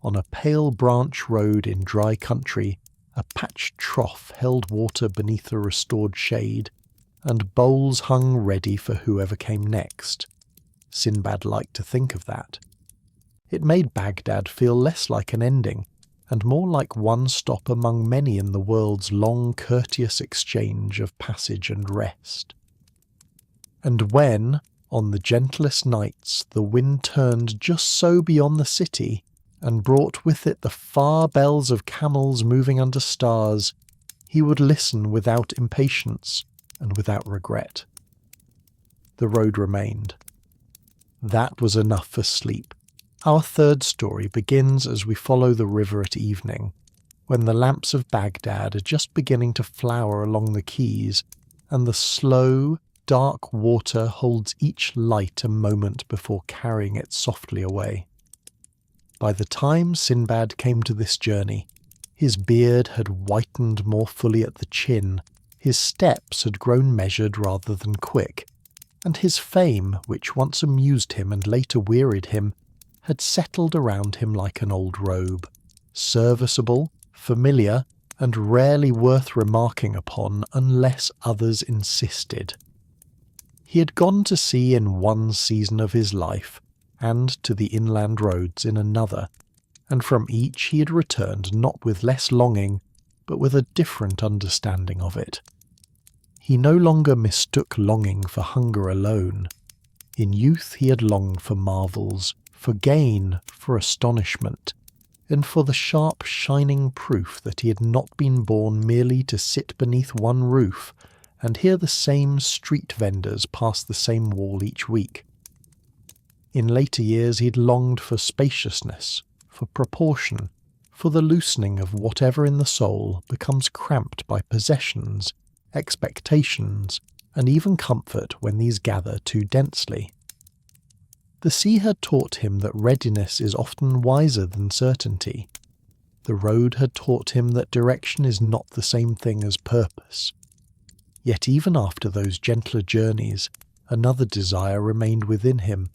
A: on a pale branch road in dry country, a patched trough held water beneath a restored shade, and bowls hung ready for whoever came next. Sinbad liked to think of that. It made Baghdad feel less like an ending, and more like one stop among many in the world's long courteous exchange of passage and rest. And when, on the gentlest nights, the wind turned just so beyond the city, and brought with it the far bells of camels moving under stars, he would listen without impatience and without regret. The road remained. That was enough for sleep. Our third story begins as we follow the river at evening, when the lamps of Baghdad are just beginning to flower along the quays, and the slow, dark water holds each light a moment before carrying it softly away. By the time Sinbad came to this journey, his beard had whitened more fully at the chin, his steps had grown measured rather than quick, and his fame, which once amused him and later wearied him, had settled around him like an old robe, serviceable, familiar, and rarely worth remarking upon unless others insisted. He had gone to sea in one season of his life, and to the inland roads in another, and from each he had returned not with less longing, but with a different understanding of it. He no longer mistook longing for hunger alone. In youth he had longed for marvels, for gain, for astonishment, and for the sharp shining proof that he had not been born merely to sit beneath one roof and hear the same street vendors pass the same wall each week. In later years he had longed for spaciousness, for proportion, for the loosening of whatever in the soul becomes cramped by possessions, expectations, and even comfort when these gather too densely. The sea had taught him that readiness is often wiser than certainty. The road had taught him that direction is not the same thing as purpose. Yet even after those gentler journeys, another desire remained within him,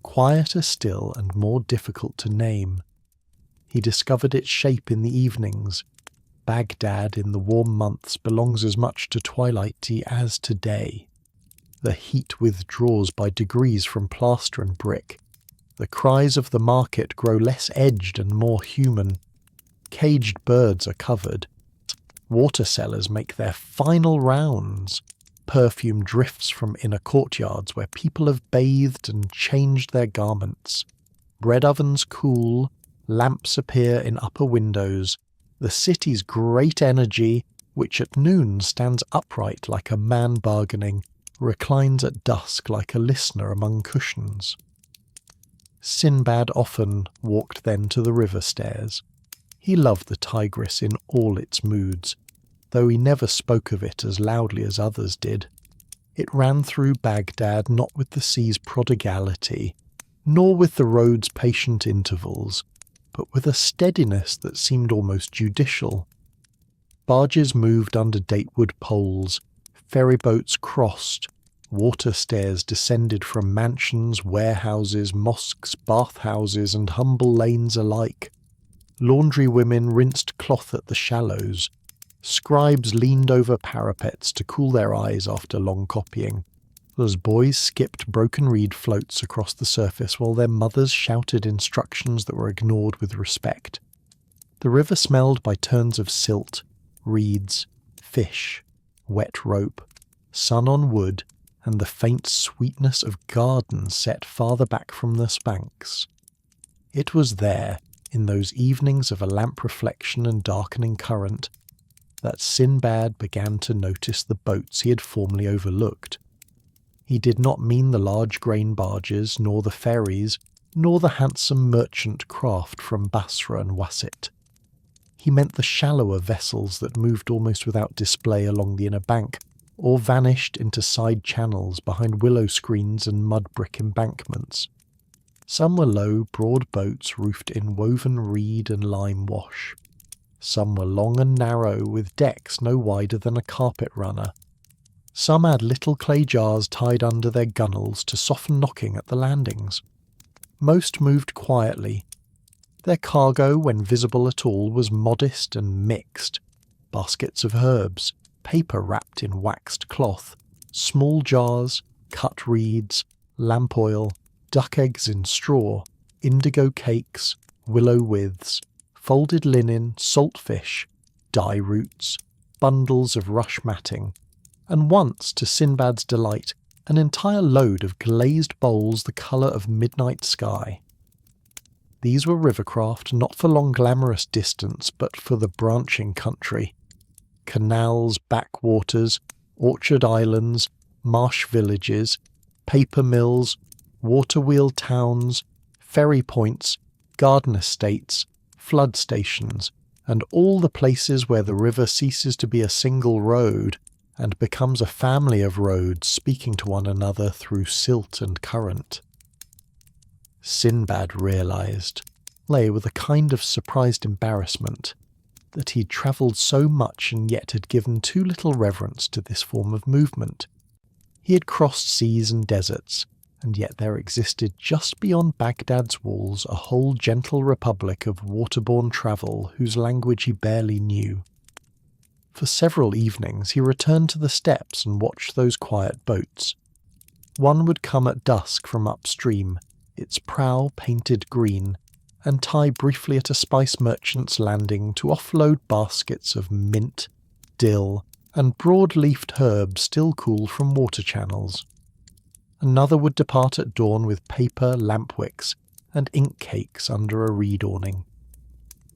A: quieter still and more difficult to name. He discovered its shape in the evenings. Baghdad in the warm months belongs as much to twilight as to day. The heat withdraws by degrees from plaster and brick. The cries of the market grow less edged and more human. Caged birds are covered. Water sellers make their final rounds. Perfume drifts from inner courtyards where people have bathed and changed their garments. Bread ovens cool, lamps appear in upper windows. The city's great energy, which at noon stands upright like a man bargaining, reclines at dusk like a listener among cushions. Sinbad often walked then to the river stairs. He loved the Tigris in all its moods, though he never spoke of it as loudly as others did. It ran through Baghdad not with the sea's prodigality, nor with the road's patient intervals, but with a steadiness that seemed almost judicial. Barges moved under datewood poles, ferryboats crossed, water stairs descended from mansions, warehouses, mosques, bathhouses, and humble lanes alike. Laundry women rinsed cloth at the shallows. Scribes leaned over parapets to cool their eyes after long copying. As boys skipped broken reed floats across the surface while their mothers shouted instructions that were ignored with respect. The river smelled by turns of silt, reeds, fish, wet rope, sun on wood, and the faint sweetness of gardens set farther back from the banks. It was there, in those evenings of a lamp reflection and darkening current, that Sinbad began to notice the boats he had formerly overlooked. He did not mean the large grain barges, nor the ferries, nor the handsome merchant craft from Basra and Wasit. He meant the shallower vessels that moved almost without display along the inner bank, or vanished into side channels behind willow screens and mud brick embankments. Some were low, broad boats roofed in woven reed and lime wash. Some were long and narrow, with decks no wider than a carpet runner. Some had little clay jars tied under their gunwales to soften knocking at the landings. Most moved quietly. Their cargo, when visible at all, was modest and mixed. Baskets of herbs, paper wrapped in waxed cloth, small jars, cut reeds, lamp oil, duck eggs in straw, indigo cakes, willow withes, folded linen, salt fish, dye roots, bundles of rush matting, and once, to Sinbad's delight, an entire load of glazed bowls the colour of midnight sky. These were rivercraft not for long glamorous distance, but for the branching country. Canals, backwaters, orchard islands, marsh villages, paper mills, water-wheel towns, ferry points, garden estates, flood stations, and all the places where the river ceases to be a single road and becomes a family of roads speaking to one another through silt and current. Sinbad realised, with a kind of surprised embarrassment, that he'd travelled so much and yet had given too little reverence to this form of movement. He had crossed seas and deserts, and yet there existed just beyond Baghdad's walls a whole gentle republic of waterborne travel whose language he barely knew. For several evenings he returned to the steps and watched those quiet boats. One would come at dusk from upstream, its prow painted green, and tie briefly at a spice merchant's landing to offload baskets of mint, dill, and broad-leafed herbs still cool from water channels. Another would depart at dawn with paper, lamp wicks, and ink cakes under a reed awning.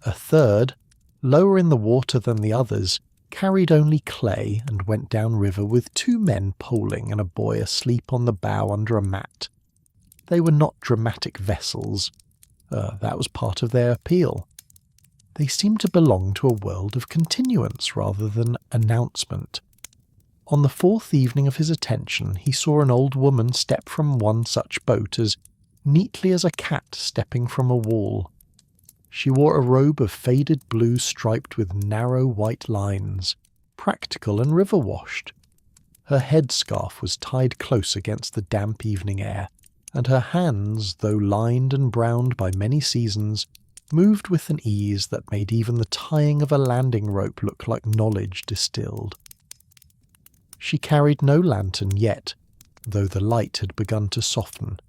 A: A third, lower in the water than the others, carried only clay and went down river with 2 men poling and a boy asleep on the bow under a mat. They were not dramatic vessels. That was part of their appeal. They seemed to belong to a world of continuance rather than announcement. On the 4th evening of his attention, he saw an old woman step from one such boat as neatly as a cat stepping from a wall. She wore a robe of faded blue striped with narrow white lines, practical and river-washed. Her headscarf was tied close against the damp evening air, and her hands, though lined and browned by many seasons, moved with an ease that made even the tying of a landing rope look like knowledge distilled. She carried no lantern yet, though the light had begun to soften.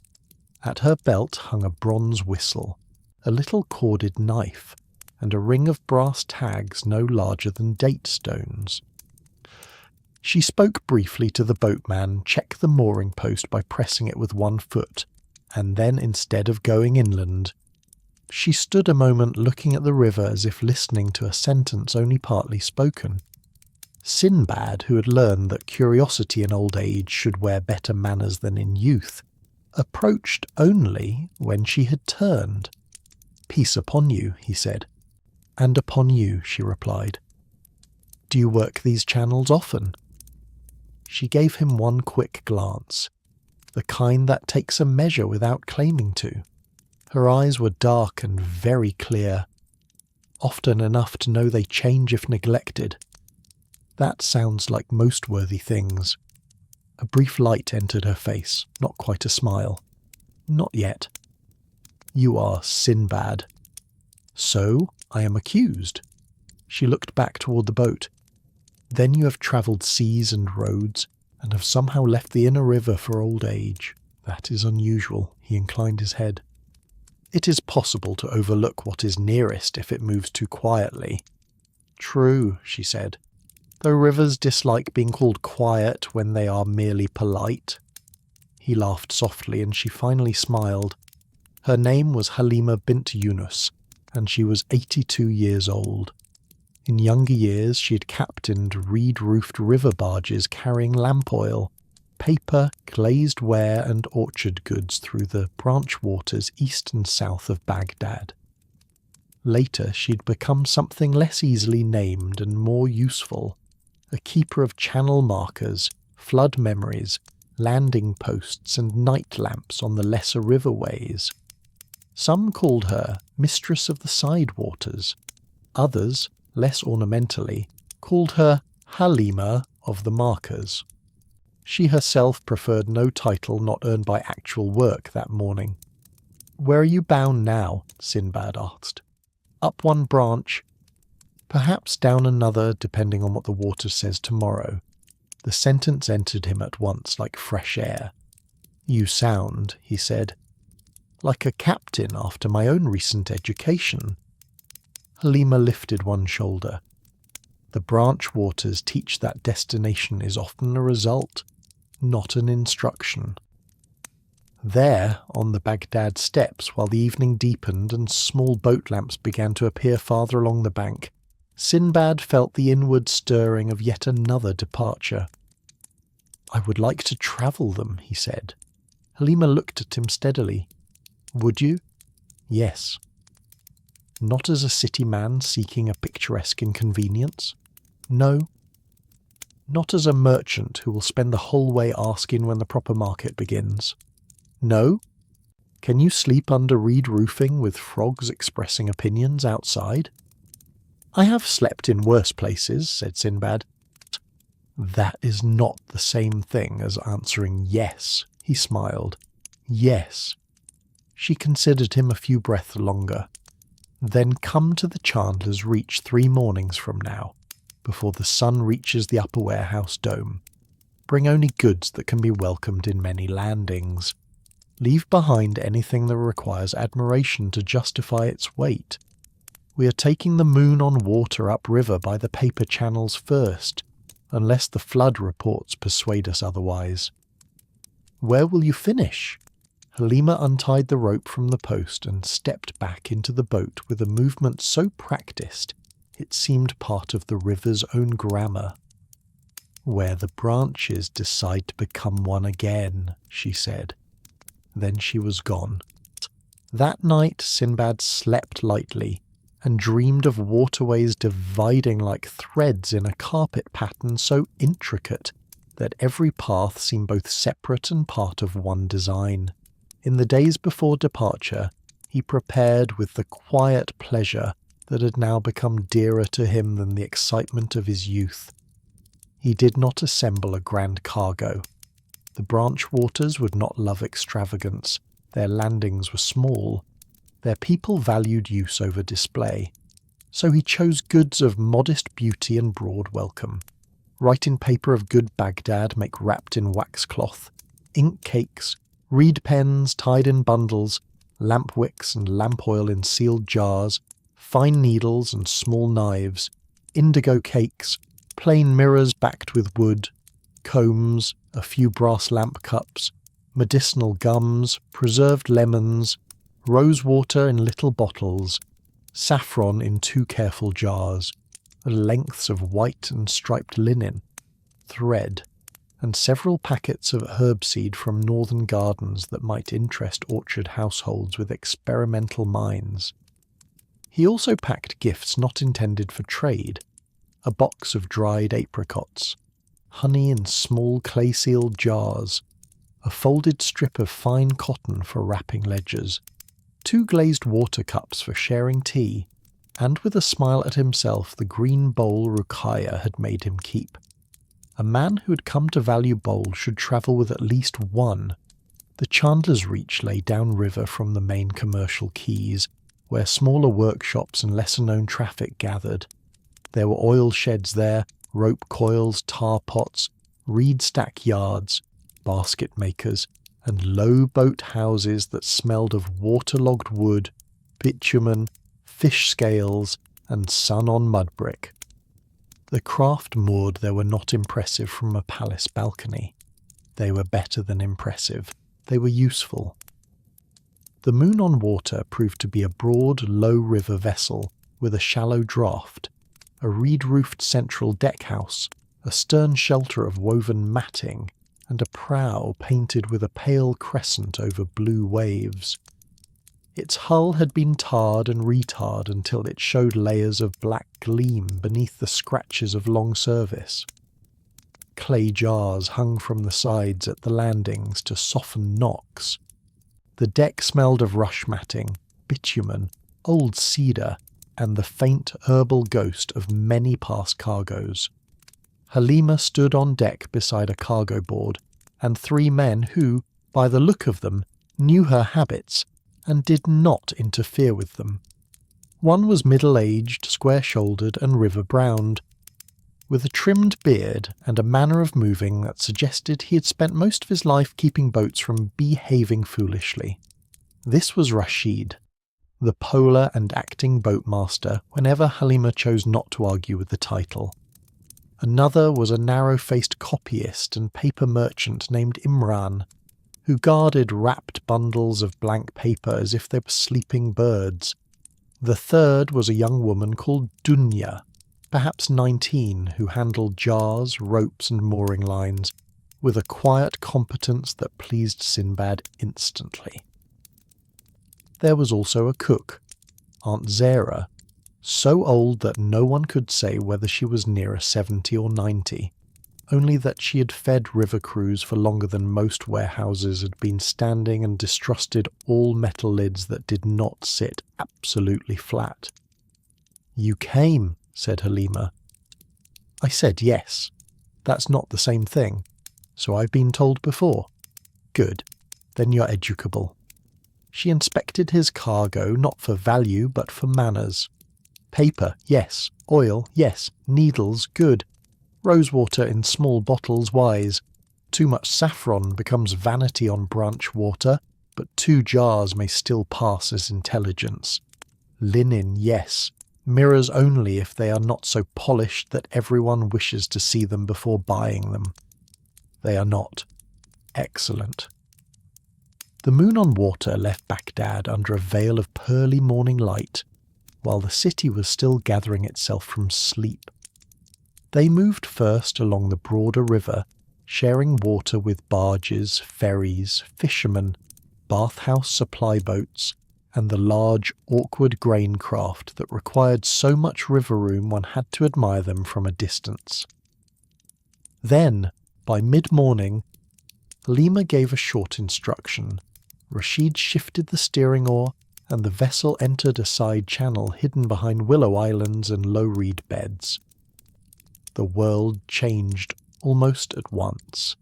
A: At her belt hung a bronze whistle, a little corded knife, and a ring of brass tags no larger than date stones. She spoke briefly to the boatman, checked the mooring post by pressing it with one foot, and then, instead of going inland, she stood a moment looking at the river as if listening to a sentence only partly spoken. Sinbad, who had learned that curiosity in old age should wear better manners than in youth, approached only when she had turned. "Peace upon you," he said. "And upon you," she replied. "Do you work these channels often?" She gave him one quick glance, the kind that takes a measure without claiming to. Her eyes were dark and very clear, often enough to know they change if neglected. That sounds like most worthy things. A brief light entered her face, not quite a smile. "Not yet." "You are Sinbad." "So I am accused." She looked back toward the boat. "Then you have travelled seas and roads, and have somehow left the inner river for old age. That is unusual." He inclined his head. "It is possible to overlook what is nearest if it moves too quietly." "True," she said, "though rivers dislike being called quiet when they are merely polite." He laughed softly, and she finally smiled. Her name was Halima bint Yunus, and she was 82 years old. In younger years she had captained reed-roofed river barges carrying lamp oil, paper, glazed ware and orchard goods through the branch waters east and south of Baghdad. Later she'd become something less easily named and more useful, a keeper of channel markers, flood memories, landing posts and night lamps on the lesser riverways. Some called her Mistress of the Side Waters. Others, less ornamentally, called her Halima of the Markers. She herself preferred no title not earned by actual work that morning. "Where are you bound now?" Sinbad asked. "Up one branch, perhaps down another, depending on what the water says tomorrow." The sentence entered him at once like fresh air. "You sound," he said, "like a captain after my own recent education." Halima lifted one shoulder. "The branch waters teach that destination is often a result, not an instruction." There, on the Baghdad steps, while the evening deepened and small boat lamps began to appear farther along the bank, Sinbad felt the inward stirring of yet another departure. "I would like to travel them," he said. Halima looked at him steadily. "Would you?" "Yes." "Not as a city man seeking a picturesque inconvenience?" "No." "Not as a merchant who will spend the whole way asking when the proper market begins?" "No." "Can you sleep under reed roofing with frogs expressing opinions outside?" "I have slept in worse places," said Sinbad. "That is not the same thing as answering yes," he smiled. "Yes." She considered him a few breaths longer. "Then come to the Chandler's Reach 3 mornings from now, before the sun reaches the upper warehouse dome. Bring only goods that can be welcomed in many landings. Leave behind anything that requires admiration to justify its weight. We are taking the moon on water upriver by the paper channels first, unless the flood reports persuade us otherwise." "Where will you finish?" Halima untied the rope from the post and stepped back into the boat with a movement so practiced it seemed part of the river's own grammar. "Where the branches decide to become one again," she said. Then she was gone. That night Sinbad slept lightly and dreamed of waterways dividing like threads in a carpet pattern so intricate that every path seemed both separate and part of one design. In the days before departure, he prepared with the quiet pleasure that had now become dearer to him than the excitement of his youth. he did not assemble a grand cargo. The branch waters would not love extravagance, their landings were small, their people valued use over display, so he chose goods of modest beauty and broad welcome. Writing paper of good Baghdad make wrapped in waxcloth, ink cakes, reed pens tied in bundles, lamp wicks and lamp oil in sealed jars, fine needles and small knives, indigo cakes, plain mirrors backed with wood, combs, a few brass lamp cups, medicinal gums, preserved lemons, rose water in little bottles, saffron in 2 careful jars, lengths of white and striped linen, thread, and several packets of herb seed from northern gardens that might interest orchard households with experimental minds. He also packed gifts not intended for trade, a box of dried apricots, honey in small clay-sealed jars, a folded strip of fine cotton for wrapping ledgers, 2 glazed water cups for sharing tea, and with a smile at himself the green bowl Ruqayya had made him keep. A man who had come to value bowls should travel with at least one. The Chandler's Reach lay downriver from the main commercial quays, where smaller workshops and lesser-known traffic gathered. There were oil sheds there, rope coils, tar pots, reed stack yards, basket makers, and low boat houses that smelled of waterlogged wood, bitumen, fish scales, and sun-on-mud brick. The craft moored there were not impressive from a palace balcony. They were better than impressive. They were useful. The Moon on Water proved to be a broad, low-river vessel with a shallow draught, a reed-roofed central deck-house, a stern shelter of woven matting, and a prow painted with a pale crescent over blue waves. Its hull had been tarred and retarred until it showed layers of black gleam beneath the scratches of long service. Clay jars hung from the sides at the landings to soften knocks. The deck smelled of rush matting, bitumen, old cedar, and the faint herbal ghost of many past cargoes. Halima stood on deck beside a cargo board, and 3 men who, by the look of them, knew her habits and did not interfere with them. One was middle-aged, square-shouldered and river-browned, with a trimmed beard and a manner of moving that suggested he had spent most of his life keeping boats from behaving foolishly. This was Rashid, the polar and acting boatmaster whenever Halima chose not to argue with the title. Another was a narrow-faced copyist and paper merchant named Imran, who guarded wrapped bundles of blank paper as if they were sleeping birds. The third was a young woman called Dunya, perhaps 19, who handled jars, ropes and mooring lines, with a quiet competence that pleased Sinbad instantly. There was also a cook, Aunt Zara, so old that no one could say whether she was nearer 70 or 90, only that she had fed river crews for longer than most warehouses had been standing and distrusted all metal lids that did not sit absolutely flat. "You came," said Halima. I said yes. That's not the same thing. So I've been told before. Good. Then you're educable. She inspected his cargo not for value but for manners. Paper, yes. Oil, yes. Needles, good. Rosewater in small bottles, wise. Too much saffron becomes vanity on branch water, but 2 jars may still pass as intelligence. Linen, yes. Mirrors only if they are not so polished that everyone wishes to see them before buying them. They are not. Excellent. The Moon on Water left Baghdad under a veil of pearly morning light, while the city was still gathering itself from sleep. They moved first along the broader river, sharing water with barges, ferries, fishermen, bathhouse supply boats, and the large, awkward grain craft that required so much river room one had to admire them from a distance. Then, by mid-morning, Halima gave a short instruction. Rashid shifted the steering oar, and the vessel entered a side channel hidden behind willow islands and low reed beds. the world changed almost at once.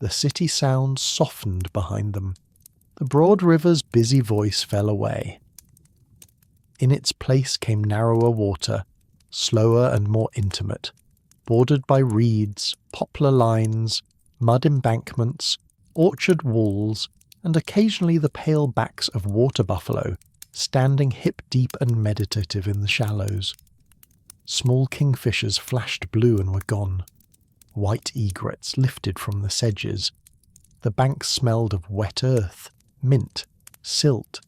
A: The city sounds softened behind them. The broad river's busy voice fell away. In its place came narrower water, slower and more intimate, bordered by reeds, poplar lines, mud embankments, orchard walls, and occasionally the pale backs of water buffalo, standing hip-deep and meditative in the shallows. Small kingfishers flashed blue and were gone. White egrets lifted from the sedges. The banks smelled of wet earth, mint, silt,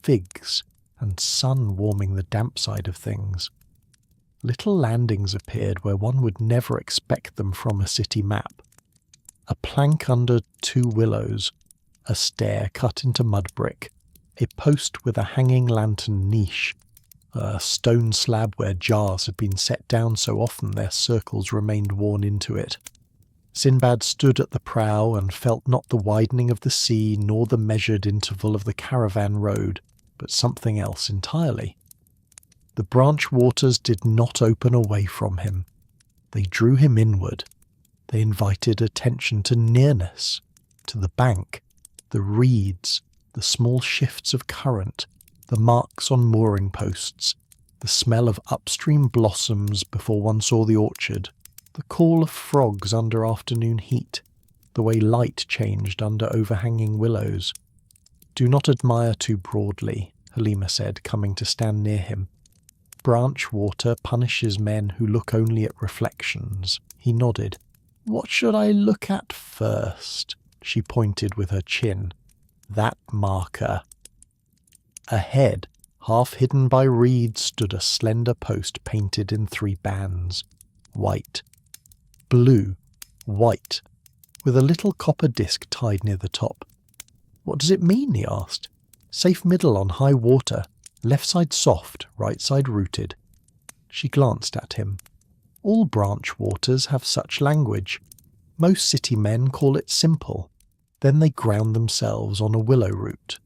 A: figs, and sun warming the damp side of things. Little landings appeared where one would never expect them from a city map. A plank under 2 willows, a stair cut into mud brick, a post with a hanging lantern niche, a stone slab where jars had been set down so often their circles remained worn into it. Sinbad stood at the prow and felt not the widening of the sea nor the measured interval of the caravan road, but something else entirely. The branch waters did not open away from him. They drew him inward. They invited attention to nearness, to the bank, the reeds, the small shifts of current, the marks on mooring posts, the smell of upstream blossoms before one saw the orchard, the call of frogs under afternoon heat, the way light changed under overhanging willows. "Do not admire too broadly," Halima said, coming to stand near him. "Branch water punishes men who look only at reflections." He nodded. "What should I look at first?" She pointed with her chin. "That marker." Ahead, half hidden by reeds, stood a slender post painted in 3 bands. White, blue, white, with a little copper disc tied near the top. "What does it mean?" he asked. "Safe middle on high water, left side soft, right side rooted." She glanced at him. "All branch waters have such language. Most city men call it simple. Then they ground themselves on a willow root."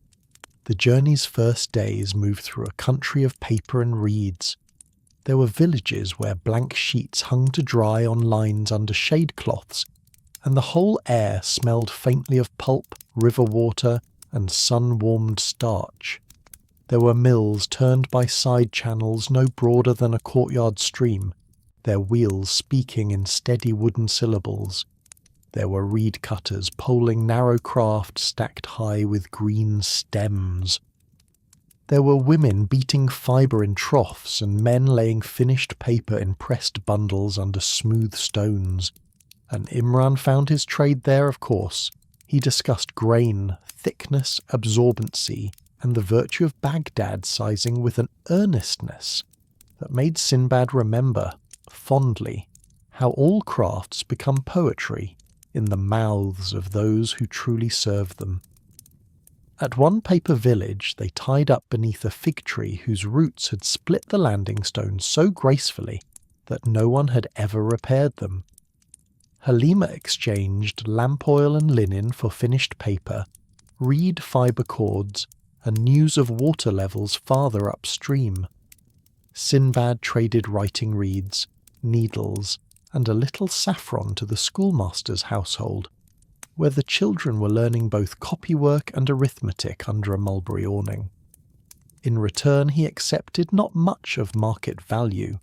A: The journey's first days moved through a country of paper and reeds. There were villages where blank sheets hung to dry on lines under shade cloths, and the whole air smelled faintly of pulp, river water, and sun-warmed starch. There were mills turned by side channels no broader than a courtyard stream, their wheels speaking in steady wooden syllables. There were reed cutters poling narrow craft stacked high with green stems. There were women beating fibre in troughs and men laying finished paper in pressed bundles under smooth stones. And Imran found his trade there, of course. He discussed grain, thickness, absorbency, and the virtue of Baghdad sizing with an earnestness that made Sinbad remember, fondly, how all crafts become poetry in the mouths of those who truly serve them. At one paper village they tied up beneath a fig tree whose roots had split the landing stones so gracefully that no one had ever repaired them. Halima exchanged lamp oil and linen for finished paper, reed fibre cords, and news of water levels farther upstream. Sinbad traded writing reeds, needles, and a little saffron to the schoolmaster's household, where the children were learning both copywork and arithmetic under a mulberry awning. In return he accepted not much of market value,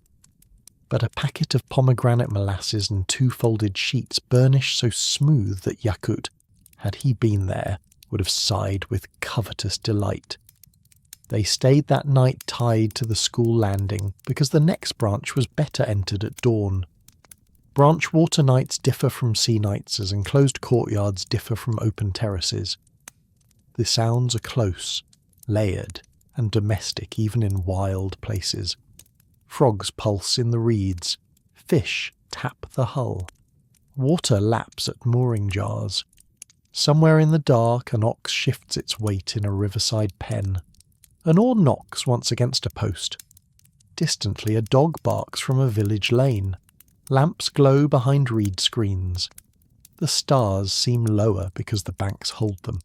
A: but a packet of pomegranate molasses and 2 folded sheets burnished so smooth that Yakut, had he been there, would have sighed with covetous delight. They stayed that night tied to the school landing, because the next branch was better entered at dawn. Branch water nights differ from sea nights as enclosed courtyards differ from open terraces. The sounds are close, layered, and domestic even in wild places. Frogs pulse in the reeds, fish tap the hull. Water laps at mooring jars. Somewhere in the dark an ox shifts its weight in a riverside pen. An oar knocks once against a post. Distantly a dog barks from a village lane. Lamps glow behind reed screens. The stars seem lower because the banks hold them.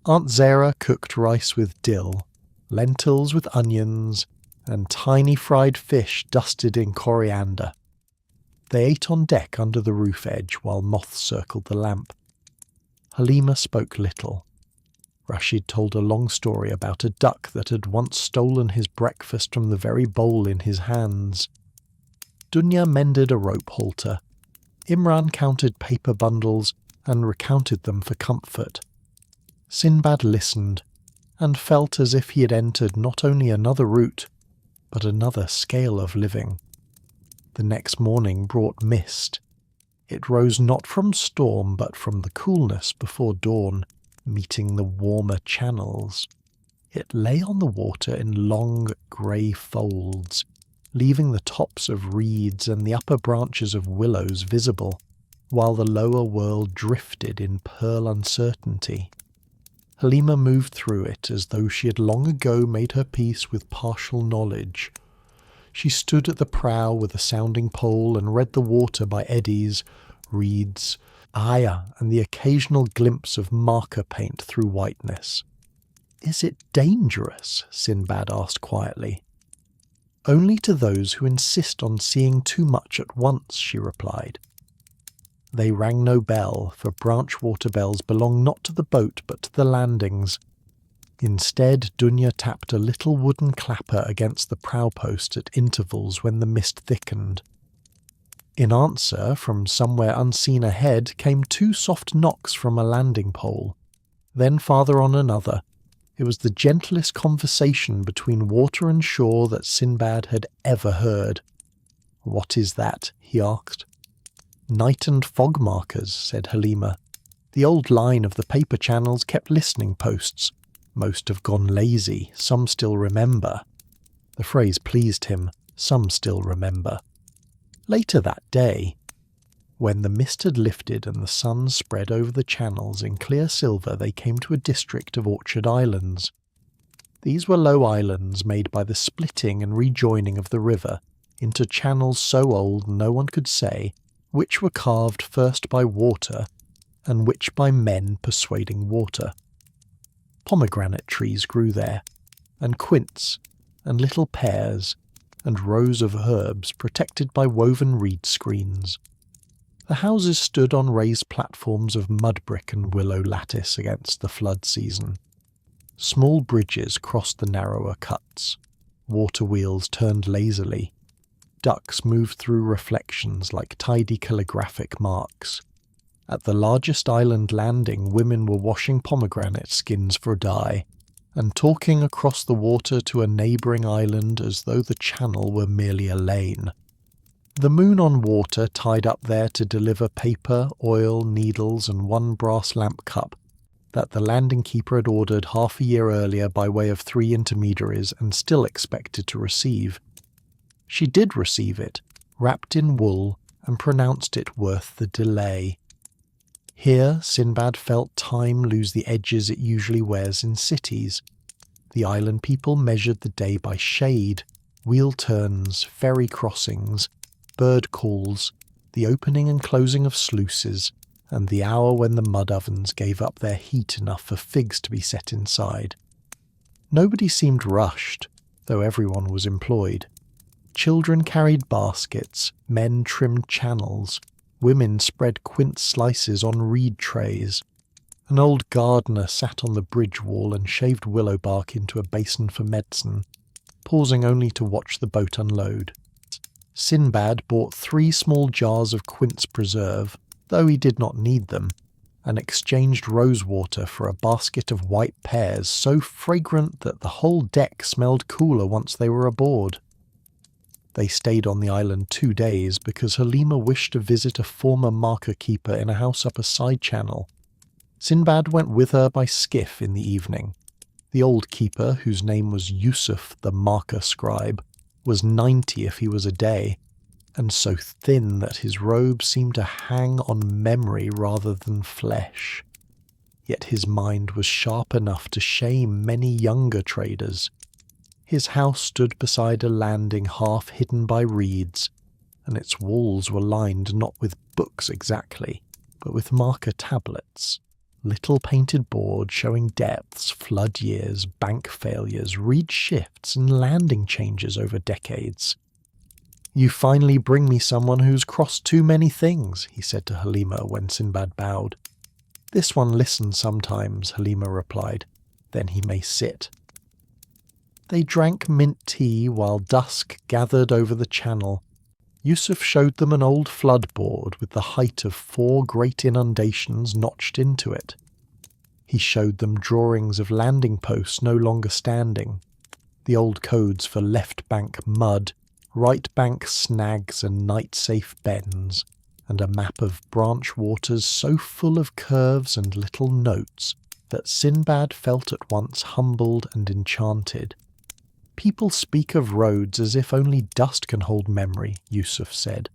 A: Aunt Zara cooked rice with dill, lentils with onions, and tiny fried fish dusted in coriander. They ate on deck under the roof edge while moths circled the lamp. Halima spoke little. Rashid told a long story about a duck that had once stolen his breakfast from the very bowl in his hands. Dunya mended a rope halter. Imran counted paper bundles and recounted them for comfort. Sinbad listened and felt as if he had entered not only another route, but another scale of living. The next morning brought mist. It rose not from storm but from the coolness before dawn, meeting the warmer channels. It lay on the water in long grey folds, leaving the tops of reeds and the upper branches of willows visible, while the lower world drifted in pearl uncertainty. Halima moved through it as though she had long ago made her peace with partial knowledge. She stood at the prow with a sounding pole and read the water by eddies, reeds, and the occasional glimpse of marker paint through whiteness. "Is it dangerous?" Sinbad asked quietly. "Only to those who insist on seeing too much at once," she replied. They rang no bell, for branch water bells belong not to the boat but to the landings. Instead, Dunya tapped a little wooden clapper against the prow post at intervals when the mist thickened. In answer, from somewhere unseen ahead, came 2 soft knocks from a landing pole. Then farther on another. It was the gentlest conversation between water and shore that Sinbad had ever heard. "What is that?" he asked. "Night and fog markers," said Halima. "The old line of the paper channels kept listening posts. Most have gone lazy, some still remember." The phrase pleased him. Some still remember. Later that day, when the mist had lifted and the sun spread over the channels in clear silver, they came to a district of orchard islands. These were low islands made by the splitting and rejoining of the river into channels so old no one could say which were carved first by water and which by men persuading water. Pomegranate trees grew there, and quince, and little pears, and rows of herbs protected by woven reed screens. The houses stood on raised platforms of mud brick and willow lattice against the flood season. Small bridges crossed the narrower cuts. Water wheels turned lazily. Ducks moved through reflections like tidy calligraphic marks. At the largest island landing, women were washing pomegranate skins for dye, and talking across the water to a neighbouring island as though the channel were merely a lane. The moon on water tied up there to deliver paper, oil, needles and 1 brass lamp cup that the landing keeper had ordered half a year earlier by way of 3 intermediaries and still expected to receive. She did receive it, wrapped in wool, and pronounced it worth the delay. Here Sinbad felt time lose the edges it usually wears in cities. The island people measured the day by shade, wheel turns, ferry crossings, bird calls, the opening and closing of sluices, and the hour when the mud ovens gave up their heat enough for figs to be set inside. Nobody seemed rushed, though everyone was employed. Children carried baskets, men trimmed channels, women spread quince slices on reed trays. An old gardener sat on the bridge wall and shaved willow bark into a basin for medicine, pausing only to watch the boat unload. Sinbad bought 3 small jars of quince preserve, though he did not need them, and exchanged rosewater for a basket of white pears so fragrant that the whole deck smelled cooler once they were aboard. They stayed on the island 2 days because Halima wished to visit a former marker keeper in a house up a side channel. Sinbad went with her by skiff in the evening. The old keeper, whose name was Yusuf the marker scribe, was 90 if he was a day, and so thin that his robe seemed to hang on memory rather than flesh. Yet his mind was sharp enough to shame many younger traders. His house stood beside a landing half hidden by reeds, and its walls were lined not with books exactly, but with marker tablets, little painted boards showing depths, flood years, bank failures, reed shifts, and landing changes over decades. "You finally bring me someone who's crossed too many things," he said to Halima when Sinbad bowed. "This one listens sometimes," Halima replied. "Then he may sit." They drank mint tea while dusk gathered over the channel. Yusuf showed them an old floodboard with the height of 4 great inundations notched into it. He showed them drawings of landing posts no longer standing, the old codes for left bank mud, right bank snags and night-safe bends, and a map of branch waters so full of curves and little notes that Sinbad felt at once humbled and enchanted. "People speak of roads as if only dust can hold memory," Yusuf said,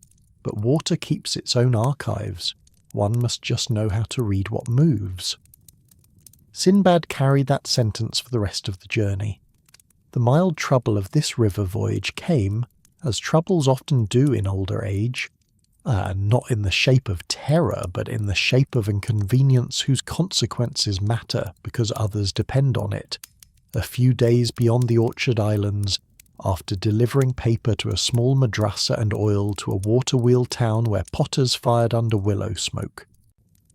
A: "but water keeps its own archives. One must just know how to read what moves." Sinbad carried that sentence for the rest of the journey. The mild trouble of this river voyage came, as troubles often do in older age, not in the shape of terror, but in the shape of inconvenience whose consequences matter because others depend on it. A few days beyond the Orchard Islands, after delivering paper to a small madrasa and oil to a water-wheel town where potters fired under willow smoke.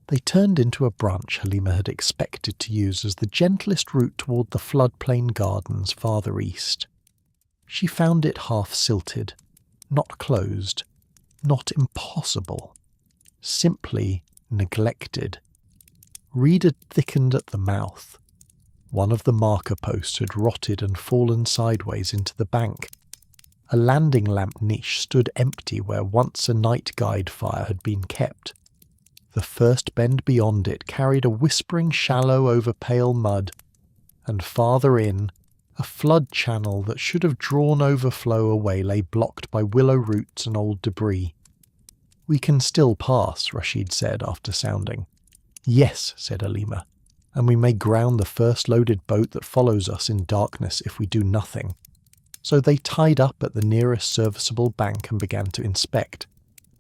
A: They turned into a branch Halima had expected to use as the gentlest route toward the floodplain gardens farther east. She found it half-silted, not closed, not impossible, simply neglected. Reed had thickened at the mouth. One of the marker posts had rotted and fallen sideways into the bank. A landing lamp niche stood empty where once a night guide fire had been kept. The first bend beyond it carried a whispering shallow over pale mud, and farther in, a flood channel that should have drawn overflow away lay blocked by willow roots and old debris. "We can still pass," Rashid said after sounding. "Yes," said Halima, "and we may ground the first loaded boat that follows us in darkness if we do nothing." So they tied up at the nearest serviceable bank and began to inspect.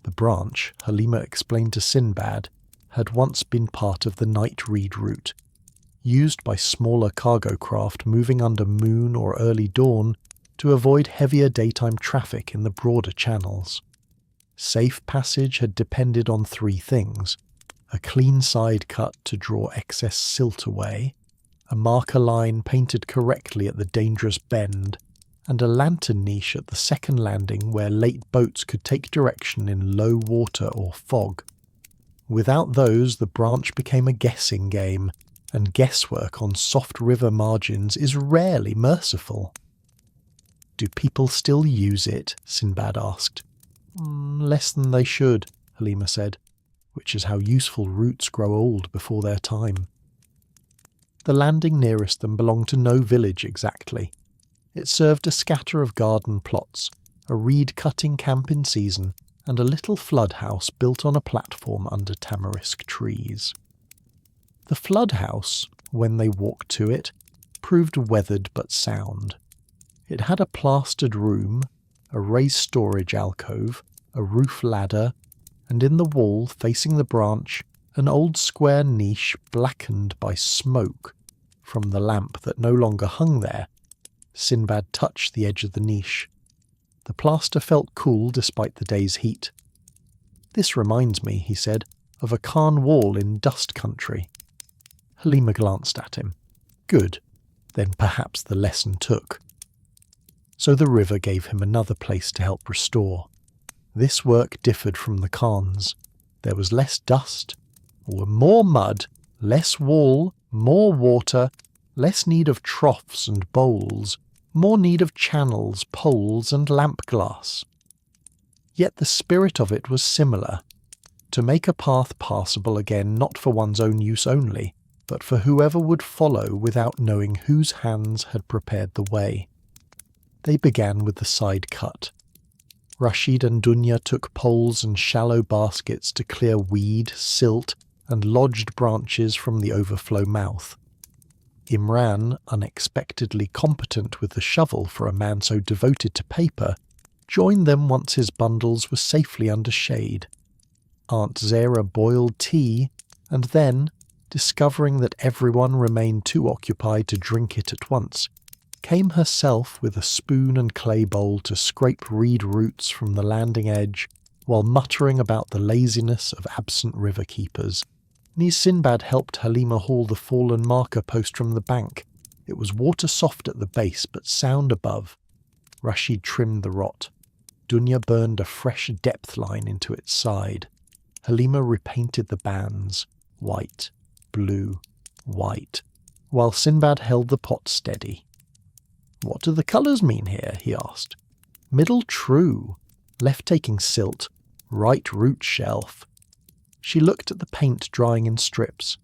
A: The branch, Halima explained to Sinbad, had once been part of the night reed route, used by smaller cargo craft moving under moon or early dawn to avoid heavier daytime traffic in the broader channels. Safe passage had depended on 3 things: a clean side cut to draw excess silt away, a marker line painted correctly at the dangerous bend, and a lantern niche at the second landing where late boats could take direction in low water or fog. Without those, the branch became a guessing game, and guesswork on soft river margins is rarely merciful. "Do people still use it?" Sinbad asked. Less than they should," Halima said, "which is how useful routes grow old before their time." The landing nearest them belonged to no village exactly. It served a scatter of garden plots, a reed-cutting camp in season, and a little flood house built on a platform under tamarisk trees. The flood house, when they walked to it, proved weathered but sound. It had a plastered room, a raised storage alcove, a roof ladder, and in the wall facing the branch, an old square niche blackened by smoke from the lamp that no longer hung there. Sinbad touched the edge of the niche. The plaster felt cool despite the day's heat. "This reminds me," he said, "of a Khan wall in dust country." Halima glanced at him. Good. Then perhaps the lesson took. So the river gave him another place to help restore. This work differed from the Khan's. There was less dust, or more mud, less wall, more water, less need of troughs and bowls, more need of channels, poles, and lamp glass. Yet the spirit of it was similar, to make a path passable again not for one's own use only, but for whoever would follow without knowing whose hands had prepared the way. They began with the side cut. Rashid and Dunya took poles and shallow baskets to clear weed, silt, and lodged branches from the overflow mouth. Imran, unexpectedly competent with the shovel for a man so devoted to paper, joined them once his bundles were safely under shade. Aunt Zara boiled tea, and then, discovering that everyone remained too occupied to drink it at once, came herself with a spoon and clay bowl to scrape reed roots from the landing edge, while muttering about the laziness of absent river keepers. Sinbad helped Halima haul the fallen marker post from the bank. It was water soft at the base, but sound above. Rashid trimmed the rot. Dunya burned a fresh depth line into its side. Halima repainted the bands, white, blue, white, while Sinbad held the pot steady. "What do the colours mean here?" he asked. "Middle true, left taking silt, right root shelf." She looked at the paint drying in strips.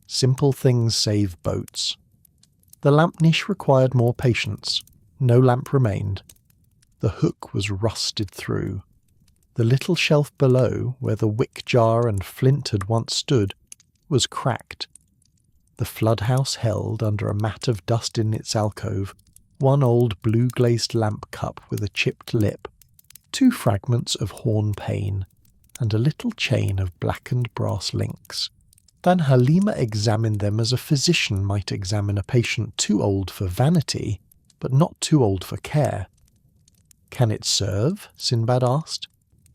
A: Simple things save boats. The lamp niche required more patience. No lamp remained. The hook was rusted through. The little shelf below, where the wick jar and flint had once stood, was cracked. The flood house held, under a mat of dust in its alcove, one old blue-glazed lamp cup with a chipped lip, 2 fragments of horn pane, and a little chain of blackened brass links. Then Halima examined them as a physician might examine a patient too old for vanity, but not too old for care. "Can it serve?" Sinbad asked.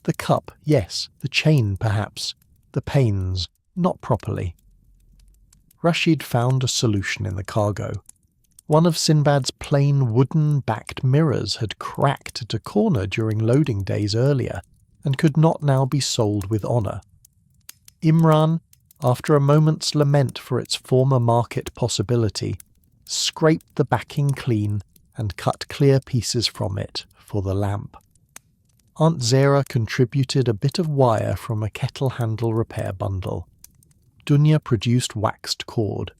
A: "The cup, yes. The chain, perhaps. The panes, not properly." Rashid found a solution in the cargo. One of Sinbad's plain wooden-backed mirrors had cracked at a corner during loading days earlier, and could not now be sold with honour. Imran, after a moment's lament for its former market possibility, scraped the backing clean and cut clear pieces from it for the lamp. Aunt Zara contributed a bit of wire from a kettle handle repair bundle. Dunya produced waxed cord.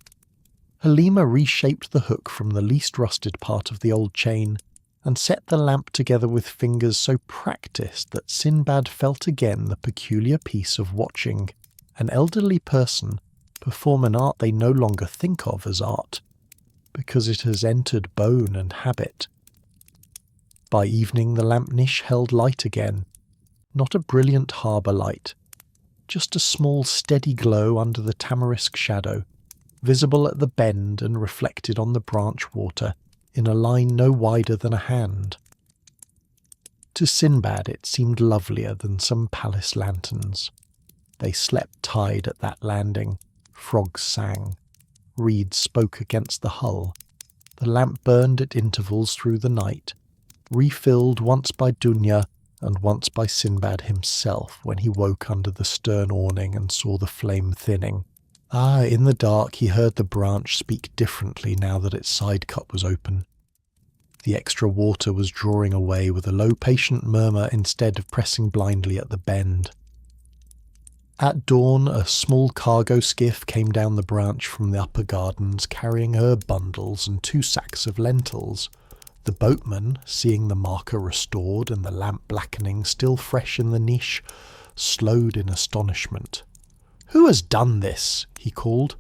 A: Halima reshaped the hook from the least rusted part of the old chain and set the lamp together with fingers so practised that Sinbad felt again the peculiar peace of watching an elderly person perform an art they no longer think of as art, because it has entered bone and habit. By evening the lamp niche held light again, not a brilliant harbour light, just a small steady glow under the tamarisk shadow, visible at the bend and reflected on the branch water in a line no wider than a hand. To Sinbad it seemed lovelier than some palace lanterns. They slept tied at that landing. Frogs sang. Reeds spoke against the hull. The lamp burned at intervals through the night, refilled once by Dunya and once by Sinbad himself when he woke under the stern awning and saw the flame thinning. In the dark he heard the branch speak differently now that its side cut was open. The extra water was drawing away with a low patient murmur instead of pressing blindly at the bend. At dawn a small cargo skiff came down the branch from the upper gardens carrying herb bundles and 2 sacks of lentils. The boatman, seeing the marker restored and the lamp blackening still fresh in the niche, slowed in astonishment. "Who has done this?" he called.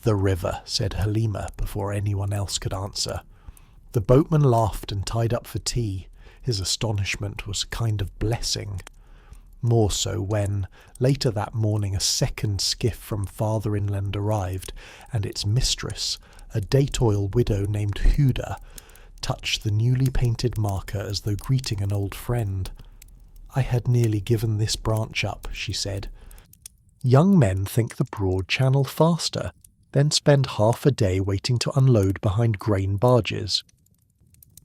A: "The river," said Halima before anyone else could answer. The boatman laughed and tied up for tea. His astonishment was a kind of blessing. More so when, later that morning, a second skiff from farther inland arrived, and its mistress, a date-oil widow named Huda, touched the newly painted marker as though greeting an old friend. "I had nearly given this branch up," she said. Young men think the broad channel faster, then spend half a day waiting to unload behind grain barges.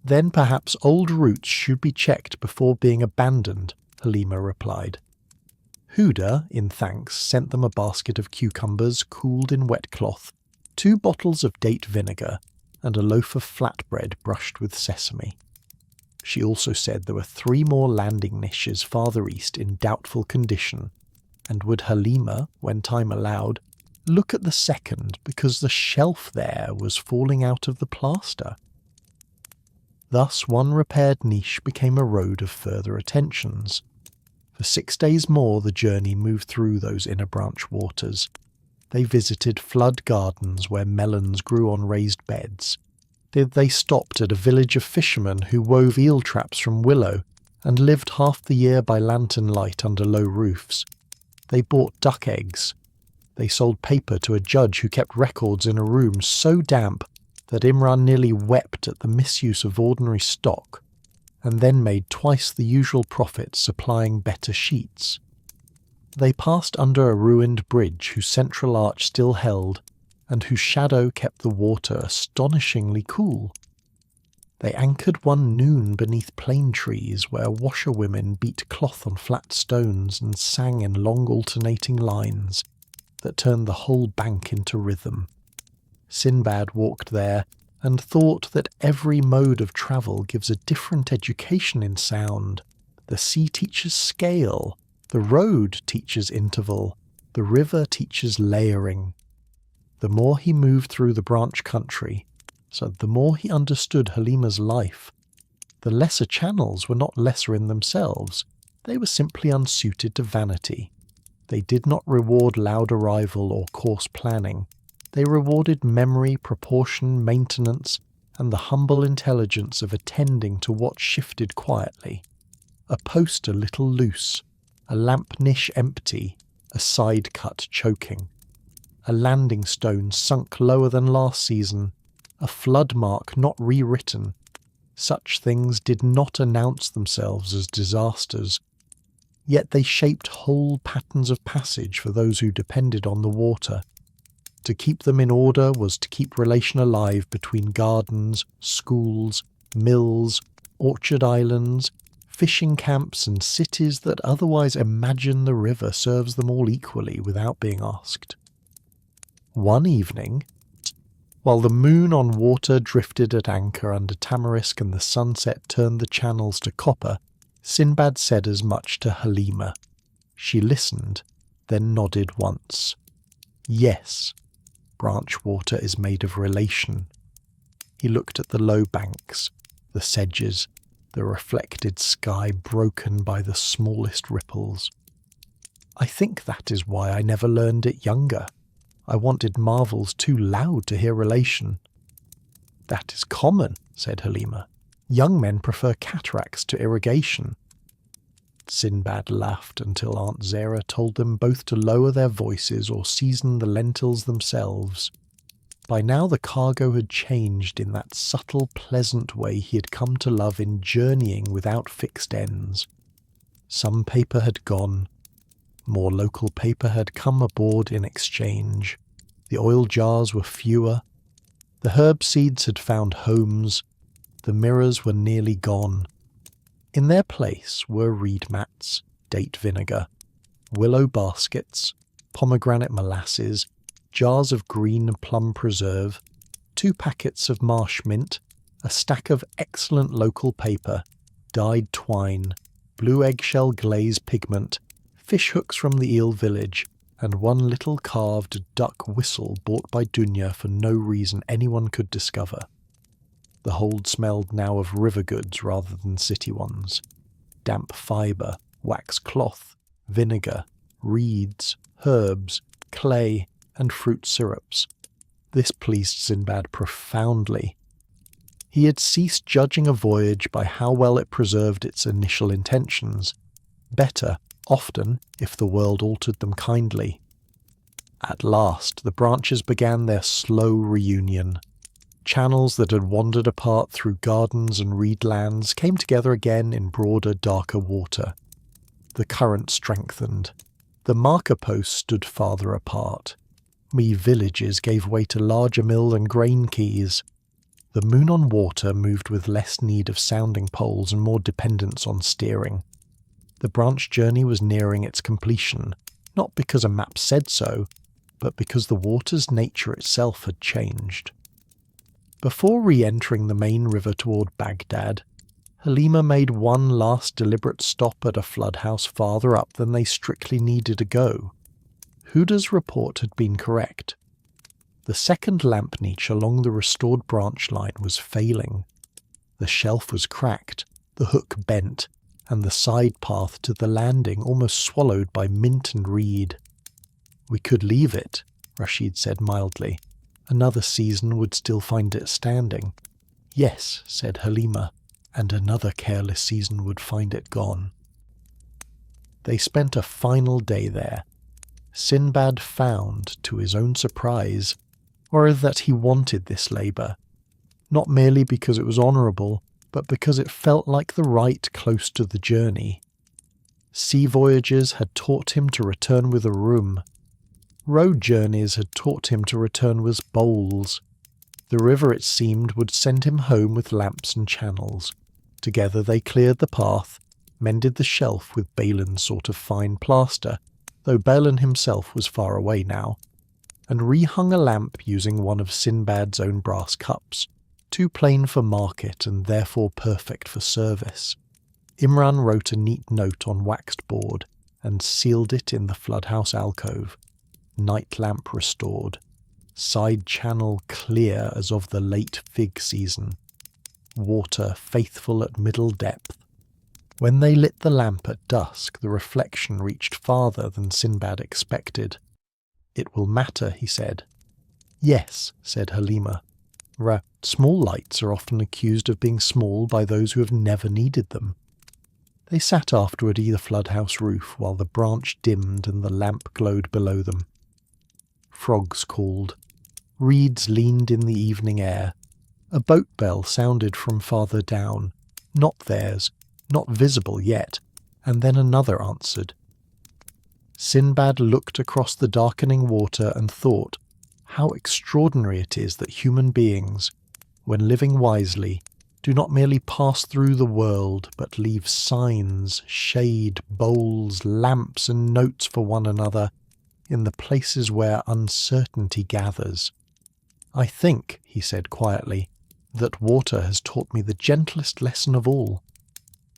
A: Then perhaps old routes should be checked before being abandoned, Halima replied. Huda, in thanks, sent them a basket of cucumbers cooled in wet cloth, 2 bottles of date vinegar, and a loaf of flatbread brushed with sesame. She also said there were 3 more landing niches farther east in doubtful condition, and would Halima, when time allowed, look at the second because the shelf there was falling out of the plaster. Thus one repaired niche became a road of further attentions. For 6 days more the journey moved through those inner branch waters. They visited flood gardens where melons grew on raised beds. They stopped at a village of fishermen who wove eel traps from willow and lived half the year by lantern light under low roofs. They bought duck eggs. They sold paper to a judge who kept records in a room so damp that Imran nearly wept at the misuse of ordinary stock, and then made twice the usual profit supplying better sheets. They passed under a ruined bridge whose central arch still held, and whose shadow kept the water astonishingly cool. They anchored one noon beneath plane trees where washerwomen beat cloth on flat stones and sang in long alternating lines that turned the whole bank into rhythm. Sinbad walked there and thought that every mode of travel gives a different education in sound. The sea teaches scale, the road teaches interval, the river teaches layering. The more he moved through the branch country, so the more he understood Halima's life. The lesser channels were not lesser in themselves, they were simply unsuited to vanity. They did not reward loud arrival or coarse planning. They rewarded memory, proportion, maintenance, and the humble intelligence of attending to what shifted quietly. A post a little loose, a lamp niche empty, a side cut choking. A landing stone sunk lower than last season, a flood mark not rewritten. Such things did not announce themselves as disasters, yet they shaped whole patterns of passage for those who depended on the water. To keep them in order was to keep relation alive between gardens, schools, mills, orchard islands, fishing camps and cities that otherwise imagine the river serves them all equally without being asked. One evening, while the moon on water drifted at anchor under tamarisk and the sunset turned the channels to copper, Sinbad said as much to Halima. She listened, then nodded once. Yes, branch water is made of relation. He looked at the low banks, the sedges, the reflected sky broken by the smallest ripples. I think that is why I never learned it younger. I wanted marvels too loud to hear relation. That is common, said Halima. Young men prefer cataracts to irrigation. Sinbad laughed until Aunt Zara told them both to lower their voices or season the lentils themselves. By now the cargo had changed in that subtle, pleasant way he had come to love in journeying without fixed ends. Some paper had gone. More local paper had come aboard in exchange. The oil jars were fewer. The herb seeds had found homes. The mirrors were nearly gone. In their place were reed mats, date vinegar, willow baskets, pomegranate molasses, jars of green plum preserve, 2 packets of marsh mint, a stack of excellent local paper, dyed twine, blue eggshell glaze pigment, fish hooks from the eel village, and 1 little carved duck whistle bought by Dunya for no reason anyone could discover. The hold smelled now of river goods rather than city ones. Damp fibre, wax cloth, vinegar, reeds, herbs, clay, and fruit syrups. This pleased Sinbad profoundly. He had ceased judging a voyage by how well it preserved its initial intentions. Better, often, if the world altered them kindly. At last, the branches began their slow reunion. Channels that had wandered apart through gardens and reedlands came together again in broader, darker water. The current strengthened. The marker posts stood farther apart. Wee villages gave way to larger mill and grain quays. The moon on water moved with less need of sounding poles and more dependence on steering. The branch journey was nearing its completion, not because a map said so, but because the water's nature itself had changed. Before re-entering the main river toward Baghdad, Halima made one last deliberate stop at a flood house farther up than they strictly needed to go. Huda's report had been correct. The second lamp niche along the restored branch line was failing. The shelf was cracked, the hook bent, and the side path to the landing almost swallowed by mint and reed. We could leave it, Rashid said mildly. Another season would still find it standing. Yes, said Halima, and another careless season would find it gone. They spent a final day there. Sinbad found, to his own surprise, or that he wanted this labour, not merely because it was honourable, but because it felt like the right close to the journey. Sea voyages had taught him to return with a room. Road journeys had taught him to return with bowls. The river, it seemed, would send him home with lamps and channels. Together they cleared the path, mended the shelf with Balin's sort of fine plaster, though Balin himself was far away now, and rehung a lamp using one of Sinbad's own brass cups, too plain for market and therefore perfect for service. Imran wrote a neat note on waxed board and sealed it in the floodhouse alcove. Night lamp restored. Side channel clear as of the late fig season. Water faithful at middle depth. When they lit the lamp at dusk, the reflection reached farther than Sinbad expected. "It will matter," he said. "Yes," said Halima. Small lights are often accused of being small by those who have never needed them." They sat afterward at the floodhouse roof while the branch dimmed and the lamp glowed below them. Frogs called. Reeds leaned in the evening air. A boat bell sounded from farther down, not theirs, not visible yet, and then another answered. Sinbad looked across the darkening water and thought how extraordinary it is that human beings, when living wisely, do not merely pass through the world, but leave signs, shade, bowls, lamps, and notes for one another in the places where uncertainty gathers. "I think," he said quietly, "that water has taught me the gentlest lesson of all."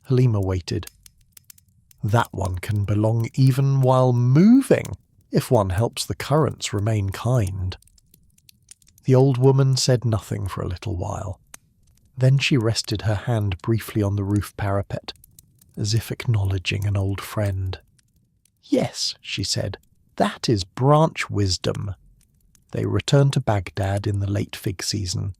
A: Halima waited. "That one can belong even while moving, if one helps the currents remain kind." The old woman said nothing for a little while. Then she rested her hand briefly on the roof parapet, as if acknowledging an old friend. "Yes," she said, "that is branch wisdom." They returned to Baghdad in the late fig season.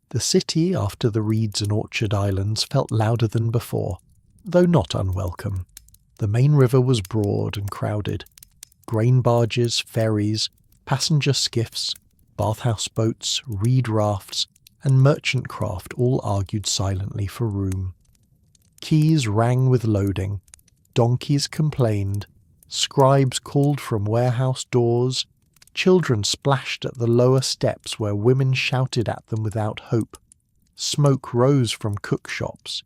A: The city, after the reeds and orchard islands, felt louder than before, though not unwelcome. The main river was broad and crowded. Grain barges, ferries, passenger skiffs, bathhouse boats, reed rafts, and merchant craft all argued silently for room. Quays rang with loading, donkeys complained, scribes called from warehouse doors, children splashed at the lower steps where women shouted at them without hope. Smoke rose from cook shops.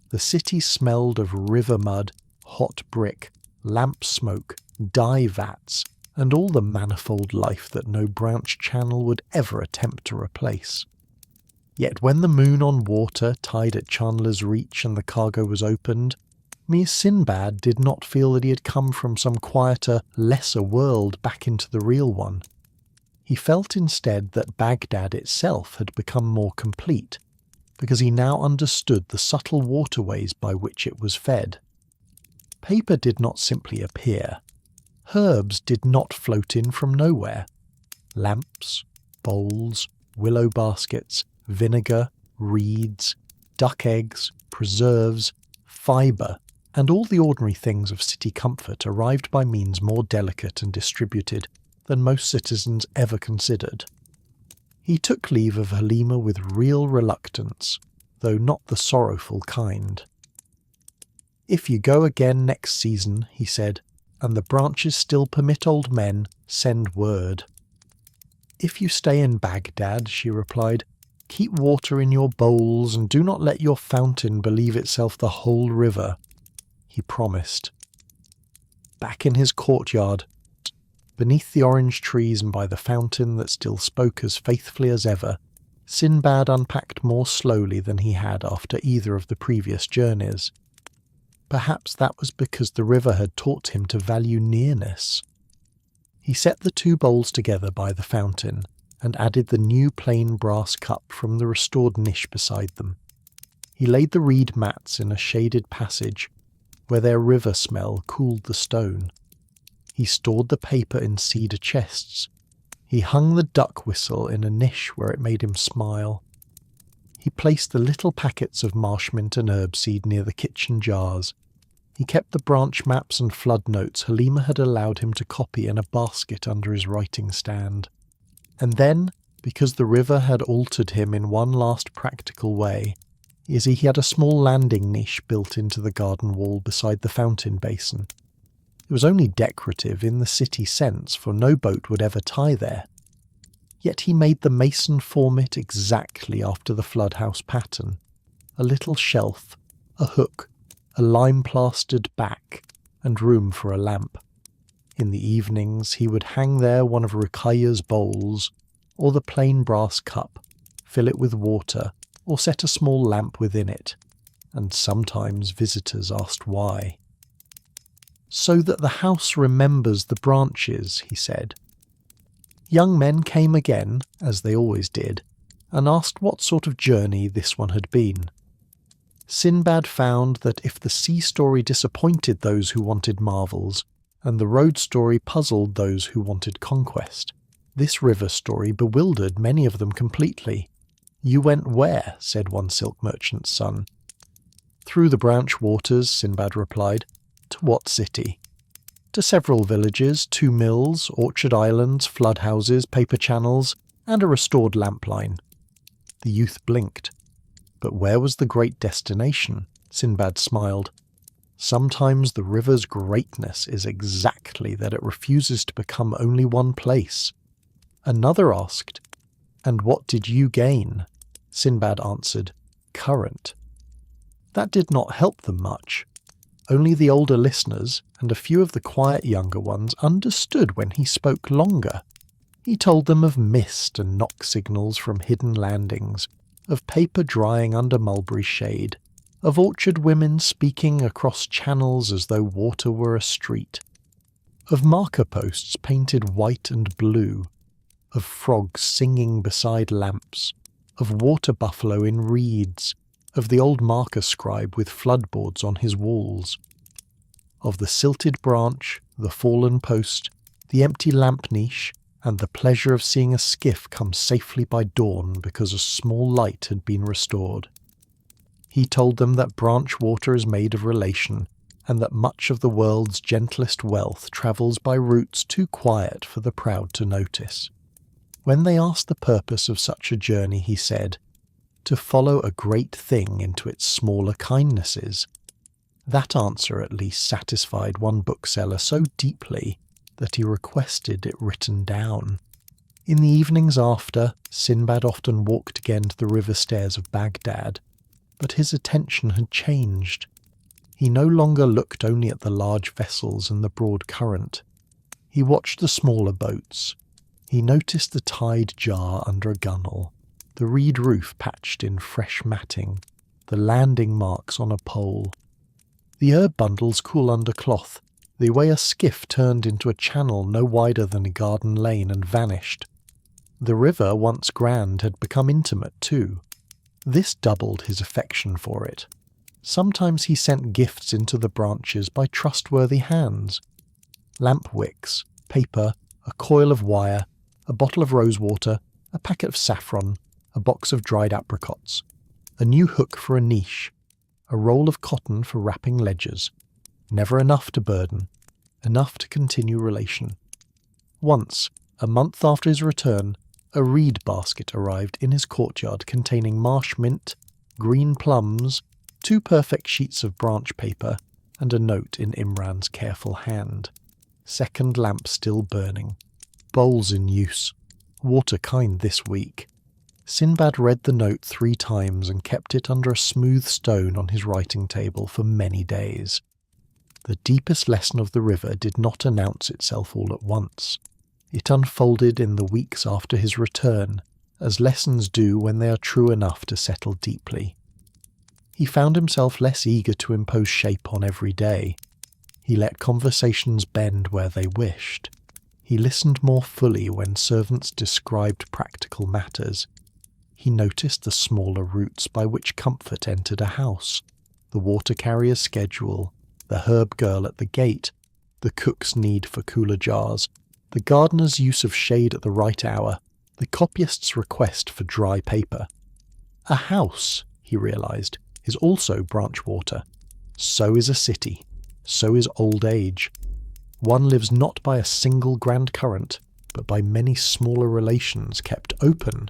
A: The city smelled of river mud, hot brick, lamp smoke, dye vats, and all the manifold life that no branch channel would ever attempt to replace. Yet when the moon on water tied at Chandler's Reach and the cargo was opened, mere Sinbad did not feel that he had come from some quieter, lesser world back into the real one. He felt instead that Baghdad itself had become more complete, because he now understood the subtle waterways by which it was fed. Paper did not simply appear. Herbs did not float in from nowhere. Lamps, bowls, willow baskets, vinegar, reeds, duck eggs, preserves, fibre, and all the ordinary things of city comfort arrived by means more delicate and distributed than most citizens ever considered. He took leave of Halima with real reluctance, though not the sorrowful kind. "If you go again next season," he said, "and the branches still permit old men, send word." "If you stay in Baghdad," she replied, "keep water in your bowls and do not let your fountain believe itself the whole river." He promised. Back in his courtyard, beneath the orange trees and by the fountain that still spoke as faithfully as ever, Sinbad unpacked more slowly than he had after either of the previous journeys. Perhaps that was because the river had taught him to value nearness. He set the two bowls together by the fountain and added the new plain brass cup from the restored niche beside them. He laid the reed mats in a shaded passage where their river smell cooled the stone. He stored the paper in cedar chests. He hung the duck whistle in a niche where it made him smile. He placed the little packets of marsh mint and herb seed near the kitchen jars. He kept the branch maps and flood notes Halima had allowed him to copy in a basket under his writing stand. And then, because the river had altered him in one last practical way, is he had a small landing niche built into the garden wall beside the fountain basin. It was only decorative in the city sense, for no boat would ever tie there. Yet he made the mason form it exactly after the flood house pattern. A little shelf, a hook, a lime-plastered back, and room for a lamp. In the evenings he would hang there one of Rukaya's bowls, or the plain brass cup, fill it with water, or set a small lamp within it, and sometimes visitors asked why. "So that the house remembers the branches," he said. Young men came again, as they always did, and asked what sort of journey this one had been. Sinbad found that if the sea story disappointed those who wanted marvels, and the road story puzzled those who wanted conquest, this river story bewildered many of them completely. "You went where?" said one silk merchant's son. "Through the branch waters," Sinbad replied. "To what city?" "To several villages, 2 mills, orchard islands, flood houses, paper channels, and a restored lamp-line." The youth blinked. But where was the great destination? Sinbad smiled. "Sometimes the river's greatness is exactly that it refuses to become only one place." Another asked, "And what did you gain?" Sinbad answered, "Current." That did not help them much. Only the older listeners, and a few of the quiet younger ones, understood when he spoke longer. He told them of mist and knock signals from hidden landings, of paper drying under mulberry shade, of orchard women speaking across channels as though water were a street, of marker posts painted white and blue, of frogs singing beside lamps, of water buffalo in reeds, of the old marker scribe with floodboards on his walls, of the silted branch, the fallen post, the empty lamp niche, and the pleasure of seeing a skiff come safely by dawn because a small light had been restored. He told them that branch water is made of relation, and that much of the world's gentlest wealth travels by routes too quiet for the proud to notice. When they asked the purpose of such a journey, he said, "To follow a great thing into its smaller kindnesses." That answer at least satisfied one bookseller so deeply that he requested it written down. In the evenings after, Sinbad often walked again to the river stairs of Baghdad, but his attention had changed. He no longer looked only at the large vessels and the broad current. He watched the smaller boats. He noticed the tide jar under a gunwale, the reed roof patched in fresh matting, the landing marks on a pole, the herb bundles cool under cloth, the way a skiff turned into a channel no wider than a garden lane and vanished. The river, once grand, had become intimate too. This doubled his affection for it. Sometimes he sent gifts into the branches by trustworthy hands. Lamp wicks, paper, a coil of wire, a bottle of rosewater, a packet of saffron, a box of dried apricots, a new hook for a niche, a roll of cotton for wrapping ledgers. Never enough to burden, enough to continue relation. Once, a month after his return, a reed basket arrived in his courtyard containing marsh mint, green plums, 2 perfect sheets of branch paper, and a note in Imran's careful hand. Second lamp still burning. Bowls in use. Water kind this week. Sinbad read the note 3 times and kept it under a smooth stone on his writing table for many days. The deepest lesson of the river did not announce itself all at once. It unfolded in the weeks after his return, as lessons do when they are true enough to settle deeply. He found himself less eager to impose shape on every day. He let conversations bend where they wished. He listened more fully when servants described practical matters. He noticed the smaller routes by which comfort entered a house, the water carrier's schedule, the herb girl at the gate, the cook's need for cooler jars, the gardener's use of shade at the right hour, the copyist's request for dry paper. A house, he realized, is also branch water. So is a city. So is old age. One lives not by a single grand current, but by many smaller relations kept open,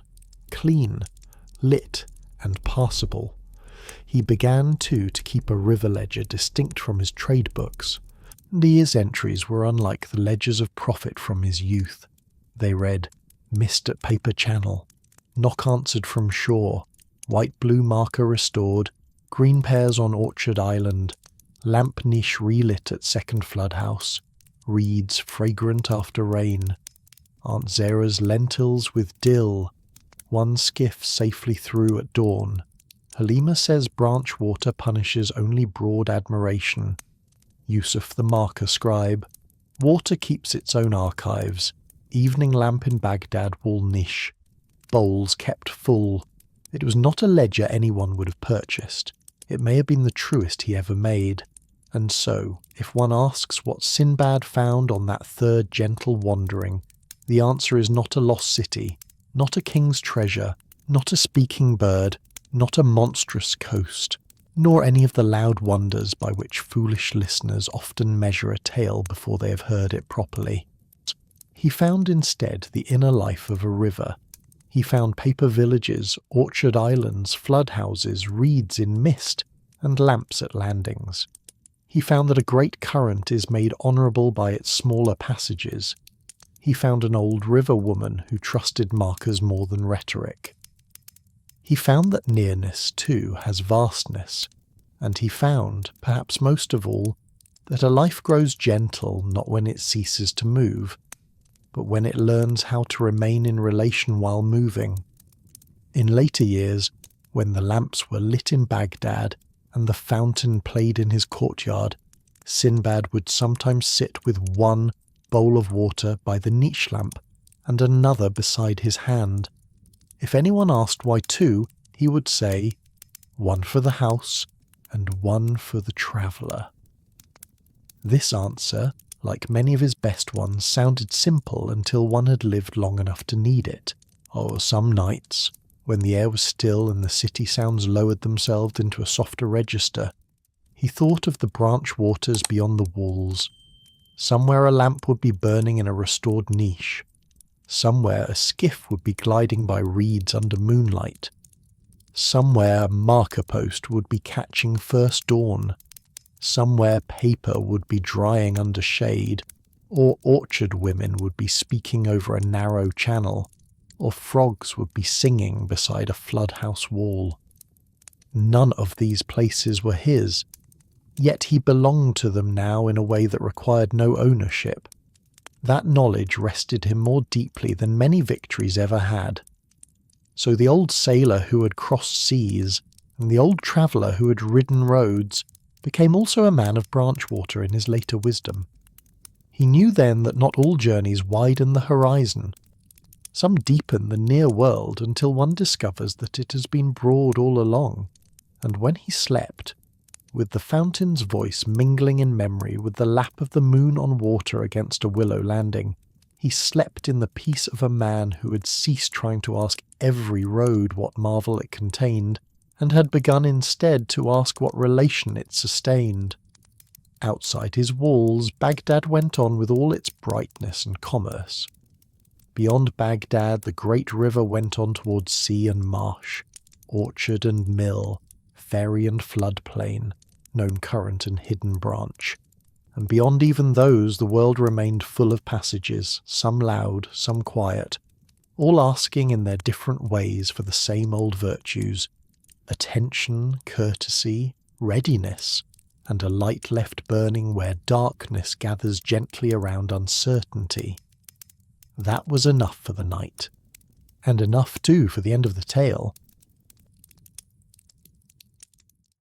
A: clean, lit, and passable. He began, too, to keep a river ledger distinct from his trade books. These entries were unlike the ledgers of profit from his youth. They read, "Missed at Paper Channel," "Knock answered from shore," "White-blue marker restored," "Green pears on Orchard Island," "Lamp niche relit at Second Flood House," "Reeds fragrant after rain," "Aunt Zara's lentils with dill," "One skiff safely through at dawn," "Halima says branch water punishes only broad admiration," "Yusuf the marker scribe," "Water keeps its own archives," "Evening lamp in Baghdad wall niche," "Bowls kept full." It was not a ledger anyone would have purchased. It may have been the truest he ever made. And so, if one asks what Sinbad found on that third gentle wandering, the answer is not a lost city, not a king's treasure, not a speaking bird, not a monstrous coast, nor any of the loud wonders by which foolish listeners often measure a tale before they have heard it properly. He found instead the inner life of a river. He found paper villages, orchard islands, flood houses, reeds in mist, and lamps at landings. He found that a great current is made honourable by its smaller passages. He found an old river woman who trusted markers more than rhetoric. He found that nearness, too, has vastness, and he found, perhaps most of all, that a life grows gentle not when it ceases to move, but when it learns how to remain in relation while moving. In later years, when the lamps were lit in Baghdad and the fountain played in his courtyard, Sinbad would sometimes sit with one bowl of water by the niche lamp and another beside his hand. If anyone asked why two, he would say, "One for the house and one for the traveller." This answer, like many of his best ones, sounded simple until one had lived long enough to need it. Some nights, when the air was still and the city sounds lowered themselves into a softer register, he thought of the branch waters beyond the walls. Somewhere a lamp would be burning in a restored niche. Somewhere a skiff would be gliding by reeds under moonlight. Somewhere a marker post would be catching first dawn. Somewhere paper would be drying under shade, or orchard women would be speaking over a narrow channel, or frogs would be singing beside a floodhouse wall. None of these places were his, yet he belonged to them now in a way that required no ownership. That knowledge rested him more deeply than many victories ever had. So the old sailor who had crossed seas, and the old traveller who had ridden roads, became also a man of branchwater in his later wisdom. He knew then that not all journeys widen the horizon. Some deepen the near world until one discovers that it has been broad all along, and when he slept, with the fountain's voice mingling in memory with the lap of the moon on water against a willow landing, he slept in the peace of a man who had ceased trying to ask every road what marvel it contained, and had begun instead to ask what relation it sustained. Outside his walls, Baghdad went on with all its brightness and commerce. Beyond Baghdad, the great river went on towards sea and marsh, orchard and mill, ferry and floodplain, known current and hidden branch. And beyond even those, the world remained full of passages, some loud, some quiet, all asking in their different ways for the same old virtues: attention, courtesy, readiness, and a light left burning where darkness gathers gently around uncertainty. That was enough for the night, and enough too for the end of the tale.